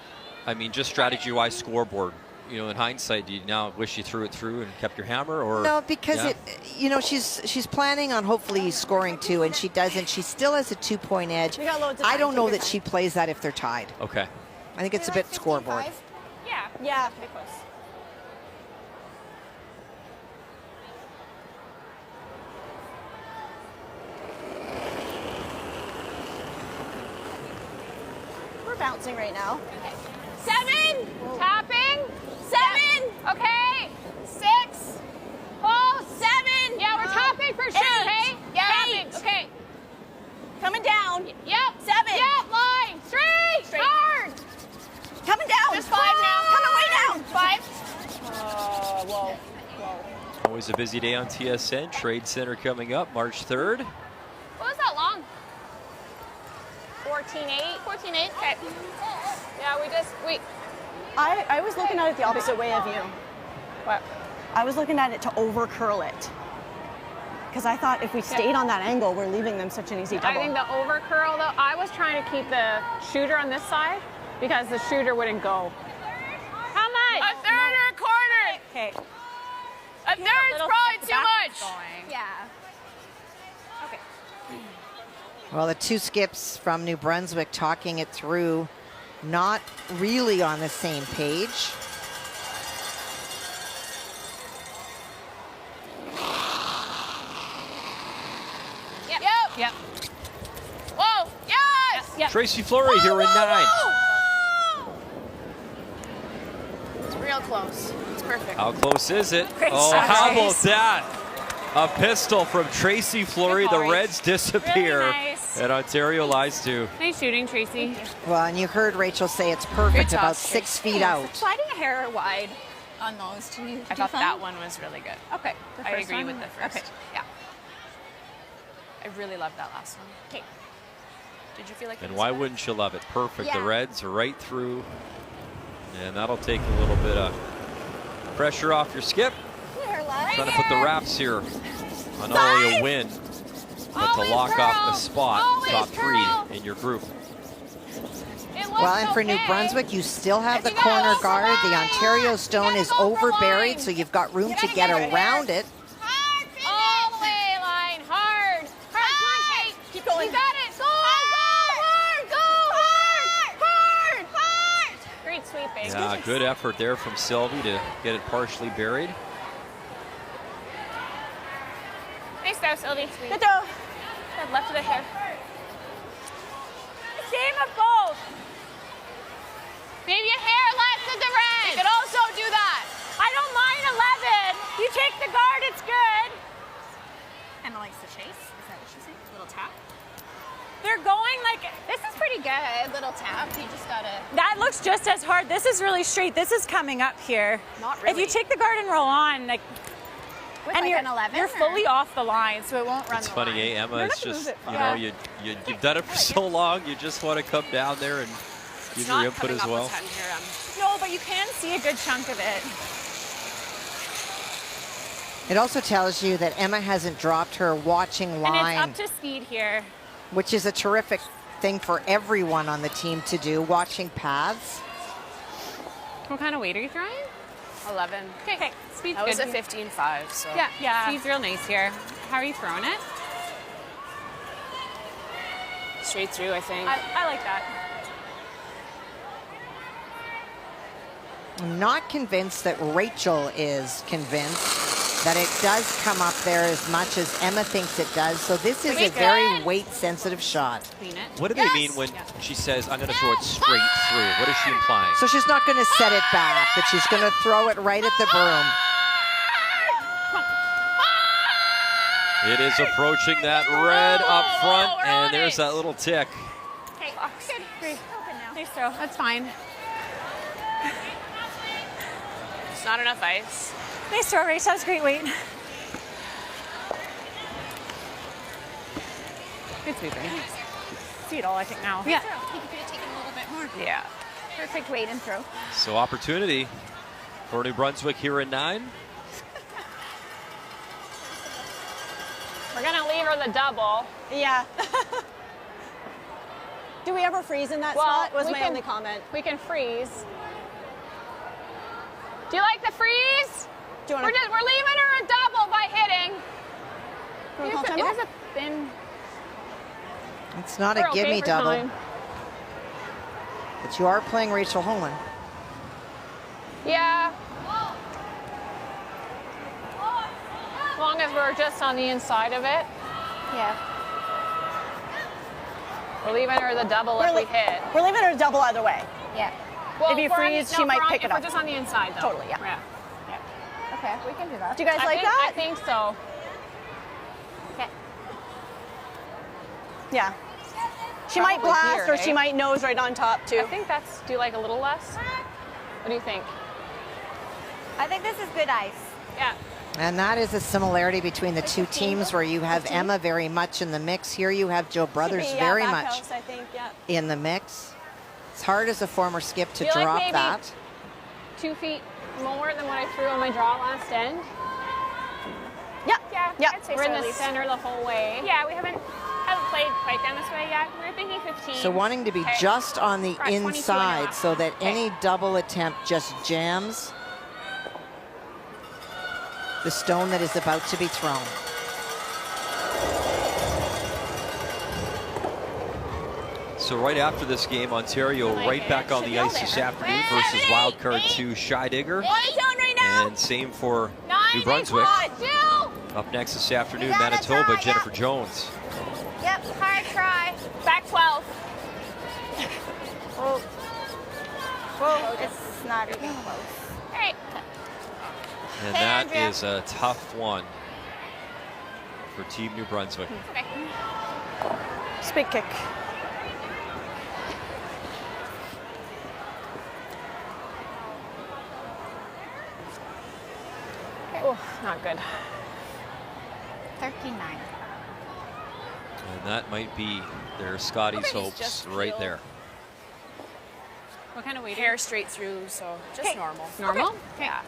I mean, just strategy-wise scoreboard. You know, in hindsight, do you now wish you threw it through and kept your hammer, or No, because yeah? it, you know, she's planning on hopefully scoring 2, and she doesn't. She still has a 2-point edge. We got loads of I time. don't Take know your that time. she plays that if they're tied. Okay. I think it's a bit scoreboard. Yeah, pretty close. We're bouncing right now. 7. Tapping. 7. Okay. 6. Pull. 7. Yeah, we're tapping for sure. 8. Hey. Yeah. 8. Tapping. Okay. Coming down. Yep. 7. Yep. Line. Straight. Hard. Coming down. Just 5 now. Coming way down. 5. Whoa. Always a busy day on TSN. Trade Center coming up March 3rd. What was that long? 14-8. 14-8. Okay. Yeah, we. I was looking at it the opposite way of you. What? I was looking at it to over curl it. Because I thought if we stayed on that angle, we're leaving them such an easy double. I think the over curl, though, I was trying to keep the shooter on this side because the shooter wouldn't go. How much? A third or a quarter. Okay. A third's probably too much. Yeah. Okay. Well, the two skips from New Brunswick talking it through, not really on the same page. Yep. Whoa, yes! Yep. Tracy Fleury here in 9. It's real close. It's perfect. How close is it? Great Oh, shot, how about Trace. that? A pistol from Tracy Fleury. Good The call, Reds disappear. Really nice. And Ontario lies to. Nice shooting, Tracy. Well, and you heard Rachel say it's perfect, Good about toss, 6 feet out. Sliding a hair wide on those. I thought that one was really good. Okay. I agree with the first. Okay. Yeah. I really loved that last one. Okay. Did you feel like? And why wouldn't you love it? Perfect. The Yeah. Reds are right through. And that'll take a little bit of pressure off your skip. Trying to put the wraps here on not only a win, but to lock off the spot, top 3 in your group. Well, and for New Brunswick, you still have the corner guard. The Ontario stone is overburied, so you've got room to get around it. All the way, line. Hard. Come on, Kate. Keep going. You got it. Go hard. Go hard. Hard. Great sweeping. Yeah, good effort there from Sylvie to get it partially buried. Nice throw, Sylvie. Good throw. Good left of the hip. Game of both. Maybe a hair less than the Reds. You could also do that. I don't mind 11. You take the guard, it's good. Emma likes to chase. Is that what she's saying? Little tap. They're going like, This is pretty good. Little tap. You just gotta. that looks just as hard. This is really straight. This is coming up here. Not If you really. take the guard and roll on, like, With and like you're, an 11. you're or- fully off the line, so it won't run It's the funny, line. Emma? You're It's not gonna just, move it you far. know, you've done it for so long, you just want to come down there and give your input as well. No, but you can see a good chunk of it. It also tells you that Emma hasn't dropped her watching line, And it's up to speed here. which is a terrific thing for everyone on the team to do, watching paths. What kind of weight are you throwing? 11. Okay, speed's That was good. a 15.5. So. Yeah, speed's real nice here. How are you throwing it? Straight through, I think. I like that. I'm not convinced that Rachel is convinced that it does come up there as much as Emma thinks it does. So this is a very weight-sensitive shot. Clean it. What do they mean when she says, I'm going to throw it straight through? What is she implying? So she's not going to set it back, that she's going to throw it right at the broom. It is approaching that red up front, and there's that little tick. Okay, good. Great. Open now. Nice throw. That's fine. It's not enough ice. Nice throw, Race. That was great weight. Good sweeping. See it all, I think, now. Yeah. I think you could have taken a little bit more. Yeah. Perfect weight and throw. So opportunity for New Brunswick here in 9. We're going to leave her the double. Yeah. Do we ever freeze in that spot? Was my only comment. We can freeze. Do you like the freeze? Do you We're leaving her a double by hitting. wanna call It timeout? is a thin. It's not a We're okay gimme for double, time. but you are playing Rachel Homan. Yeah. As long as we're just on the inside of it. Yeah. We're leaving her the double if we hit. We're leaving her a double either way. Yeah. Well, If you we're on freeze, the- she no, might we're on- pick it if up. We're just on the inside, though. Totally, yeah. Okay, we can do that. Do you guys like that? I think so. Okay. Yeah. She might Probably blast here, or she eh? might nose right on top too. I think that's. Do you like a little less? What do you think? I think this is good ice. Yeah. And that is a similarity between the two teams where you have Emma very much in the mix. Here you have Joe Brothers Should be, very back much house, I think, yeah. in the mix. It's hard as a former skip to Feel like drop maybe that. 2 feet more than what I threw on my draw last end. Yeah. Yeah. Yeah. I'd say we're in the center the whole way. Yeah, we haven't played quite down this way yet. We were thinking 15. So wanting to be Okay. just on the We're at 22 and a inside half. so that Okay. any double attempt just jams the stone that is about to be thrown. So right after this game, Ontario right back on the ice this afternoon versus wildcard 2 Scheidegger. And same for New Brunswick. Up next this afternoon, Manitoba, Jennifer Jones. Yep, hard try. Back 12. Whoa. Whoa, it's not even close. Hey. And that is a tough one for Team New Brunswick. Okay. Speed kick. Oh, not good. 13-9. And that might be their Scotties hopes right there. What kind of weight? Hair straight through, so just normal. Normal? Okay. Yeah.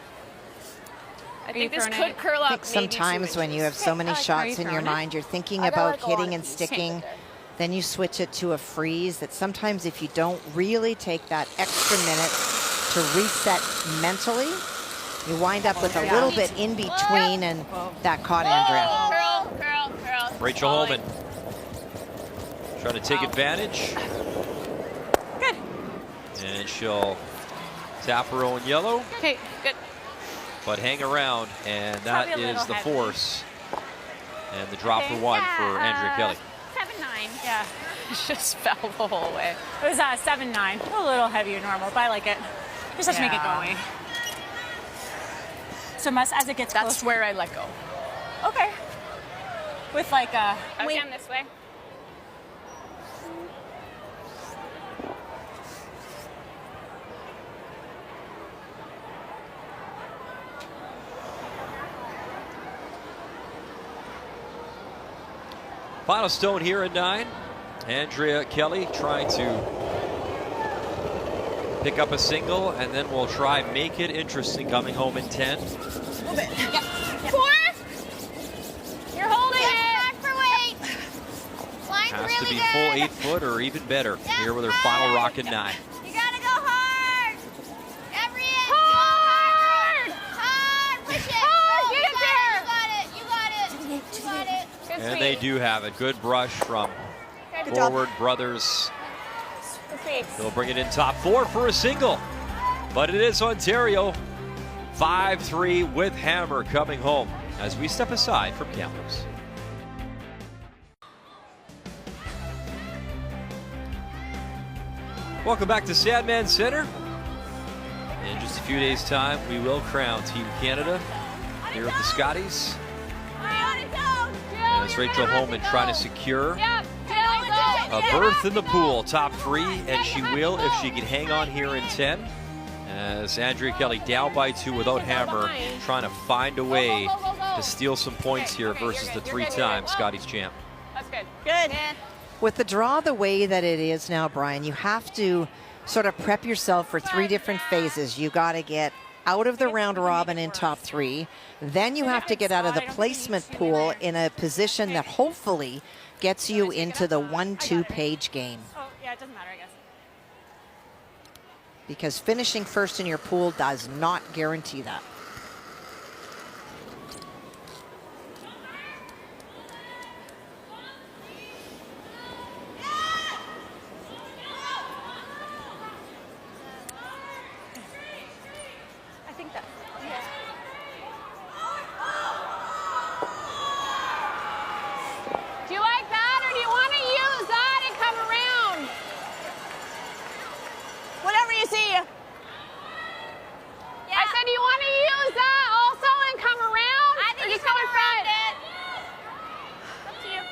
I think this could curl up. I think sometimes when you have so many shots in your mind, you're thinking about hitting and sticking. Then you switch it to a freeze. That sometimes if you don't really take that extra minute to reset mentally, you wind up with a little bit in between, and that caught Andrea. Curl. Rachel Homan trying to take advantage. Good. And she'll tap her own yellow. Okay, good. But hang around, and that is the force. And the drop for one for Andrea Kelly. 7-9. Yeah, it just fell the whole way. It was 7-9. A little heavier than normal, but I like it. Just have to make it go away. So as it gets That's closer. where I let go. Okay. With like a... I'll stand this way. Final stone here at 9. Andrea Kelly trying to pick up a single, and then we'll try make it interesting coming home in 10. Yep. 4. You're holding it. Back for weight. Line's Has really to be good. full 8 foot or even better here with her final rocket 9. You gotta go hard. Every inch. Hard. Hard. Push it. Hard. Oh, Get it there. You got it. You got it. Good And speed. they do have it. Good brush from Good forward brothers. Good speed. They'll bring it in top 4 for a single. But it is Ontario. 5-3 with hammer coming home as we step aside from campers. Welcome back to Sandman Center. In just a few days' time, we will crown Team Canada here at the Scotties. As Rachel Homan trying to secure a berth in the pool, top 3, and she will if she can hang on here in 10. As Andrea Kelly down by 2 without hammer, trying to find a way to steal some points here versus the 3-time Scotties champ. That's good. Good. With the draw the way that it is now, Brian, you have to sort of prep yourself for 3 different phases. You got to get out of the round robin in top 3. Then you have to get out of the placement pool in a position that hopefully gets you into the 1-2 page game. Oh, yeah, it doesn't matter, I guess. Because finishing first in your pool does not guarantee that. I think that. Do you like that, or do you want to use that and come around? Whatever you see. I said, do you want to use that also and come around? I think or you just go in front? it. Up to you.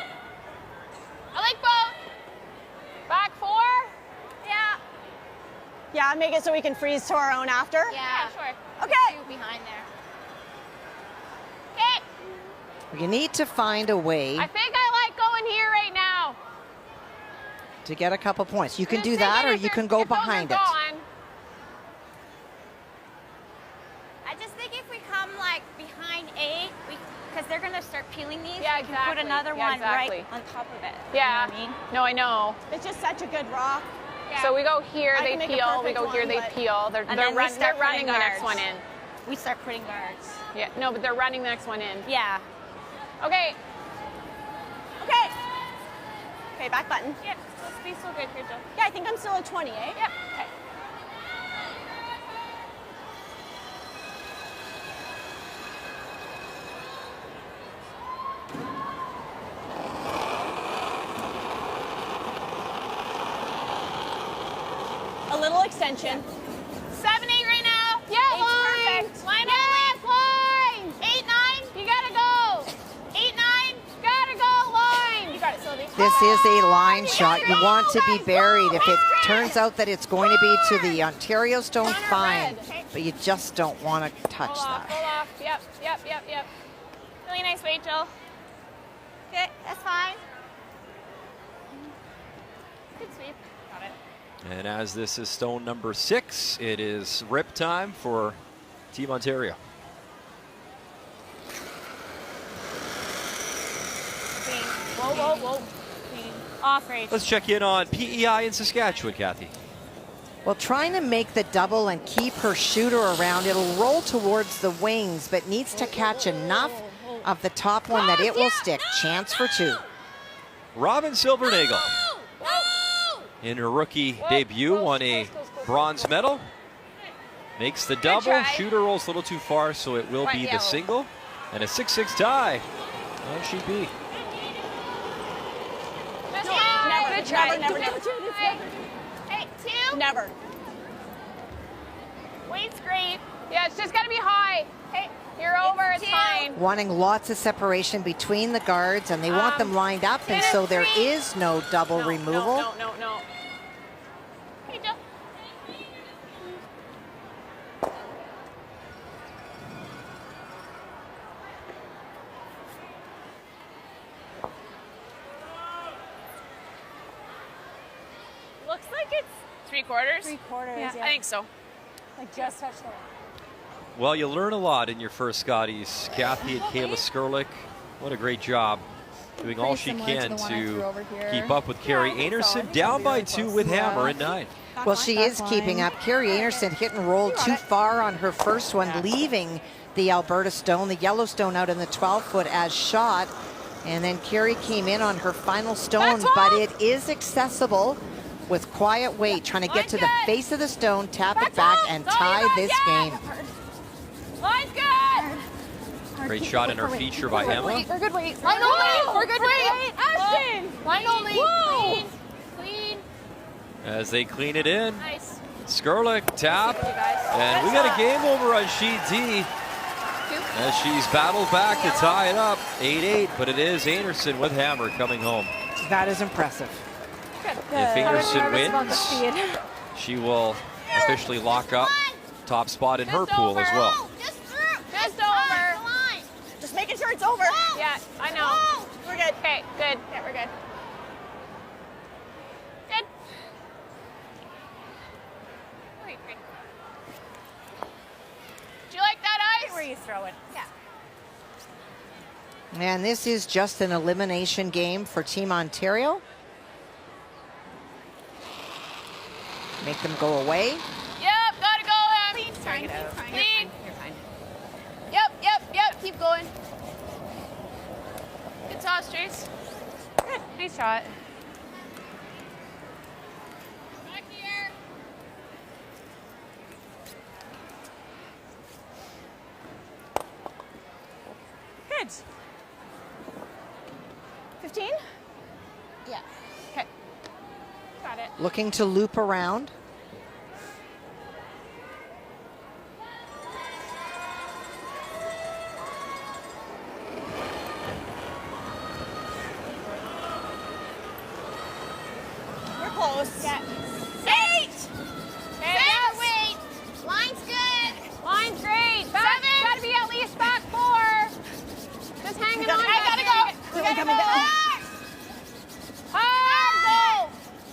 I like both. Back 4? Yeah. Yeah, make it so we can freeze to our own after. Yeah. Sure. Okay. Two behind there. Okay. You need to find a way I think I like going here right now. to get a couple points. You can Just do thinking that, or if you your- can go your phones are behind it. gone. I just think if we come like behind 8, because they're gonna start peeling these. Yeah, we can exactly. put another Yeah, one exactly. right on top of it. Yeah. You know what I mean? No, I know. It's just such a good rock. Yeah. So we go here, I they can make a peel. We perfect go here, one, they but- peel. They're, And they're, then we run, start they're running putting the next guards. one in. We start putting guards. Yeah, no, but they're running the next one in. Yeah. Okay. Okay. Okay, back button. Yep, let's be so good, Rachel. Yeah, I think I'm still at 20, eh? Yep, okay. A little extension. 7-8 right now. Yeah, line. Perfect. Line left, line. 8-9, you gotta go. 8-9, gotta go, line. You got it, Sylvie. This is a line shot. You want to be buried. If it turns out that it's going to be to the Ontario Stone, fine. But you just don't want to touch that. Pull off. Yep, yep, yep, yep. Really nice, Rachel. Okay, that's fine. Good sweep. Got it. And as this is stone number 6, it is rip time for Team Ontario. Clean. Whoa, whoa, whoa. Clean. Off, Rachel. Let's check in on PEI in Saskatchewan, Kathy. Well, trying to make the double and keep her shooter around, it'll roll towards the wings, but needs to catch enough of the top one that it will stick. Chance for 2. Robin Silbernagel, in her rookie debut, won a bronze medal. Makes the double. Shooter rolls a little too far, so it will be the single. And a 6-6 tie. And she'd be. Good try. Never. Hey, 2. Never. Weight's great. Yeah, it's just got to be high. Hey, you're over. It's fine. Wanting lots of separation between the guards, and they want them lined up, and so there is no double removal. No. Hey, Jill. Looks like it's 3/4. 3/4, yeah. I think so. I just touched the line. Well, you learn a lot in your first Scotties. Kathy and Kayla Skurlik, what a great job. Doing all she can to keep up with Carrie Anderson. Down by 2 with hammer at 9. Well, she is keeping up. Carrie Anderson hit and rolled too far on her first one, leaving the Alberta Stone, the Yellowstone, out in the 12-foot as shot. And then Carrie came in on her final stone, but it is accessible with quiet weight, trying to get to the face of the stone, tap it back, and tie this game. Line's good. Great shot in her feature by Emma. We're good weight. Line only. We're good weight. Ashton. Line only. Clean. Clean. As they clean it in. Nice. Skurlik tap. And we got a game over on sheet D. As she's battled back to tie it up. 8-8, but it is Anderson with hammer coming home. That is impressive. If Anderson wins, she will officially lock up top spot in her pool as well. Just over. Just making sure it's over. Yeah, I know. We're good. Okay, good. Yeah, we're good. Good. Wait. Do you like that ice? Where you throw it. Yeah. And this is just an elimination game for Team Ontario. Make them go away. Yep, gotta go, Abby. Trying it out. Lead. You're fine. Yep, keep going. Good toss, Trace. Good. Nice shot. Back here. Good. 15? Yeah. Okay. Got it. Looking to loop around. We're close. Yeah. 8! Okay, wait. Line's good. Line's great. Back, 7. Gotta be at least back 4. Just hanging on. I gotta go. Really coming down. Hard. Go.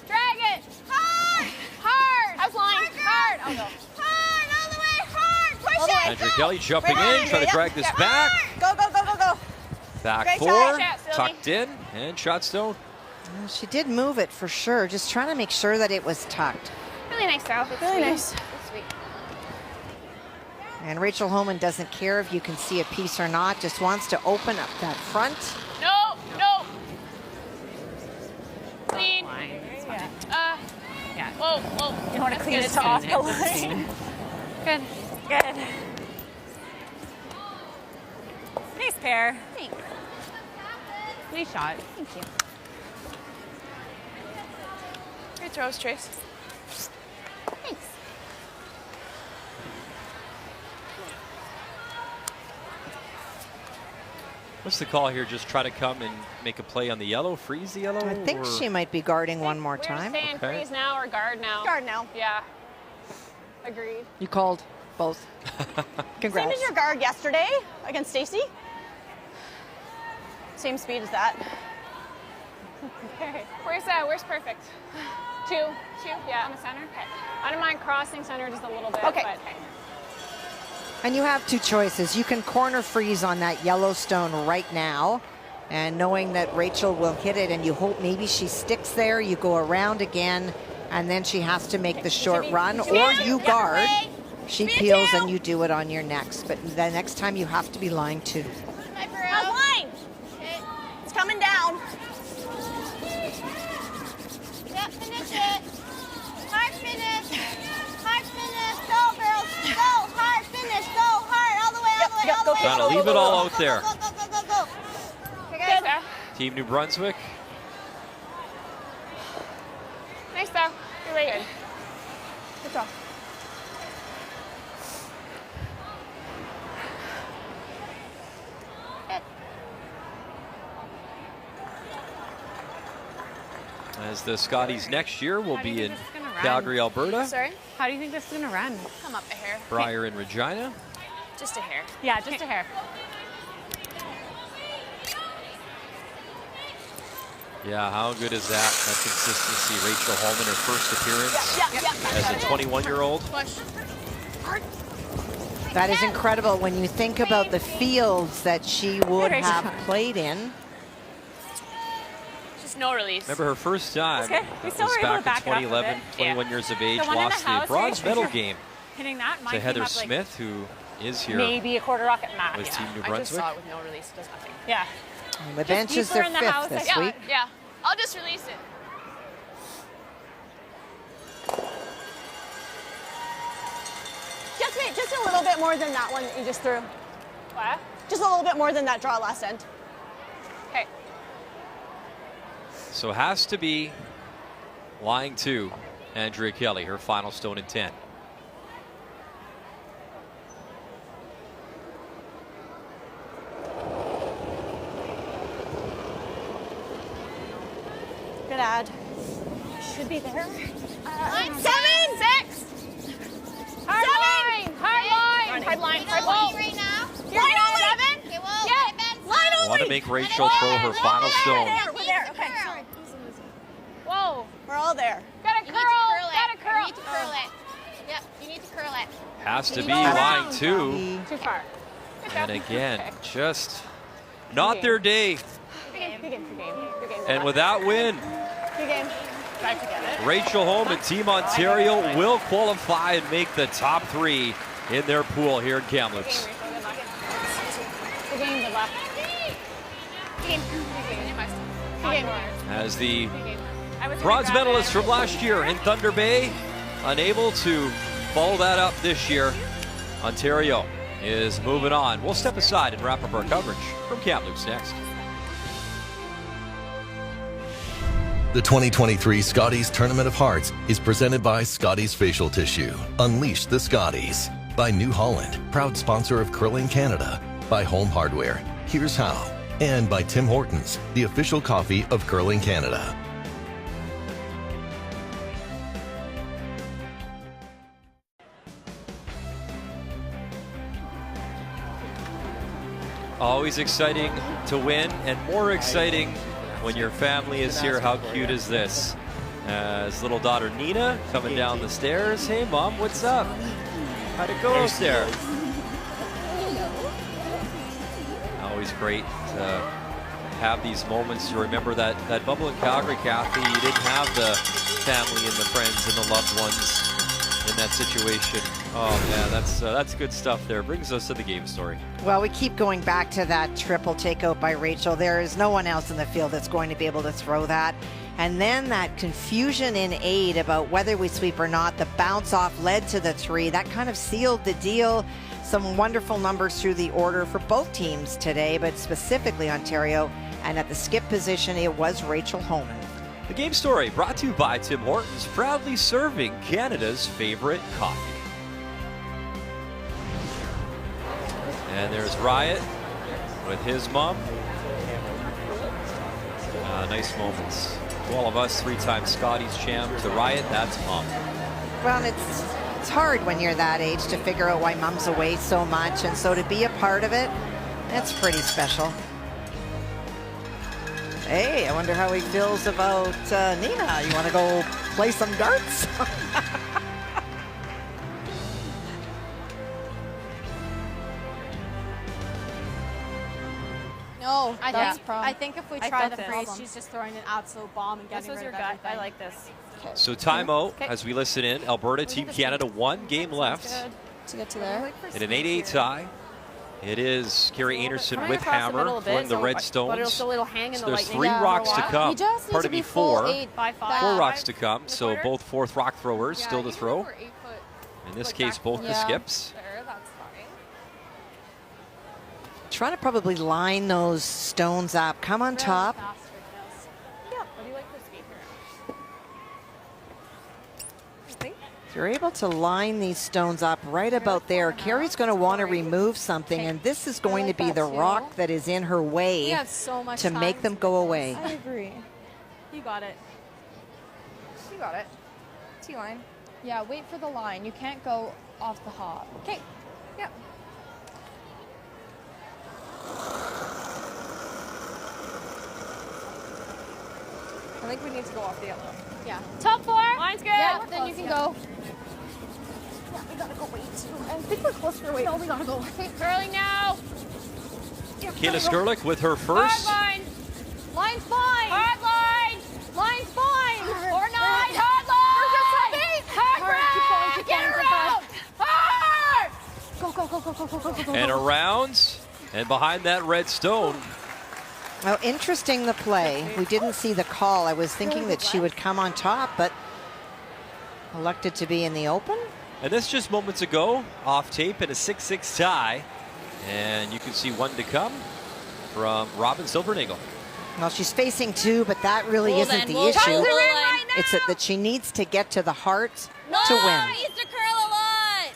Drag it. Hard. How's line? Hard. I'll go. Hard, all the way, hard. Push it. Andrew Kelly jumping in, trying to drag this back. Go. Back Great 4, shot, Sylvie. tucked in, and shot stone. Well, she did move it for sure, just trying to make sure that it was tucked. Really nice throw. Really nice. That's sweet. And Rachel Homan doesn't care if you can see a piece or not, just wants to open up that front. No. Yeah. Whoa, whoa. You want to clean it That's off good. the line. Good. Good. Nice pair. Thanks. Nice shot. Thank you. Great throws, Trace. Thanks. What's the call here? Just try to come and make a play on the yellow, freeze the yellow? I think or? she might be guarding one more We're time. saying Okay. freeze now or guard now. Guard now. Yeah. Agreed. You called both. Same Congrats. as your guard yesterday against Stacy. Same speed as that. Okay. Where's perfect? Two, yeah, on the center. Okay. I don't mind crossing center just a little bit. Okay. But, And you have two choices. You can corner freeze on that Yellowstone right now, and knowing that Rachel will hit it, and you hope maybe she sticks there, you go around again, and then she has to make the short run, or you guard. She peels and you do it on your next. But the next time you have to be line two. How's line? It's coming down. Yep, finish it. Hard finish. Hard finish. Go, girls. Go. Hard finish. Go. Hard. All the way, all the way, all the way. Trying to leave it all out there. Go, go, go, go, go. okay, guys. Team New Brunswick. Nice though. You're right. Good job. As the Scotties next year will How do you be think in this is gonna run? Calgary, Alberta. Sorry? How do you think this is going to run? Come up a hair. Briar and Regina. Just a hair. Yeah, just a hair. Yeah, how good is that? That consistency. Rachel Homan, her first appearance as a 21-year-old. Push. That is incredible when you think about the fields that she would Rachel. have played in. Just no release. Remember her first time Okay, we was still were able to back in back it up a 2011, bit. 21 years of age, The one in lost the the house, bronze Rachel. medal game Hitting that, mine to came Heather up, like, Smith, who is here maybe a quarter rocket max. with Team New I just Brunswick. saw it with no release. Does nothing. Yeah. The bench is deeper their in the fifth house, this I week. Yeah. I'll just release it. Just a little bit more than that one that you just threw. What? Just a little bit more than that draw last end. Okay. So has to be line two, Andrea Kelly, her final stone in 10. Good ad. Should be there. 7, 6. Hard line. Hard line. Hard line. Hard line. Right now. Line only. 7. Okay, whoa. Yeah. Line only. Want to make Rachel throw her final stone. We're there. Okay. Sorry. Whoa. We're all there. Gotta You curl. need to curl it. Gotta curl. You need to curl it. Yep, you need to curl it. Has to be Go line around. two. Too far. Good job. And again, Okay. just not their day. Good game. Good game. Good game. And with that win, Good game. Tried to get it. Rachel Homan, Team Ontario will qualify and make the top three in their pool here in Kamloops. Good luck. Good game. Good luck. Good game. Good game. As the Good game. I was bronze really medalist bad. from last year in Thunder Bay, unable to follow that up this year. Ontario is moving on. We'll step aside and wrap up our coverage from Kamloops next. The 2023 Scotties Tournament of Hearts is presented by Scotties Facial Tissue. Unleash the Scotties. By New Holland, proud sponsor of Curling Canada. By Home Hardware, here's how. And by Tim Hortons, the official coffee of Curling Canada. Always exciting to win, and more exciting when your family is here. How cute is this? His little daughter Nina coming down the stairs. Hey Mom, what's up? How'd it go out there? Always great to have these moments. You remember that bubble in Calgary, Kathy. You didn't have the family and the friends and the loved ones in that situation. Oh man, that's good stuff there. Brings us to the game story. Well, we keep going back to that triple takeout by Rachel. There is no one else in the field that's going to be able to throw that. And then that confusion in 8 about whether we sweep or not, the bounce off led to the 3. That kind of sealed the deal. Some wonderful numbers through the order for both teams today, but specifically Ontario. And at the skip position, it was Rachel Homan. The game story brought to you by Tim Hortons, proudly serving Canada's favorite coffee. And there's Riot with his mom. Nice moments. To all of us, 3-time Scotties champ. To Riot, that's mom. Well, it's hard when you're that age to figure out why mom's away so much. And so to be a part of it, that's pretty special. Hey, I wonder how he feels about Nina. You want to go play some darts? No, that's I think if we try the freeze, she's just throwing an absolute bomb and getting This was rid your of gut. everything. I like this. So timeout as we listen in. Alberta, Team Canada, 1 game left. To get to there. In an 8-8 tie. It is Carrie Anderson with hammer throwing the red stones. So there's 3 rocks to come. Pardon me, 4. 4 rocks to come. So both fourth rock throwers still to throw. In this case, both the skips. Trying to probably line those stones up. Come on top. If you're able to line these stones up right about there, Carrie's going to want to remove something, and this is going to be the rock that is in her way to make them go away. I agree. You got it. You got it. T-line. Yeah, wait for the line. You can't go off the hop. Okay. Yep. I think we need to go off the yellow. Yeah. Top 4. Line's good. Yeah, then you can go. Yeah, we gotta go wait. I think we're close for wait. No, we gotta go. Okay. Curling now. Yeah, Kayla Skurlik with her first. Hard line. Line's fine. Hard line. Line's fine. Or not. Hard line. Hard Keep going. Get around. Hard. Go, go, go, go, go, go, go, go. And around and behind that red stone. Well, interesting the play. We didn't see the call. I was thinking that she would come on top, but elected to be in the open. And this just moments ago, off tape in a 6-6 tie. And you can see 1 to come from Robin Silvernagle. Well, she's facing 2, but that really isn't the issue. It's that she needs to get to the heart to win. Needs to curl a lot.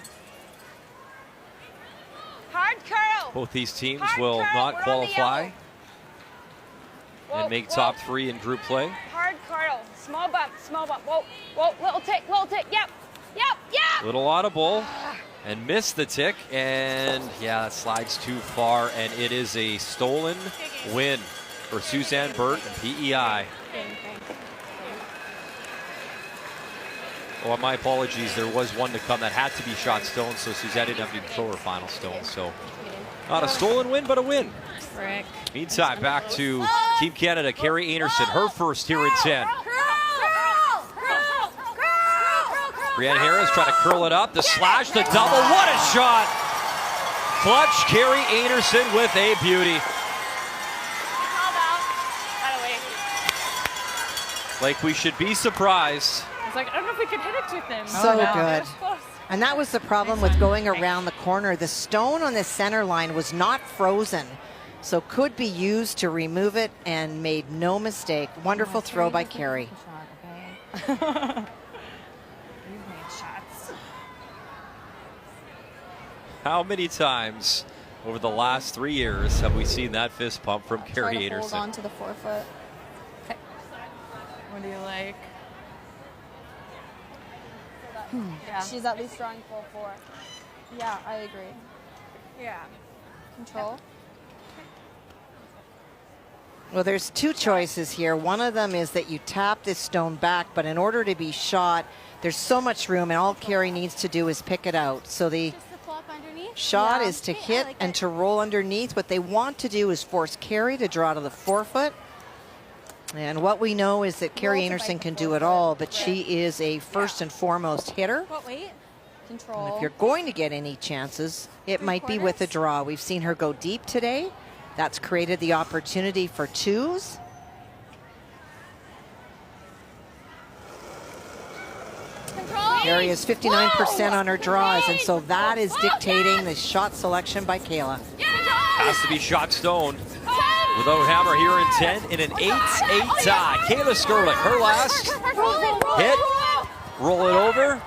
Hard curl. Both these teams Hard will curl. not We're on the qualify yellow. and make top 3 in group play. Hard curl. Small bump. Small bump. Whoa. Whoa. Little tick. Little tick. Yep. Yep. Yep. Little audible and missed the tick, and yeah, that slides too far, and it is a stolen win for Suzanne Burt and PEI. Oh, my apologies. There was 1 to come that had to be shot stone, so Suzanne didn't have to throw her final stone. So not a stolen win, but a win. Frick. Meantime, back to Team Canada. Carrie Anderson, her first here in 10. Brianne Harris trying to curl it up. The slash, the double. What a shot! Clutch, Carrie Anderson with a beauty. Like we should be surprised. I was like, I don't know if we could hit it with him. So good. And that was the problem with going around the corner. The stone on the center line was not frozen, so could be used to remove it, and made no mistake. Wonderful throw by Carrie. How many times over the last 3 years have we seen that fist pump from Carrie Anderson? Hold on to the forefoot. Okay. What do you like? Yeah. She's at least drawing full 4. Yeah, I agree. Yeah. Control. Well, there's 2 choices here. One of them is that you tap this stone back, but in order to be shot, there's so much room, and all Carrie needs to do is pick it out. So the shot is to hit and to roll underneath. What they want to do is force Carrie to draw to the forefoot. And what we know is that Carrie Anderson can do it all, but she is a first and foremost hitter. What weight? Control. And if you're going to get any chances, it might be with a draw. We've seen her go deep today. That's created the opportunity for twos. Carey is 59% on her draws, and so that is dictating the shot selection by Kayla. Has to be shot stoned. Without hammer here in 10 in an 8-8 tie. Kayla Skurlik, her last hit. Roll it over.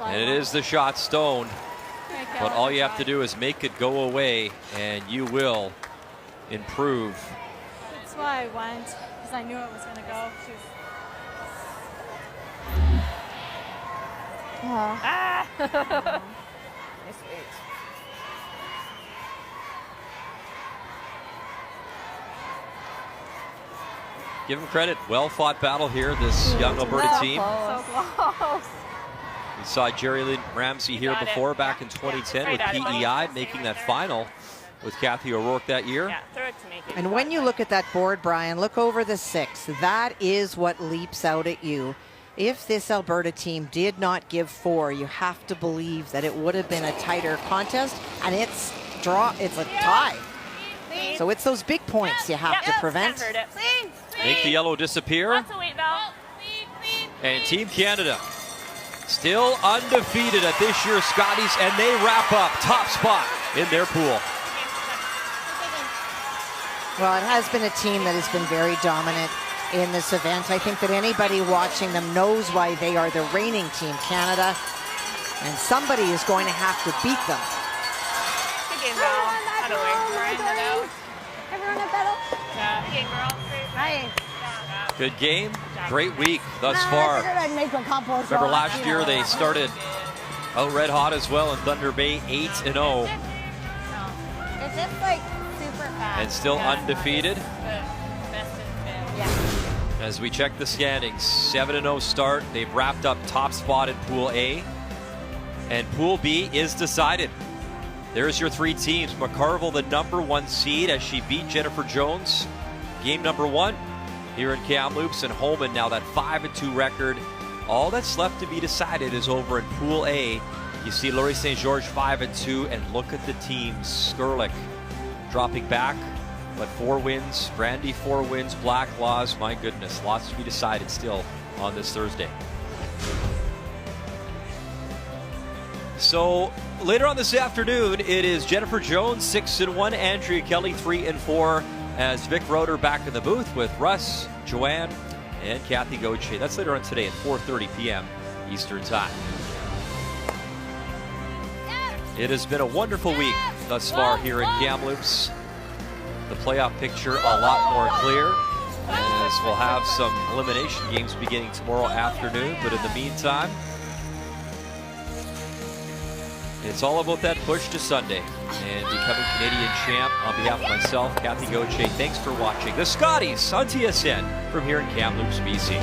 And it is the shot stoned. But all you have to do is make it go away, and you will improve. That's why I went, because I knew it was going to go. Give him credit. Well-fought battle here, this young Alberta team. So close. We saw Jerry Lynn Ramsey here before back in 2010 with PEI, making that final with Kathy O'Rourke that year. Yeah, throw it to me. And when you look at that board, Brian, look over the 6. That is what leaps out at you. If this Alberta team did not give 4, you have to believe that it would have been a tighter contest, and it's a tie. So it's those big points you have to prevent. Make the yellow disappear. And Team Canada still undefeated at this year's Scotties, and they wrap up top spot in their pool. Well, it has been a team that has been very dominant in this event. I think that anybody watching them knows why they are the reigning Team Canada, and somebody is going to have to beat them. Good game, Val. Out of the way. Everyone a battle. Yeah, good game, girl. Nice. Good game, great week thus far. Remember last year they started out red hot as well in Thunder Bay, 8-0. Is this like super fast? And still undefeated. Yeah. As we check the standings, 7-0 start. They've wrapped up top spot in Pool A. And Pool B is decided. There's your 3 teams. McCarville, the #1 seed, as she beat Jennifer Jones. Game #1 here in Kamloops, and Homan now that 5-2 record. All that's left to be decided is over in Pool A. You see Laurie St. George 5-2, and look at the teams. Skurlik dropping back, but 4 wins. Brandy 4 wins. Black Laws, my goodness, lots to be decided still on this Thursday. So later on this afternoon, it is Jennifer Jones 6-1, Andrea Kelly 3-4, as Vic Roeder back in the booth with Russ, Joanne, and Kathy Gauthier. That's later on today at 4:30 p.m. Eastern Time. It has been a wonderful week thus far here in Kamloops. The playoff picture a lot more clear, as we'll have some elimination games beginning tomorrow afternoon. But in the meantime, it's all about that push to Sunday and becoming Canadian champ. On behalf of myself, Kathy Gauthier, thanks for watching the Scotties on TSN from here in Kamloops, BC.